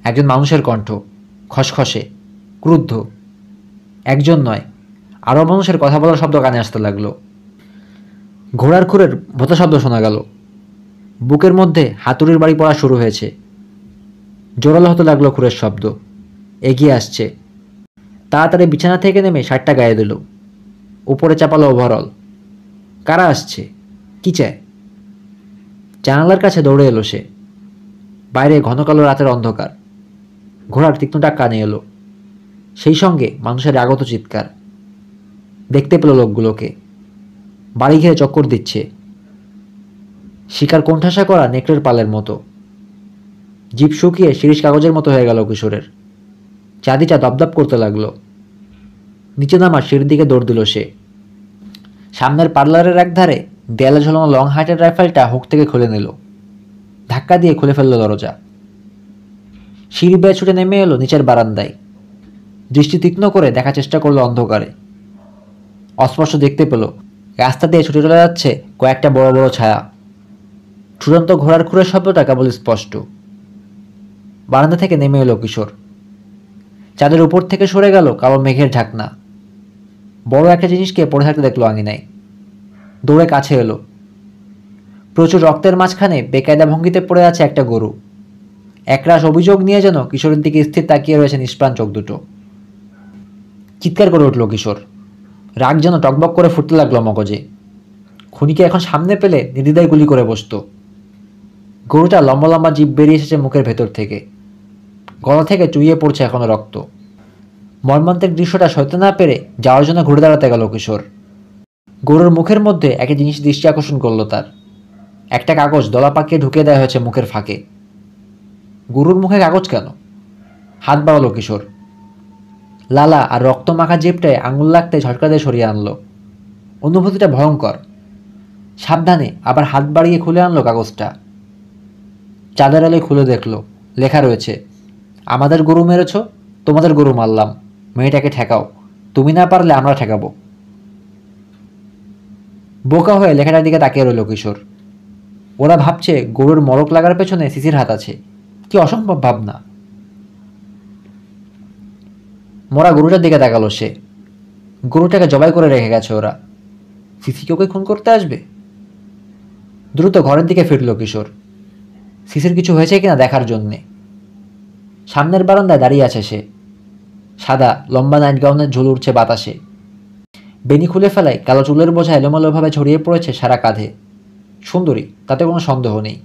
একজন মানুষের কণ্ঠ, খসখসে, ক্রুদ্ধ। একজন নয়, আরও মানুষের কথা বলার শব্দ কানে আসতে লাগলো। ঘোড়ার খুরের ভোঁতা শব্দ শোনা গেল। বুকের মধ্যে হাতুড়ির বাড়ি পড়া শুরু হয়েছে। জোরালো হতে লাগলো খুরের শব্দ। এগিয়ে আসছে। তাড়াতাড়ি বিছানা থেকে নেমে শার্টটা গায়ে দিল। উপরে চাপালো ওভারঅল। কারা আসছে? কি চায়? জানালার কাছে দৌড়ে এলো সে। বাইরে ঘন কালো রাতের অন্ধকার। ঘোড়ার তীক্ষ্ণ ডাক কানে এলো। সেই সঙ্গে মানুষের আগত চিৎকার। দেখতে পেল লোকগুলোকে। বাড়ি ঘিরে চক্কর দিচ্ছে। শিকার কোণঠাসা করা নেকড়ের পালের মতো। জিভ শুকিয়ে শিরিষ কাগজের মতো হয়ে গেল কিশোরের। চাঁদিটা দপদপ করতে লাগলো। নিচে নামার সিঁড়ির দিকে দৌড় দিল সে। সামনের পার্লারের একধারে দেয়ালে ঝোলানো লং হার্টের রাইফেলটা হুক থেকে খুলে নিল। ধাক্কা দিয়ে খুলে ফেলল দরজা। সিঁড়ি বেয়ে ছুটে নেমে এলো নিচের বারান্দায়। দৃষ্টি তীক্ষ্ণ করে দেখার চেষ্টা করলো অন্ধকারে। অস্পষ্ট দেখতে পেল রাস্তা দিয়ে ছুটে চলে যাচ্ছে কয়েকটা বড় বড় ছায়া। ছুটন্ত ঘোড়ার খুরের শব্দটা কেবল স্পষ্ট। বারান্দা থেকে নেমে এলো কিশোর। চাঁদের উপর থেকে সরে গেল কালো মেঘের ঢাকনা। বড় একটা জিনিসকে পড়ে থাকতে দেখলো আঙিনায়। দৌড়ে কাছে এলো। প্রচুর রক্তের মাঝখানে বেকায়দা ভঙ্গিতে পড়ে আছে একটা গরু। একরাশ অভিযোগ নিয়ে যেন কিশোরের দিকে স্থির তাকিয়ে রয়েছে নিষ্প্রাণ চোখ দুটো। চিৎকার করে উঠল কিশোর। রাগ যেন টকবক করে ফুটতে লাগলো মগজে। খুনিকে এখন সামনে পেলে নির্দ্বিধায় গুলি করে বসত। গরুটা লম্বা লম্বা জিভ বেরিয়ে এসেছে মুখের ভেতর থেকে। গলা থেকে চুইয়ে পড়ছে এখনো রক্ত। মর্মান্তিক দৃশ্যটা সইতে না পেরে যাওয়ার জন্য ঘুরে দাঁড়াতে গেল কিশোর। গরুর মুখের মধ্যে একটা জিনিস দৃষ্টি আকর্ষণ করলো তার। একটা কাগজ দলা পাকিয়ে ঢুকিয়ে দেওয়া হয়েছে মুখের ফাঁকে। গরুর মুখে কাগজ কেন? হাত বাড়ালো কিশোর। লালা আর রক্ত মাখা জিভটায় আঙুল লাগতে ঝটকা দিয়ে সরিয়ে আনলো। অনুভূতিটা ভয়ঙ্কর। সাবধানে আবার হাত বাড়িয়ে খুলে আনলো কাগজটা। চাঁদের আলোয় খুলে দেখলো, লেখা রয়েছে, আমাদের গরু মেরেছ, তোমাদের গরু মারলাম, মেয়েটাকে ঠেকাও, তুমি না পারলে আমরা ঠেকাবো। বোকা হয়ে লেখাটার দিকে তাকিয়ে রইল কিশোর। ওরা ভাবছে গরুর মরক লাগার পেছনে সিসির হাত আছে। কি অসম্ভব ভাবনা। মরা গরুটার দিকে তাকালো সে। গরুটাকে জবাই করে রেখে গেছে ওরা। সিসিকে ওকে খুন করতে আসবে? দ্রুত ঘরের দিকে ফিরল কিশোর, সিসির কিছু হয়েছে কিনা দেখার জন্যে। সামনের বারান্দায় দাঁড়িয়ে আছে সে। সাদা লম্বা নাইট গাউনের ঝুল উঠছে বাতাসে। বেনি খুলে ফেলায় কালো চুলের বোঝা এলোমেলোভাবে ছড়িয়ে পড়েছে সারা কাঁধে। সুন্দরী, তাতে কোনো সন্দেহ নেই।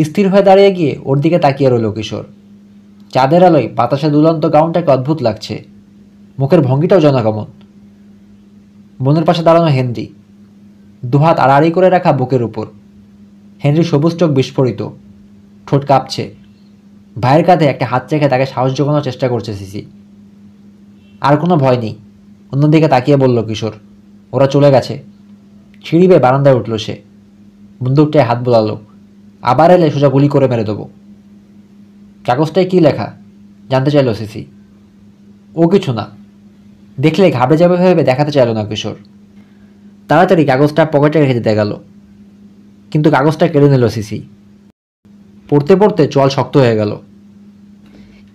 স্থির হয়ে দাঁড়িয়ে গিয়ে ওর দিকে তাকিয়ে রইল কিশোর। চাঁদের আলোয় বাতাসে দুলন্ত গাউনটাকে অদ্ভুত লাগছে। মুখের ভঙ্গিটাও জনগমন। বোনের পাশে দাঁড়ানো হেনরি, দুহাত আড়াআড়ি করে রাখা বুকের উপর। হেনরি সবুজ চোখ বিস্ফোরিত, ঠোঁট কাঁপছে। ভাইয়ের কাঁধে একটা হাত রেখে তাকে সাহস জোগানোর চেষ্টা করছে সিসি। আর কোনো ভয় নেই, অন্যদিকে তাকিয়ে বলল কিশোর। ওরা চলে গেছে। সিঁড়ি বেয়ে বারান্দায় উঠল সে। বন্দুকটায় হাত বোলালো। আবার এলে সোজা গুলি করে মেরে দেবো। কাগজটায় কী লেখা জানতে চাইল সিসি। ও কিছু না, দেখলে ঘাবড়ে যাবে ভেবে দেখাতে চাইল না কিশোর। তাড়াতাড়ি কাগজটা পকেটে রেখে দিতে গেল, কিন্তু কাগজটা কেড়ে নিল সিসি। পড়তে পড়তে চোয়াল শক্ত হয়ে গেল।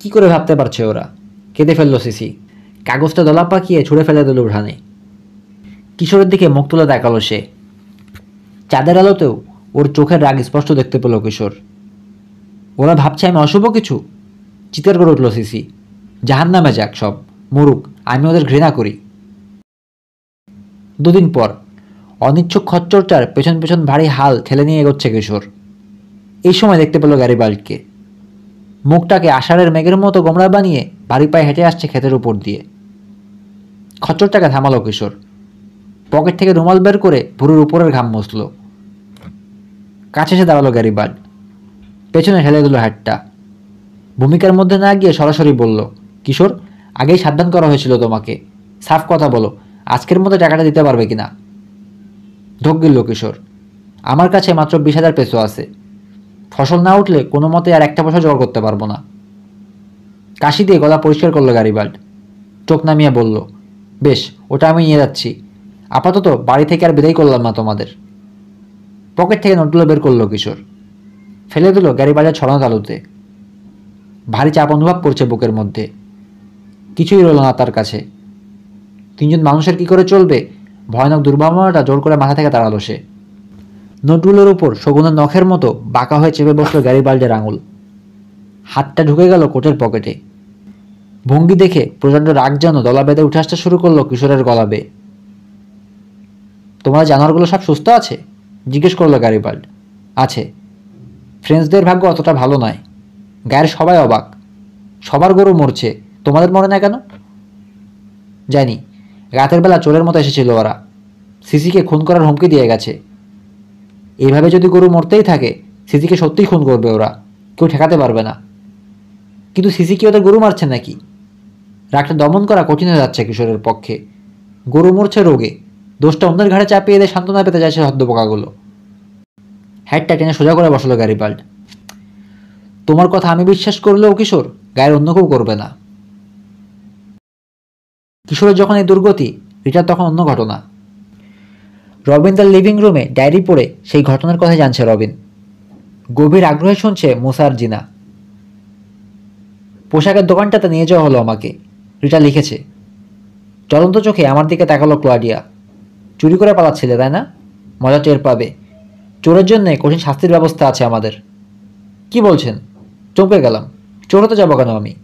কি করে ভাবতে পারছে ওরা? কেঁদে ফেলল সিসি। কাগজটা দলা পাকিয়ে ছুঁড়ে ফেলে দিল উঠানে। কিশোরের দিকে মুখ তুলে তাকালো সে। চাঁদের আলোতেও ওর চোখের রাগ স্পষ্ট দেখতে পেল কিশোর। ওরা ভাবছে আমি অশুভ কিছু? চিৎকার করে উঠল সিসি। জাহান্নামে যাক সব, মরুক, আমি ওদের ঘৃণা করি। দুদিন পর অনিচ্ছুক খচ্চরটার পেছন পেছন ভারী হাল ঠেলে নিয়ে এগোচ্ছে কিশোর। এই সময় দেখতে পেল গ্যারিবাল্ডকে। মুখটাকে আষাঢ়ের মেঘের মতো গোমড়া বানিয়ে ভারী পায়ে হেঁটে আসছে ক্ষেতের উপর দিয়ে। খচ্চরটাকে থামালো কিশোর। পকেট থেকে রুমাল বের করে ভুরুর উপরের ঘাম মুছল। কাছে এসে দাঁড়ালো গ্যারিবাল্ড। পেছনে ঠেলে দিল হাতটা। ভূমিকার মধ্যে না গিয়ে সরাসরি বলল, কিশোর, আগেই সাবধান করা হয়েছিল তোমাকে। সাফ কথা বলো, আজকের মতো টাকাটা দিতে পারবে কিনা? ঢোক গিলল কিশোর। আমার কাছে মাত্র 20,000 পেসো আছে। ফসল না উঠলে কোনো মতে আর একটা পয়সা জোগাড় করতে পারবো না। কাশি দিয়ে গলা পরিষ্কার করলো গ্যারিবাল্ড। চোখ নামিয়ে বলল, বেশ, ওটা আমি নিয়ে যাচ্ছি। আপাতত বাড়ি থেকে আর বিদায় করলাম না তোমাদের। পকেট থেকে নোটগুলো বের করলো কিশোর। ফেলে দিল গ্যারিবাল্ডের ছড়ানো তালুতে। ভারী চাপ অনুভব করছে বুকের মধ্যে। কিছুই রইল না তার কাছে। তিনজন মানুষের কি করে চলবে, ভয়ানক দুর্ভাবনাটা জোর করে মাথা থেকে তাড়ালো সে। নোটগুলোর উপর শগুনের নখের মতো বাঁকা হয়ে চেপে বসলো গ্যারিবাল্ডের আঙুল। হাতটা ঢুকে গেল কোটের পকেটে। ভঙ্গি দেখে প্রচণ্ড রাগ যেন দলা বেঁধে উঠে আসতে শুরু করলো কিশোরের গলা বেয়ে। তোমার জানোয়ারগুলো সব সুস্থ আছে? জিজ্ঞেস করলো গ্যারিবাল্ড। আছে। ফ্রেঞ্চদের ভাগ্য অতটা ভালো নয়। গায়ের সবাই অবাক। সবার গরু মরছে, তোমাদের মরে না কেন? জানি, রাতের বেলা চোরের মতো এসেছিল ওরা। সিসিকে খুন করার হুমকি দিয়ে গেছে। এইভাবে যদি গরু মরতেই থাকে, সিসিকে সত্যিই খুন করবে ওরা, কেউ ঠেকাতে পারবে না। কিন্তু সিসি কি ওদের গরু মারছে নাকি? রাগটা দমন করা কঠিন হয়ে যাচ্ছে কিশোরের পক্ষে। গরু মরছে রোগে, দোষটা অন্যের ঘাড়ে চাপিয়ে দিয়ে সান্ত্বনা পেতে চাইছে হদ্দপোকাগুলো। হ্যাটটা টেনে সোজা করে বসলো গ্যারিবাল্ড। তোমার কথা আমি বিশ্বাস করলেও কিশোর, গায়ের অন্য কেউ করবে না। কিশোরের যখন এই দুর্গতি, রিটার তখন অন্য ঘটনা। রবিন তার লিভিং রুমে ডায়েরি পড়ে সেই ঘটনার কথা জানছে রবিন। গভীর আগ্রহে শুনছে মুসার জিনা। পোশাকের দোকানটাতে নিয়ে যাওয়া হলো আমাকে, রিটা লিখেছে। জ্বলন্ত চোখে আমার দিকে তাকালো ক্লডিয়া। চুরি করে পালাচ্ছিলে তাই না? মজা টের পাবে। চোরের জন্যে কঠিন শাস্তির ব্যবস্থা আছে আমাদের। কি বলছেন? চমকে গেলাম। চোর হতে যাবো কেন আমি?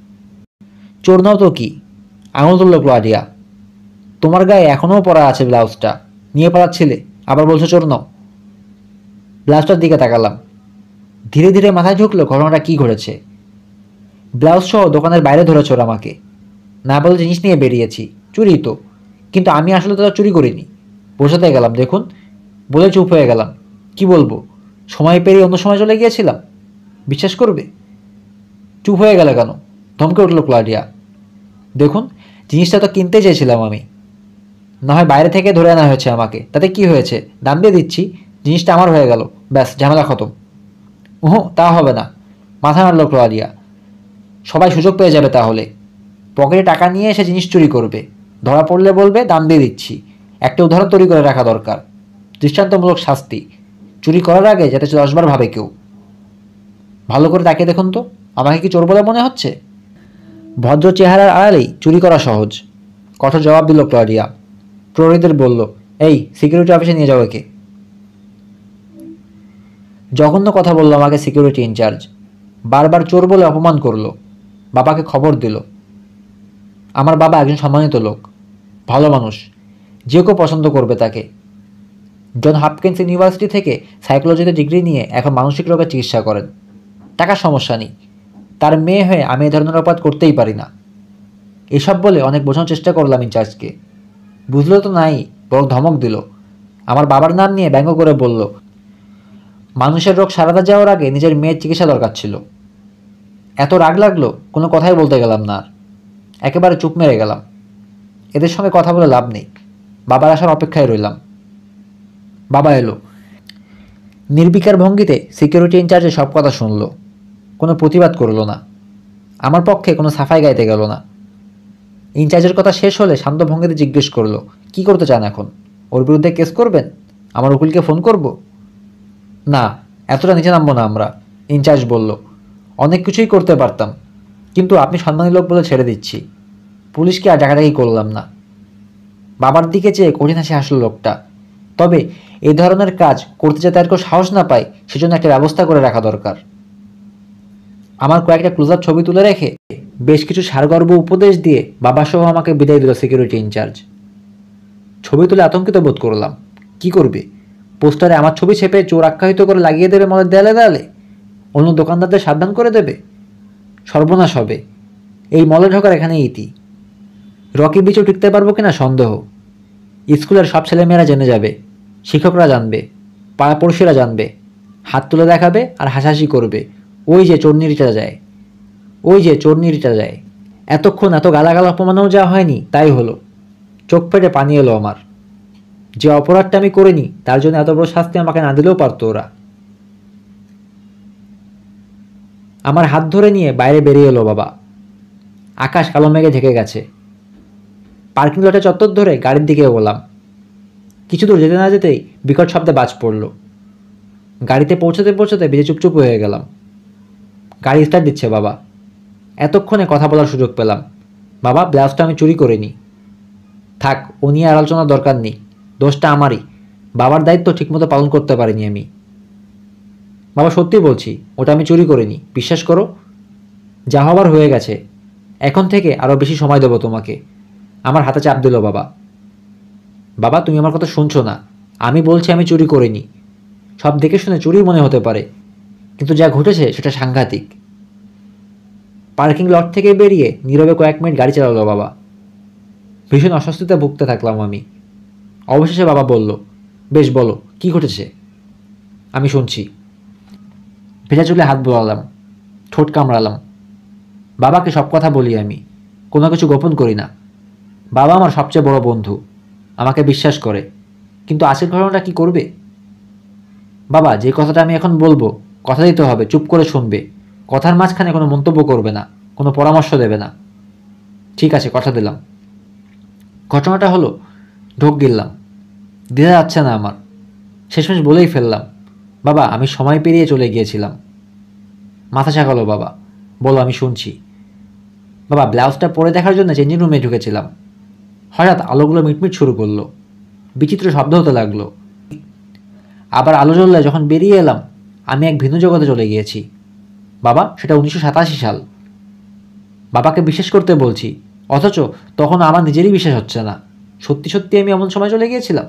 চোর নাও তো কি? আঙুল তুলল ক্লডিয়া। তোমার গায়ে এখনও পরা আছে ব্লাউজটা, নিয়ে পালাচ্ছিলে, আবার বলছো চোর নাও। ব্লাউজটার দিকে তাকালাম। ধীরে ধীরে মাথায় ঢুকলো ঘটনাটা কি ঘটেছে। ব্লাউজ সহ দোকানের বাইরে ধরেছ ওরা আমাকে, না বলে জিনিস নিয়ে বেরিয়েছি। চুরি তো, কিন্তু আমি আসলে তো চুরি করিনি। বোঝাতে গেলাম দেখুন, বলে চুপ হয়ে গেলাম। কি বলবো, সময় পেরিয়ে অন্য সময় চলে গিয়েছিলাম, বিশ্বাস করবে? চুপ হয়ে গেলে কেন? ধমকে উঠল ক্লাডিয়া। দেখুন, জিনিসটা তো কিনতে চেয়েছিলাম আমি, না হয় বাইরে থেকে ধরে আনা হয়েছে আমাকে, তাতে কি হয়েছে? দাম দিয়ে দিচ্ছি, জিনিসটা আমার হয়ে গেল, ব্যাস ঝামেলা খতম। উহু, তা হবে না, মাথা মারল ক্লাডিয়া। সবাই সুযোগ পেয়ে যাবে তাহলে। পকেটে টাকা নিয়ে এসে জিনিস চুরি করবে, ধরা পড়লে বলবে দাম দিয়ে দিচ্ছি। একটা উদাহরণ তৈরি করে রাখা দরকার, দৃষ্টান্তমূলক শাস্তি। চুরি করার আগে যাতে 10বার ভাবে কেউ। ভালো করে তাকিয়ে দেখুন তো, আমাকে কি চোর বলে মনে হচ্ছে? ভদ্র চেহারার আড়ালেই চুরি করা সহজ, কঠোর জবাব দিল ক্লডিয়া। প্রহরীদের বলল, এই সিকিউরিটি অফিসে নিয়ে যাও একে। জঘন্য কথা বলল আমাকে সিকিউরিটি ইনচার্জ, বারবার চোর বলে অপমান করলো। বাবাকে খবর দিল। আমার বাবা একজন সম্মানিত লোক, ভালো মানুষ, যে কেউ পছন্দ করবে তাকে। জন হপকিন্স ইউনিভার্সিটি থেকে সাইকোলজিতে ডিগ্রি নিয়ে এখন মানসিক রোগের চিকিৎসা করেন। টাকার সমস্যা নেই, তার মেয়ে হয়ে আমি এ ধরনের অপরাধ করতেই পারি না। এসব বলে অনেক বোঝানোর চেষ্টা করলাম ইনচার্জকে, বুঝলো তো নাই, বরং ধমক দিল। আমার বাবার নাম নিয়ে ব্যঙ্গ করে বলল, মানুষের রোগ সারাতে যাওয়ার আগে নিজের মেয়ের চিকিৎসা দরকার ছিল। এত রাগ লাগলো, কোনো কথাই বলতে গেলাম না আর, একেবারে চুপ মেরে গেলাম। এদের সঙ্গে কথা বলে লাভ নেই, বাবার আসার অপেক্ষায় রইলাম। বাবা এলো। নির্বিকার ভঙ্গিতে সিকিউরিটি ইনচার্জে সব কথা শুনল, কোনো প্রতিবাদ করল না, আমার পক্ষে কোনো সাফাই গাইতে গেল না। ইনচার্জের কথা শেষ হলে শান্ত ভঙ্গিতে জিজ্ঞেস করলো, কি করতে চান এখন? ওর বিরুদ্ধে কেস করবেন? আমার উকিলকে ফোন করব? না, এতটা নিচে নামবো না আমরা। ইনচার্জ বলল, অনেক কিছুই করতে পারতাম, কিন্তু আপনি সম্মানী লোক বলে ছেড়ে দিচ্ছি। পুলিশকে আর ডাকাডাকি করলাম না। বাবার দিকে চেয়ে কঠিন হাসি হাসল লোকটা। তবে এই ধরনের কাজ করতে যাতে আর কেউ সাহস না পায়, সেজন্য একটা ব্যবস্থা করে রাখা দরকার। আমার কয়েকটা ক্লোজআপ ছবি তুলে রেখে বেশ কিছু সারগর্ভ উপদেশ দিয়ে বাবাসহ আমাকে বিদায় দিল সিকিউরিটি ইনচার্জ। ছবি তুলে আতঙ্কিত বোধ করলাম। কি করবে? পোস্টারে আমার ছবি ছেপে চোর আখ্যায়িত করে লাগিয়ে দেবে মলের দেয়ালে দেয়ালে, অন্য দোকানদারদের সাবধান করে দেবে। সর্বনাশ হবে। এই মলে ঢোকার এখানে ইতি। রকি বিচও টিকতে পারবো কিনা সন্দেহ। স্কুলের সব ছেলেমেয়েরা জেনে যাবে, শিক্ষকরা জানবে, পাড়া পড়শিরা জানবে, হাত তুলে দেখাবে আর হাসাহাসি করবে, ওই যে চোরনিরিটা যায়, ওই যে চোরনিরিটা যায়। এতক্ষণ এত গালাগাল অপমানও যা হয়নি তাই হলো। চোখ ফেটে পানি এলো আমার। যে অপরাধটা আমি করিনি তার জন্য এত বড় শাস্তি আমাকে না দিলেও পারতো ওরা। আমার হাত ধরে নিয়ে বাইরে বেরিয়ে এলো বাবা। আকাশ কালো মেঘে ঢেকে গেছে। পার্কিং লটে চত্বর ধরে গাড়ির দিকে এগোলাম। কিছু দূর যেতে না যেতেই বিকট শব্দে বাজ পড়ল। গাড়িতে পৌঁছতে পৌঁছতে বেজে চুপচুপ হয়ে গেলাম। গাড়ি স্টার্ট দিচ্ছে বাবা। এতক্ষণে কথা বলার সুযোগ পেলাম। বাবা, ব্লাউজটা আমি চুরি করিনি। থাক, ও নিয়ে আর আলোচনার দরকার নেই, দোষটা আমারই। বাবার দায়িত্ব ঠিকমতো পালন করতে পারিনি আমি। বাবা, সত্যি বলছি, ওটা আমি চুরি করিনি, বিশ্বাস করো। যা হবার হয়ে গেছে, এখন থেকে আরও বেশি সময় দেবো তোমাকে। আমার হাতে চাপ দিল বাবা। বাবা, তুমি আমার কথা শুনছো না। আমি বলছি আমি চুরি করিনি। সব দেখে শুনে চুরি মনে হতে পারে, কিন্তু যা ঘটেছে সেটা সাংঘাতিক। পার্কিং লট থেকে বেরিয়ে নীরবে কয়েক মিনিট গাড়ি চালালো বাবা। ভীষণ অস্বস্তিতে ভুগতে থাকলাম আমি। অবশেষে বাবা বলল, বেশ বলো, কি ঘটেছে? আমি শুনছি। ভেজা চুলে হাত বোলালাম, ঠোঁট কামড়ালাম। বাবাকে সব কথা বলি আমি, কোনো কিছু গোপন করি না। বাবা আমার সবচেয়ে বড় বন্ধু, আমাকে বিশ্বাস করে। কিন্তু আজকের ঘটনাটা কি করবে? বাবা, যে কথাটা আমি এখন বলবো, কথা দিতে হবে, চুপ করে শুনবে। কথার মাঝখানে কোনো মন্তব্য করবে না, কোনো পরামর্শ দেবে না। ঠিক আছে, কথা দিলাম। ঘটনাটা হলো, ঢোক গিললাম। দ্বিধা যাচ্ছে না আমার, শেষমেশ বলেই ফেললাম, বাবা আমি সময় পেরিয়ে চলে গিয়েছিলাম। মাথা ছাকালো বাবা। বলো, আমি শুনছি। বাবা, ব্লাউজটা পরে দেখার জন্য চেঞ্জিং রুমে ঢুকেছিলাম। হঠাৎ আলোগুলো মিটমিট শুরু করলো, বিচিত্র শব্দ হতে লাগলো। আবার আলো জ্বললে যখন বেরিয়ে এলাম, আমি এক ভিন্ন জগতে চলে গিয়েছি। বাবা, সেটা 1987 সাল। বাবাকে বিশ্বাস করতে বলছি, অথচ তখন আমার নিজেরই বিশ্বাস হচ্ছে না। সত্যি সত্যি আমি এমন সময় চলে গিয়েছিলাম?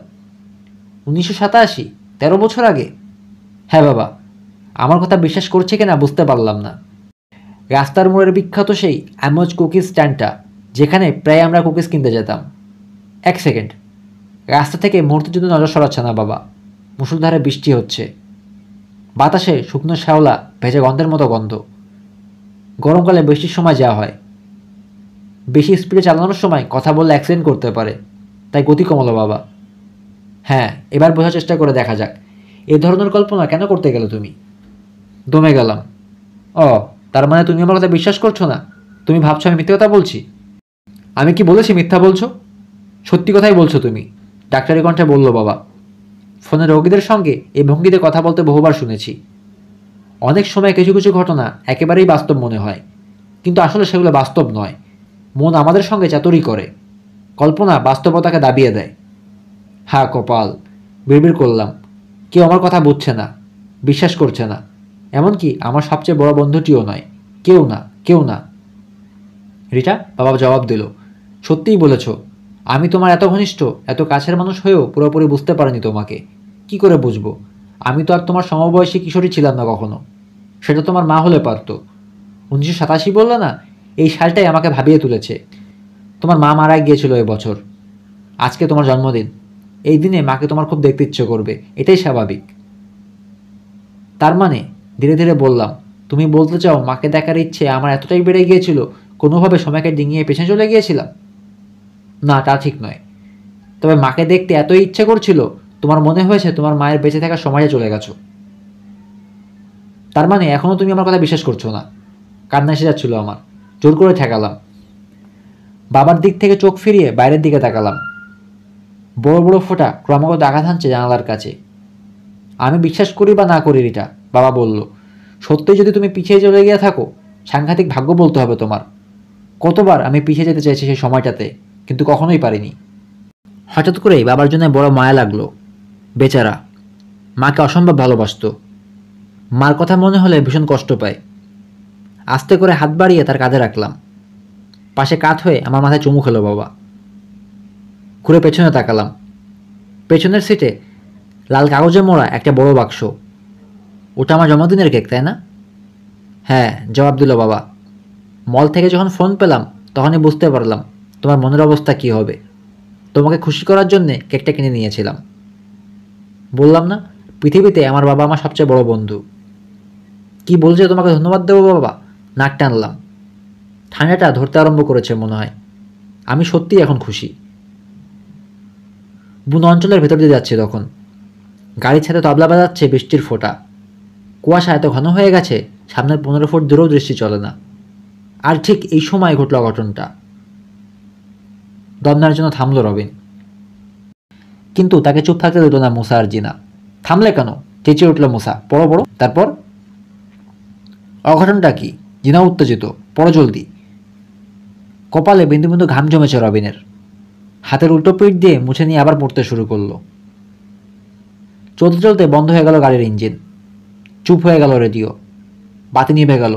1987, 13 বছর আগে। হ্যাঁ বাবা, আমার কথা বিশ্বাস করছে কিনা বুঝতে পারলাম না। রাস্তার মোড়ের বিখ্যাত সেই অ্যামোজ কুকিজ স্ট্যান্ডটা, যেখানে প্রায় আমরা কুকিজ কিনতে যেতাম। এক সেকেন্ড, রাস্তা থেকে মুহূর্তের জন্য নজর সরাচ্ছে না বাবা। মুষলধারে বৃষ্টি হচ্ছে, বাতাসে শুকনো শ্যাওলা ভেজে গন্ধের মতো গন্ধ। গরমকালে বৃষ্টির সময় যাওয়া হয়, বেশি স্পিডে চালানোর সময় কথা বললে অ্যাক্সিডেন্ট করতে পারে, তাই গতি কমালো বাবা। হ্যাঁ, এবার বোঝার চেষ্টা করে দেখা যাক, এ ধরনের কল্পনা কেন করতে গেলে তুমি? দমে গেলাম। ও, তার মানে তুমি আমার কথা বিশ্বাস করছো না? তুমি ভাবছো আমি মিথ্যে কথা বলছি? আমি কি বলেছি মিথ্যা বলছো? সত্যি কথাই বলছো তুমি, ডাক্তারি কণ্ঠে বলল বাবা। ফোনে রোগীদের সঙ্গে এই ভঙ্গিতে কথা বলতে বহুবার শুনেছি। অনেক সময় কিছু কিছু ঘটনা একেবারেই বাস্তব মনে হয়, কিন্তু আসলে সেগুলো বাস্তব নয়। মন আমাদের সঙ্গে চাতুরি করে, কল্পনা বাস্তবতাকে দাবিয়ে দেয়। হা কপাল, বিড়বিড় করলাম। কেউ আমার কথা বুঝছে না, বিশ্বাস করছে না, এমনকি আমার সবচেয়ে বড় বন্ধুটিও নয়। কেউ না, কেউ না। রিটা, বাবা জবাব দিল, সত্যিই বলেছ। আমি তোমার এত ঘনিষ্ঠ, এত কাছের মানুষ হয়েও পুরোপুরি বুঝতে পারিনি তোমাকে। কি করে বুঝবো? আমি তো আর তোমার সমবয়সী কিশোরী ছিলাম না কখনো। সেটা তোমার মা হলে পারত। 1987 বললে না, এই সালটাই আমাকে ভাবিয়ে তুলেছে। তোমার মা মারা গিয়েছিল এবছর। আজকে তোমার জন্মদিন। এই দিনে মাকে তোমার খুব দেখতে ইচ্ছে করবে, এটাই স্বাভাবিক। তার মানে, ধীরে ধীরে বললাম, তুমি বলতে চাও মাকে দেখার ইচ্ছে আমার এতটাই বেড়ে গিয়েছিল, কোনোভাবে সময়কে ডিঙিয়ে পেছনে চলে গিয়েছিলাম? না, তা ঠিক নয়। তবে মাকে দেখতে এতই ইচ্ছে করছিল, তোমার মনে হয়েছে তোমার মায়ের বেঁচে থাকার সময়ে চলে গেছো। তার মানে এখনও তুমি আমার কথা বিশ্বাস করছো না? কান্না এসে যাচ্ছিল আমার, জোর করে ঠেকালাম। বাবার দিক থেকে চোখ ফিরিয়ে বাইরের দিকে তাকালাম। বড় বড় ফোঁটা ক্রমাগত আঘাত হানছে জানালার কাছে। আমি বিশ্বাস করি বা না করি রিটা, বাবা বলল, সত্যিই যদি তুমি পিছিয়ে চলে গিয়ে থাকো, সাংঘাতিক ভাগ্য বলতে হবে তোমার। কতবার আমি পিছিয়ে যেতে চাইছি সেই সময়টাতে, কিন্তু কখনোই পারিনি। হঠাৎ করেই বাবার জন্য বড় মায়া লাগলো। বেচারা, মাকে অসম্ভব ভালোবাসতো। মার কথা মনে হলে ভীষণ কষ্ট পায়। আস্তে করে হাত বাড়িয়ে তার কাঁধে রাখলাম। পাশে কাত হয়ে আমার মাথায় চুমু খেলো বাবা। ঘুরে পেছনে তাকালাম। পেছনের সিটে লাল কাগজে মোড়া একটা বড় বাক্স। ওটা আমার জন্মদিনের কেক, তাই না? হ্যাঁ, জবাব দিল বাবা। মল থেকে যখন ফোন পেলাম, তখনই বুঝতে পারলাম তোমার মনের অবস্থা কী হবে। তোমাকে খুশি করার জন্যে কেকটা কিনে নিয়েছিলাম। বললাম না, পৃথিবীতে আমার বাবা আমার সবচেয়ে বড় বন্ধু। কি বলছে তোমাকে ধন্যবাদ দেবো বাবা? নাক টানলাম। ঠান্ডাটা ধরতে আরম্ভ করেছে মনে হয়। আমি সত্যিই এখন খুশি। বুন অঞ্চলের ভেতর দিয়ে যাচ্ছে তখন। গাড়ির ছাদে তবলা বাজাচ্ছে বৃষ্টির ফোঁটা। কুয়াশা এত ঘন হয়ে গেছে, সামনের 15 ফুট দূরেও দৃষ্টি চলে না। আর ঠিক এই সময় ঘটল অঘটনটা। দমনার জন্য থামল রবিন, কিন্তু তাকে চুপ থাকতে দিল না মুসা আর জিনা। থামলে কেন? চেঁচিয়ে উঠল মুসা, পড়ো পড়ো। তারপর? অঘটনটা কি? জিনা উত্তেজিত, পড়ো জলদি। কপালে বিন্দু বিন্দু ঘাম জমেছে রবিনের। হাতের উল্টো পিঠ দিয়ে মুছে নিয়ে আবার পড়তে শুরু করলো। চলতে চলতে বন্ধ হয়ে গেল গাড়ির ইঞ্জিন। চুপ হয়ে গেল রেডিও। বাতি নিভে গেল,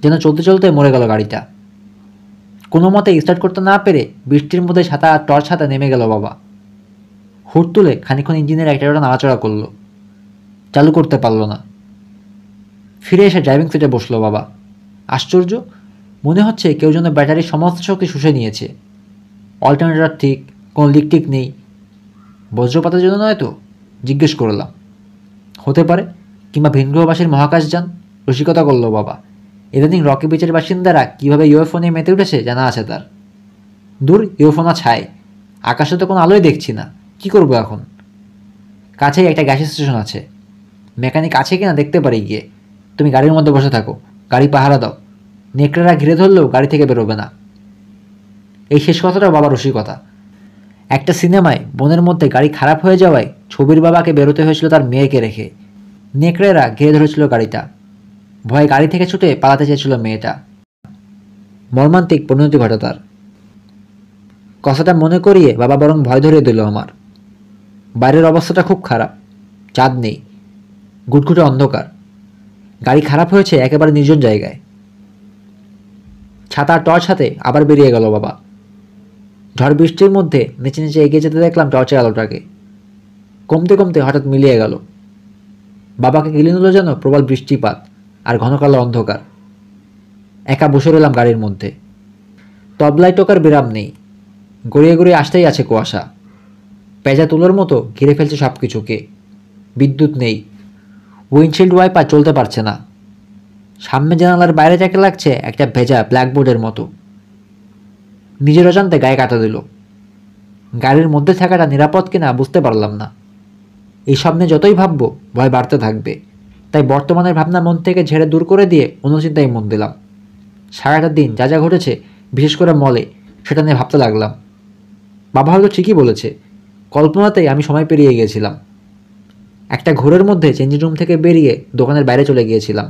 যেন চলতে চলতে মরে গেল গাড়িটা। কোনো মতে স্টার্ট করতে না পেরে বৃষ্টির মধ্যে ছাতা আর টর্চ হাতে নেমে গেল বাবা। হুট তুলে খানিক্ষণ ইঞ্জিনের একটা নাড়াচড়া করলো, চালু করতে পারল না। ফিরে এসে ড্রাইভিং সিটে বসলো বাবা। আশ্চর্য, মনে হচ্ছে কেউ যেন ব্যাটারির সমস্ত শক্তি শুষে নিয়েছে। অল্টারনেটর ঠিক, কোনো লিক টিক নেই। বজ্রপাতের জন্য নয় তো? জিজ্ঞেস করলাম। হতে পারে, কিংবা ভিনগ্রহবাসীর মহাকাশযান। রসিকতা করলো বাবা। ইদানিং রকি বিচের বাসিন্দারা কীভাবে ইউএফও নিয়ে মেতে উঠেছে জানা আছে তার। দূর, ইউএফও না ছাই, আকাশে তো কোনো আলোই দেখছি না। কি করব এখন? কাছেই একটা গ্যাস স্টেশন আছে, মেকানিক আছে কিনা দেখতে পারি গিয়ে। তুমি গাড়ির মধ্যে বসে থাকো, গাড়ি পাহারা দাও। নেকড়েরা ঘিরে ধরলেও গাড়ি থেকে বেরোবে না। এই শেষ কথাটাও বাবা রসিকতা। একটা সিনেমায় বনের মধ্যে গাড়ি খারাপ হয়ে যাওয়ায় ছবির বাবাকে বেরোতে হয়েছিল তার মেয়েকে রেখে। নেকড়েরা ঘিরে ধরেছিল গাড়িটা। ভয়ে গাড়ি থেকে ছুটে পালাতে চেয়েছিল মেয়েটা। মর্মান্তিক পরিণতি ঘটে তার। কথাটা মনে করিয়ে বাবা বরং ভয় ধরিয়ে দিল আমার। বাইরের অবস্থাটা খুব খারাপ। চাঁদ নেই, ঘুটঘুটে অন্ধকার। গাড়ি খারাপ হয়েছে একেবারে নির্জন জায়গায়। ছাতা টর্চ হাতে আবার বেরিয়ে গেল বাবা। ঝড় বৃষ্টির মধ্যে নিচে নিচে এগিয়ে যেতে দেখলাম টর্চের আলোটাকে। কমতে কমতে হঠাৎ মিলিয়ে গেল। বাবাকে গিলে নিল যেন প্রবল বৃষ্টিপাত আর ঘন কালো অন্ধকার। একা বসে রইলাম গাড়ির মধ্যে। তবলায় টোকার বিরাম নেই, গড়িয়ে গড়িয়ে আসতেই আছে কুয়াশা, পেঁজা তুলোর মতো ঘিরে ফেলছে সব কিছুকে। বিদ্যুৎ নেই, উইন্ডশিল্ড ওয়াইপার চলতে পারছে না, সামনে জানালার বাইরে যাকে লাগছে একটা ভেজা ব্ল্যাকবোর্ডের মতো। নিজের অজান্তে গায়ে কাটা দিল। গাড়ির মধ্যে থাকাটা নিরাপদ কিনা বুঝতে পারলাম না। এই স্বপ্নে যতই ভাববো ভয় বাড়তে থাকবে, তাই বর্তমানের ভাবনা মন থেকে ঝেড়ে দূর করে দিয়ে অন্য চিন্তায় মন দিলাম। সারাটা দিন যা যা ঘটেছে, বিশেষ করে মলে, সেটা নিয়ে ভাবতে লাগলাম। বাবা হয়তো ঠিকই বলেছে, কল্পনাতেই আমি সময় পেরিয়ে গিয়েছিলাম। একটা ঘোরের মধ্যে চেঞ্জিং রুম থেকে বেরিয়ে দোকানের বাইরে চলে গিয়েছিলাম।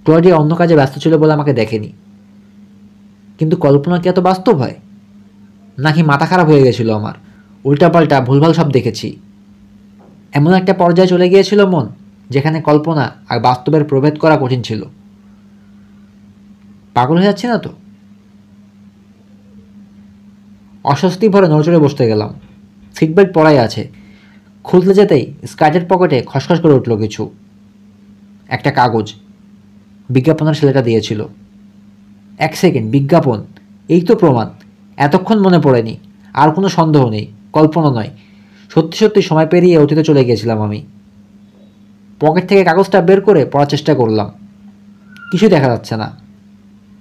ক্লডিয়া অন্য কাজে ব্যস্ত ছিল বলে আমাকে দেখেনি। কিন্তু কল্পনা কি এত বাস্তব হয়? নাকি মাথা খারাপ হয়ে গেছিল আমার, উল্টাপাল্টা ভুলভাল সব দেখেছি? এমন একটা পর্যায়ে চলে গিয়েছিল মন, যেখানে কল্পনা আর বাস্তবের প্রভেদ করা কঠিন ছিল। পাগল হয়ে যাচ্ছি না তো? অস্বস্তি ভরে নড়চড়ে বসতে গেলাম। সিটবেল্ট পরাই আছে, খুলতে যেতেই স্কার্টের পকেটে খসখস করে উঠল কিছু। একটা কাগজ, বিজ্ঞাপনের ছেলেটা দিয়েছিল। এক সেকেন্ড, বিজ্ঞাপন? এই তো প্রমাণ। এতক্ষণ মনে পড়েনি। আর কোনো সন্দেহ নেই, কল্পনা নয়, সত্যি সত্যি সময় পেরিয়ে অতীতে চলে গিয়েছিলাম আমি। পকেট থেকে কাগজটা বের করে পড়ার চেষ্টা করলাম। কিছুই দেখা যাচ্ছে না।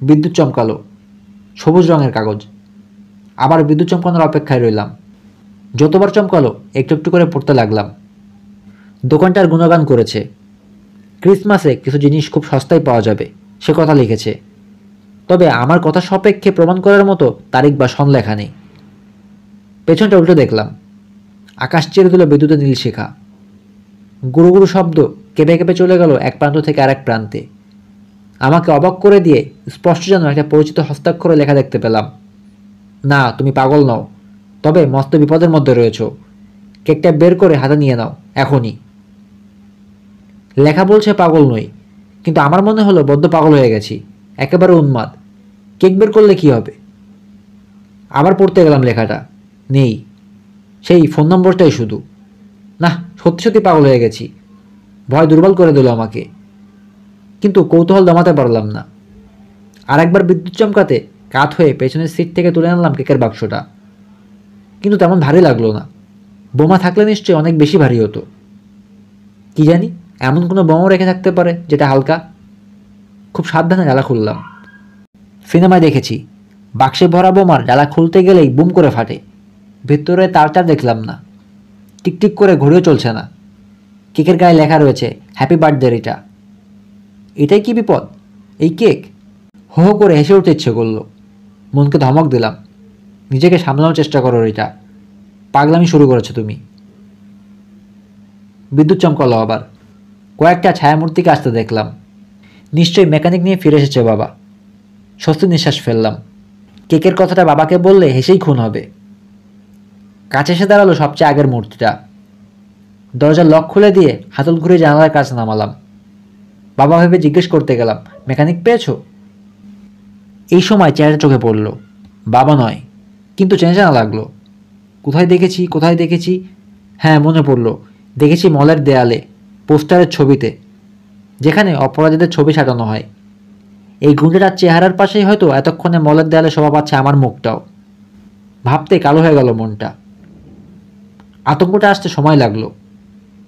বিদ্যুৎ চমকালো, সবুজ রঙের কাগজ। আবার বিদ্যুৎ চমকানোর অপেক্ষায় রইলাম। যতবার চমকালো একটু একটু করে পড়তে লাগলাম। দোকানটার গুণগান করেছে। ক্রিসমাসে কিছু জিনিস খুব সস্তায় পাওয়া যাবে, সে কথা লিখেছে। তবে আমার কথা সাপেক্ষে প্রমাণ করার মতো তারিখ বা সন লেখা নেই। পেছনটা উল্টে দেখলাম। আকাশ চেয়ে দিল বিদ্যুতের নীল শিখা। গুরু গুরু শব্দ কেঁপে কেঁপে চলে গেল এক প্রান্ত থেকে আরেক প্রান্তে। আমাকে অবাক করে দিয়ে স্পষ্ট যেন একটা পরিচিত হস্তাক্ষরে লেখা দেখতে পেলাম। না, তুমি পাগল নও, তবে মস্ত বিপদের মধ্যে রয়েছ। কেকটা বের করে হাতে নিয়ে নাও এখনই। লেখা বলছে পাগল নই, কিন্তু আমার মনে হলো বড্ড পাগল হয়ে গেছি, একেবারে উন্মাদ। কেক বের করলে কি হবে? আবার পড়তে গেলাম লেখাটা। নেই, সেই ফোন নম্বরটাই শুধু। না, সত্যি সত্যি পাগল হয়ে গেছি। ভয় দুর্বল করে দিল আমাকে, কিন্তু কৌতূহল দমাতে পারলাম না। আর একবার বিদ্যুৎ চমকাতে কাত হয়ে পেছনের সিট থেকে তুলে আনলাম কেকের বাক্সটা। কিন্তু তেমন ভারী লাগলো না। বোমা থাকলে নিশ্চয়ই অনেক বেশি ভারী হতো। কি জানি, এমন কোনো বোমাও রেখে থাকতে পারে যেটা হালকা। খুব সাবধানে ডালা খুললাম। সিনেমায় দেখেছি, বাক্সে ভরা বোমার ডালা খুলতে গেলেই বুম করে ফাটে। ভেতরে তারটা দেখলাম না, টিকটিক করে ঘড়িও চলছে না। কেকের গায়ে লেখা রয়েছে হ্যাপি বার্থডে রিটা। এটাই কি বিপদ? এই কেক? হো হো করে হেসে উঠতে ইচ্ছে করলো। মনকে ধমক দিলাম, নিজেকে সামলানোর চেষ্টা করো রিটা, পাগলামি শুরু করেছো তুমি। বিদ্যুৎ চমকালো আবার। কয়েকটা ছায়ামূর্তিকে আসতে দেখলাম। নিশ্চয়ই মেকানিক নিয়ে ফিরে এসেছে বাবা। স্বস্তি নিঃশ্বাস ফেললাম। কেকের কথাটা বাবাকে বললে হেসেই খুন হবে। কাছে এসে দাঁড়ালো সবচেয়ে আগের মূর্তিটা। দরজার লক খুলে দিয়ে হাতল ঘুরে জানালার কাছে নামালাম। বাবা ভেবে জিজ্ঞেস করতে গেলাম, মেকানিক পেয়েছো? এই সময় চেহারা চোখে পড়ল। বাবা নয়, কিন্তু চেনা চেনা লাগলো। কোথায় দেখেছি কোথায় দেখেছি? হ্যাঁ, মনে পড়ল। দেখেছি মলের দেয়ালে, পোস্টারের ছবিতে, যেখানে অপরাধীদের ছবি সাজানো হয়। এই গুন্ডেটার চেহারার পাশেই হয়তো এতক্ষণে মলের দেয়ালে শোভা পাচ্ছে আমার মুখটাও। ভাবতে কালো হয়ে গেল মনটা। আতঙ্কটা আসতে সময় লাগলো।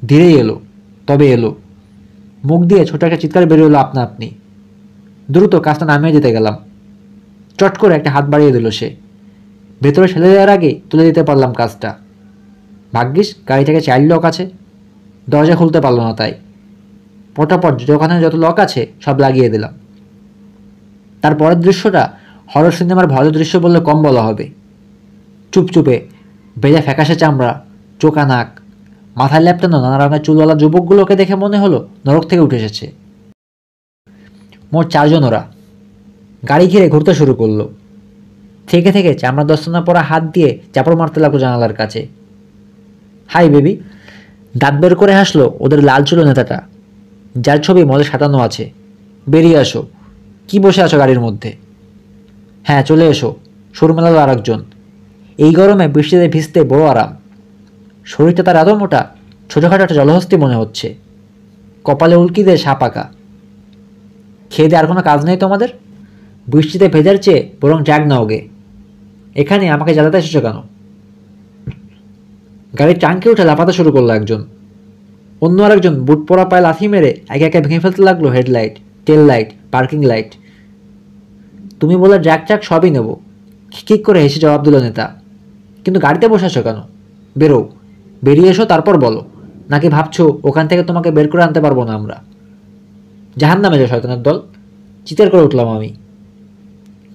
ধীরেই এলো, তবে এলো। মুখ দিয়ে ছোট একটা চিৎকার বেরিয়ে এলো আপনা আপনি। দ্রুত কাজটা নামিয়ে দিতে গেলাম। চট করে একটা হাত বাড়িয়ে দিল সে। ভেতরে ঠেলে দেওয়ার আগে তুলে দিতে পারলাম কাজটা। ভাগ্যিস গাড়ি থেকে চাইল্ড লক আছে, দরজা খুলতে পারলো না তাই। পটাপট দোকানে যত লক আছে সব লাগিয়ে দিলাম। তারপরের দৃশ্যটা হরর সিনেমার ভয়ের দৃশ্য বললে কম বলা হবে। চুপচুপে, ভেজা ফ্যাকাশে চামড়া, চোকা নাক, মাথায় ল্যাপটানো নানা রঙের চুলওয়ালা যুবকগুলোকে দেখে মনে হলো নরক থেকে উঠে এসেছে। মোট 4 জন ওরা। গাড়ি ঘিরে ঘুরতে শুরু করলো। থেকে থেকে চামড়া দস্তানা পরা হাত দিয়ে চাপড় মারতে লাগলো জানালার কাছে। হাই বেবি, দাঁত বের করে হাসলো ওদের লাল চুলো নেতাটা, যার ছবি মলে সাঁটানো আছে। বেরিয়ে আসো। কি বসে আছো গাড়ির মধ্যে? হ্যাঁ, চলে এসো, সুর মেলালো আর একজন। এই গরমে বৃষ্টিতে ভিজতে বড় আরাম। শরীরটা তার এত মোটা, ছোটোখাটো একটা জলহস্তি মনে হচ্ছে। কপালে উল্কি দিয়ে সাপ আঁকা। খেয়ে দিয়ে আর কোনো কাজ নেই তোমাদের? বৃষ্টিতে ভেজার চেয়ে বরং ড্রাগ নাও গে। এখানে আমাকে জ্বালাতে এসেছো কেন? গাড়ির টাঙ্কে উঠে লাফাতে শুরু করলো একজন। অন্য আরেকজন বুট পরা পায়ে লাথি মেরে একে একে ভেঙে ফেলতে লাগলো হেডলাইট, টেল লাইট, পার্কিং লাইট। তুমি বলে ড্রাগ ট্রাক সবই নেব, খিক করে হেসে জবাব দিল নেতা। কিন্তু গাড়িতে বসে আছো কেন? বেরো, বেরিয়ে এসো তারপর বলো। নাকি ভাবছো ওখান থেকে তোমাকে বের করে আনতে পারবো না আমরা? জাহান্নামে যে শয়তানের দল, চিৎকার করে উঠলাম আমি।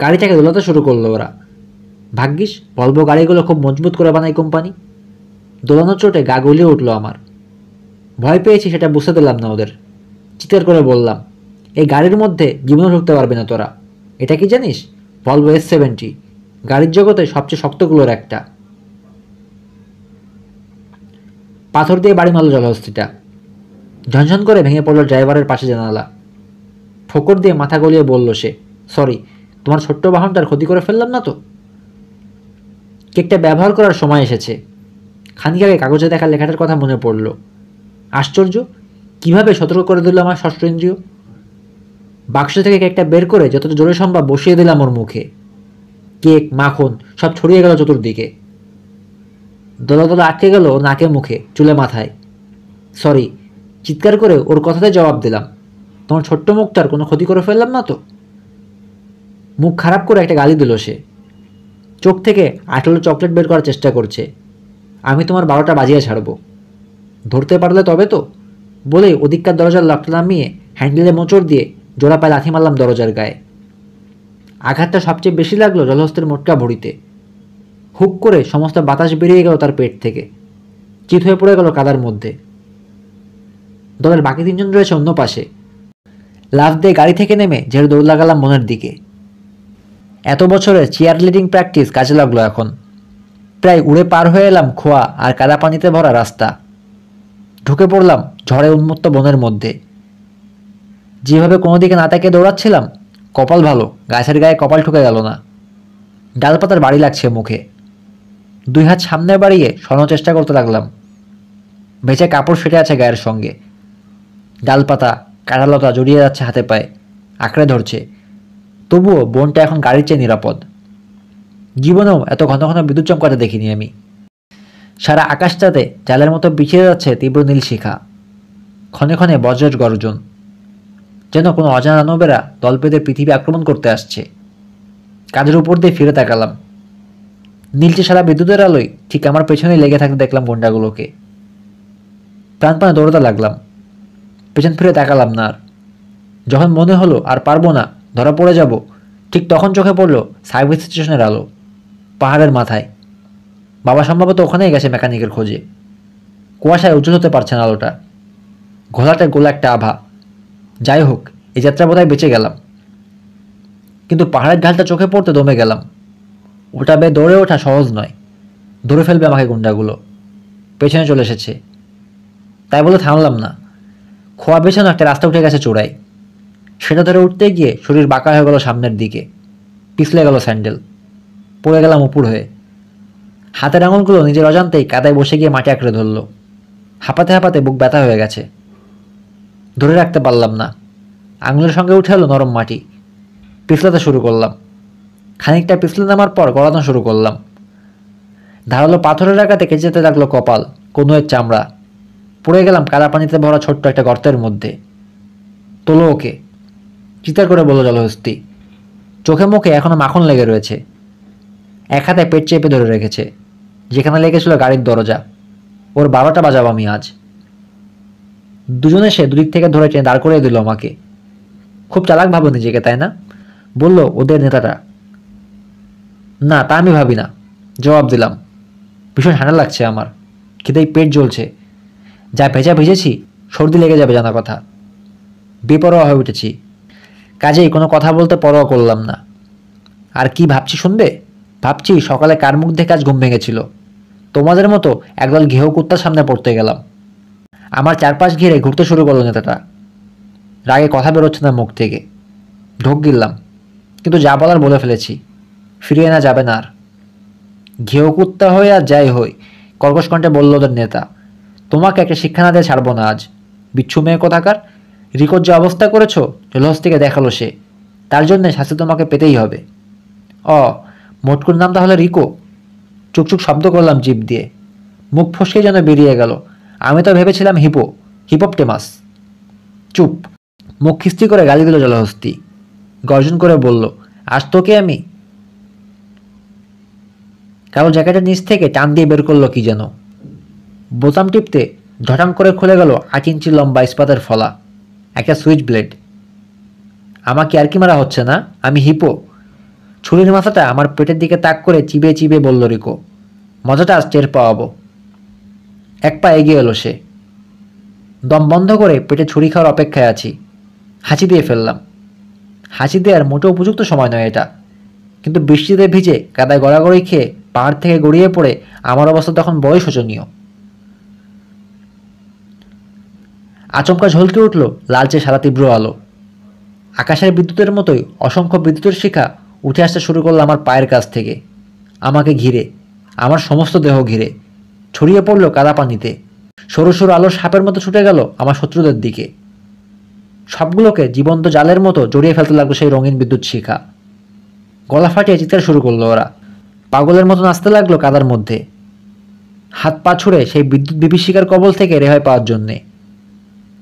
গাড়ি থেকে দোলাতে শুরু করলো ওরা। ভাগ্যিস ভলভো গাড়িগুলো খুব মজবুত করে বানায় কোম্পানি। দোলানোর চোটে গা গলিয়ে উঠলো আমার। ভয় পেয়েছি সেটা বুঝতে দিলাম না ওদের। চিৎকার করে বললাম, এই গাড়ির মধ্যে জীবনও ঢুকতে পারবে না তোরা। এটা কি জানিস? ভলভো S70, গাড়ির জগতে সবচেয়ে শক্তগুলোর একটা। পাথর দিয়ে বাড়ি মারল জলহস্তিটা। ঝনঝন করে ভেঙে পড়ল ড্রাইভারের পাশে জানালা। ঠোকর দিয়ে মাথা গলিয়ে বলল সে, সরি, তোমার ছোট্ট বাহনটার ক্ষতি করে ফেললাম না তো? কেকটা ব্যবহার করার সময় এসেছে। খানিক আগে কাগজে দেখা লেখাটার কথা মনে পড়ল। আশ্চর্য, কিভাবে সতর্ক করে দিল আমার ষষ্ঠ ইন্দ্রিয়। বাক্স থেকে কেকটা বের করে যতটা জোরে সম্ভব বসিয়ে দিলাম ওর মুখে। কেক, মাখন সব ছড়িয়ে গেল চতুর্দিকে। দলা দলা আটকে গেল ওর নাকে, মুখে, চুলে, মাথায়। সরি, চিৎকার করে ওর কথাতে জবাব দিলাম। তোমার ছোট্ট মুখটার কোনো ক্ষতি করে ফেললাম না তো? মুখ খারাপ করে একটা গালি দিল সে। চোখ থেকে আঠালো চকলেট বের করার চেষ্টা করছে। আমি তোমার 12টা বাজিয়ে ছাড়বো, ধরতে পারলে তবে তো। বলেই ওদিককার দরজার লকটা নামিয়ে হ্যান্ডেলে মোচড় দিয়ে জোড়া পায়ে লাথি মারলাম দরজার গায়ে। আঘাতটা সবচেয়ে বেশি লাগলো জলহস্তের মোটকা ভরিতে। হুক করে সমস্ত বাতাস বেরিয়ে গেল তার পেট থেকে। চিত হয়ে পড়ে গেল কাদার মধ্যে। দলের বাকি 3 জন রয়েছে অন্য পাশে। লাফ দিয়ে গাড়ি থেকে নেমে ঝেড়ে দৌড় লাগালাম মনের দিকে। এত বছরের চিয়ার লিডিং প্র্যাকটিস কাজে লাগলো এখন। প্রায় উড়ে পার হয়ে এলাম খোয়া আর কাদা পানিতে ভরা রাস্তা। ঢুকে পড়লাম ঝড়ে উন্মত্ত বনের মধ্যে। যেভাবে কোনো দিকে না তাকিয়ে দৌড়াচ্ছিলাম, কপাল ভালো গাছের গায়ে কপাল ঠুকে গেল না। ডালপাতার বাড়ি লাগছে মুখে। 2 হাত সামনে বাড়িয়ে সরানোর চেষ্টা করতে লাগলাম। ভেজা কাপড় ফেটে আছে গায়ের সঙ্গে। ডালপাতা, কাঁঠালতা জড়িয়ে যাচ্ছে হাতে পায়ে, আঁকড়ে ধরছে। তবুও বনটা এখন গাড়ির চেয়ে নিরাপদ। জীবনেও এত ঘন ঘন বিদ্যুৎ চমকাতে দেখিনি আমি। সারা আকাশটাতে জালের মতো বিছিয়ে যাচ্ছে তীব্র নীল শিখা। ক্ষণে ক্ষণে বজ্রের গর্জন, যেন কোনো অজানা নবেরা দল পেতে পৃথিবী আক্রমণ করতে আসছে। কাঁধের উপর দিয়ে ফিরে তাকালাম। নীলচে সারা বিদ্যুতের আলোয় ঠিক আমার পেছনেই লেগে থাকতে দেখলাম গুন্ডাগুলোকে। প্রাণপণে দৌড়াতে লাগলাম। পেছন ফিরে তাকালাম না আর। যখন মনে হলো আর পারবো না, ধরা পড়ে যাব, ঠিক তখন চোখে পড়ল সার্ভিস স্টেশনের আলো, পাহাড়ের মাথায়। বাবা সম্ভবত ওখানেই গেছে মেকানিকের খোঁজে। কুয়াশায় উজ্জ্বল হতে পারছে না আলোটা। ঘোলাটে গোলা একটা আভা। যাই হোক, এই যাত্রা বোধহয় বেঁচে গেলাম। কিন্তু পাহাড়ের ঢালটা চোখে পড়তে দমে গেলাম। ওটা বেয়ে দৌড়ে ওঠা সহজ নয়। ধরে ফেলবে আমাকে গুন্ডাগুলো। পেছনে চলে এসেছে, তাই বলে থামলাম না। খোয়া পেছনে একটা রাস্তা উঠে গেছে চূড়ায়। সেটা ধরে উঠতে গিয়ে শরীর বাঁকা হয়ে গেল সামনের দিকে। পিছলে গেল স্যান্ডেল। পড়ে গেলাম উপর হয়ে। হাতের আঙুলগুলো নিজের অজান্তেই কাদায় বসে গিয়ে মাটি আঁকড়ে ধরল। হাঁপাতে হাঁপাতে বুক ব্যথা হয়ে গেছে। ধরে রাখতে পারলাম না। আঙুলের সঙ্গে উঠে এলো নরম মাটি। পিছলাতে শুরু করলাম। খানিকটা পিছলে নামার পর গড়ানো শুরু করলাম। ধারালো পাথরের আঘাতে কেটে যেতে লাগলো কপাল, কনুয়ের চামড়া। পড়ে গেলাম কাদা পানিতে ভরা ছোট্ট একটা গর্তের মধ্যে। তোলো ওকে, চিৎকার করে বলল জলহস্তি। চোখে মুখে এখনো মাখন লেগে রয়েছে। এক হাতে পেট চেপে ধরে রেখেছে, যেখানে লেগেছিল গাড়ির দরজা। ওর 12টা বাজাবো আমি আজ। দুজনে সে দুদিক থেকে ধরে টেনে দাঁড় করিয়ে দিল আমাকে। খুব চালাক ভাবো নিজেকে, তাই না? বলল ওদের নেতাটা। না, তা আমি ভাবি না, জবাব দিলাম। ভীষণ ঠান্ডা লাগছে আমার, খিদেই পেট জ্বলছে। যা ভেজা ভিজেছি, সর্দি লেগে যাবে জানা কথা। বেপরোয়া হয়ে উঠেছি। কাজেই কোনো কথা বলতে পরোয়া করলাম না। আর কি ভাবছি শুনবে? ভাবছি সকালে কার মুখ দেখে আজ ঘুম ভেঙেছিল। তোমাদের মতো একদল ঘেউ কুত্তার সামনে পড়তে গেলাম। আমার চারপাশ ঘিরে ঘুরতে শুরু করলো নেতাটা। রাগে কথা বেরোচ্ছে না মুখ থেকে। ঢোক গিললাম, কিন্তু যা বলার বলে ফেলেছি। ফিরিয়ে আনা যাবে না আর। ঘেউ কুত্তা হয়ে আর যাই হই, কর্কশ কণ্ঠে বলল ওদের নেতা। তোমাকে একটা শিক্ষা না দিয়ে ছাড়বো না আজ, বিচ্ছু মেয়ে কোথাকার। রিকোর যে অবস্থা করেছো, জলহস্তিকে দেখালো সে। তার জন্য শাস্তি তোমাকে পেতেই হবে। অ, মোটকুর নাম তাহলে রিকো? চুকচুক শব্দ করলাম জিভ দিয়ে, মুখ ফসকে যেন বেরিয়ে গেল। আমি তো ভেবেছিলাম হিপোপটেমাস। চুপ। মুখ খিস্তি করে গালি দিল জলহস্তি। গর্জন করে বলল, আজ তোকে আমি। কালো জ্যাকেটের নিচ থেকে টান দিয়ে বের করলো কি যেন। বোতাম টিপতে ঝটাম করে খুলে গেল 8 ইঞ্চি লম্বা ইস্পাতের ফলা, একটা সুইচ ব্লেড। আমাকে আর কি মারা হচ্ছে না? আমি হিপো? ছুরির মাথাটা আমার পেটের দিকে তাক করে চিবিয়ে চিবিয়ে বলল রিকো, মজাটা আজ টের পাওয়াবো। এক পা এগিয়ে এলো সে। দম বন্ধ করে পেটে ছুরি খাওয়ার অপেক্ষায় আছি। হাঁচি দিয়ে ফেললাম। হাঁচি দেওয়ার মোটেও উপযুক্ত সময় নয় এটা, কিন্তু বৃষ্টিতে ভিজে কাদায় গড়াগড়ি খেয়ে পাহাড় থেকে গড়িয়ে পড়ে আমার অবস্থা তখন বড়ই শোচনীয়। আচমকা ঝলকে উঠল লালচে সাদা তীব্র আলো। আকাশের বিদ্যুতের মতোই অসংখ্য বিদ্যুতের শিখা উঠে আসতে শুরু করলো আমার পায়ের কাছ থেকে, আমাকে ঘিরে, আমার সমস্ত দেহ ঘিরে, ছড়িয়ে পড়ল কাদা পানিতে। সরু সরু আলোর সাপের মতো ছুটে গেল আমার শত্রুদের দিকে। সবগুলোকে জীবন্ত জালের মতো জড়িয়ে ফেলতে লাগলো সেই রঙিন বিদ্যুৎ শিখা। গলা ফাটিয়ে চিৎকার শুরু করলো ওরা। পাগলের মতো নাচতে লাগলো কাদার মধ্যে, হাত পা ছুড়ে সেই বিদ্যুৎ বিভীষিকার কবল থেকে রেহাই পাওয়ার জন্যে।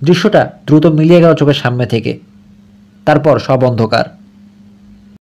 দৃশ্যটা দ্রুত মিলিয়ে গেল চোখের সামনে থেকে। তারপর সব অন্ধকার।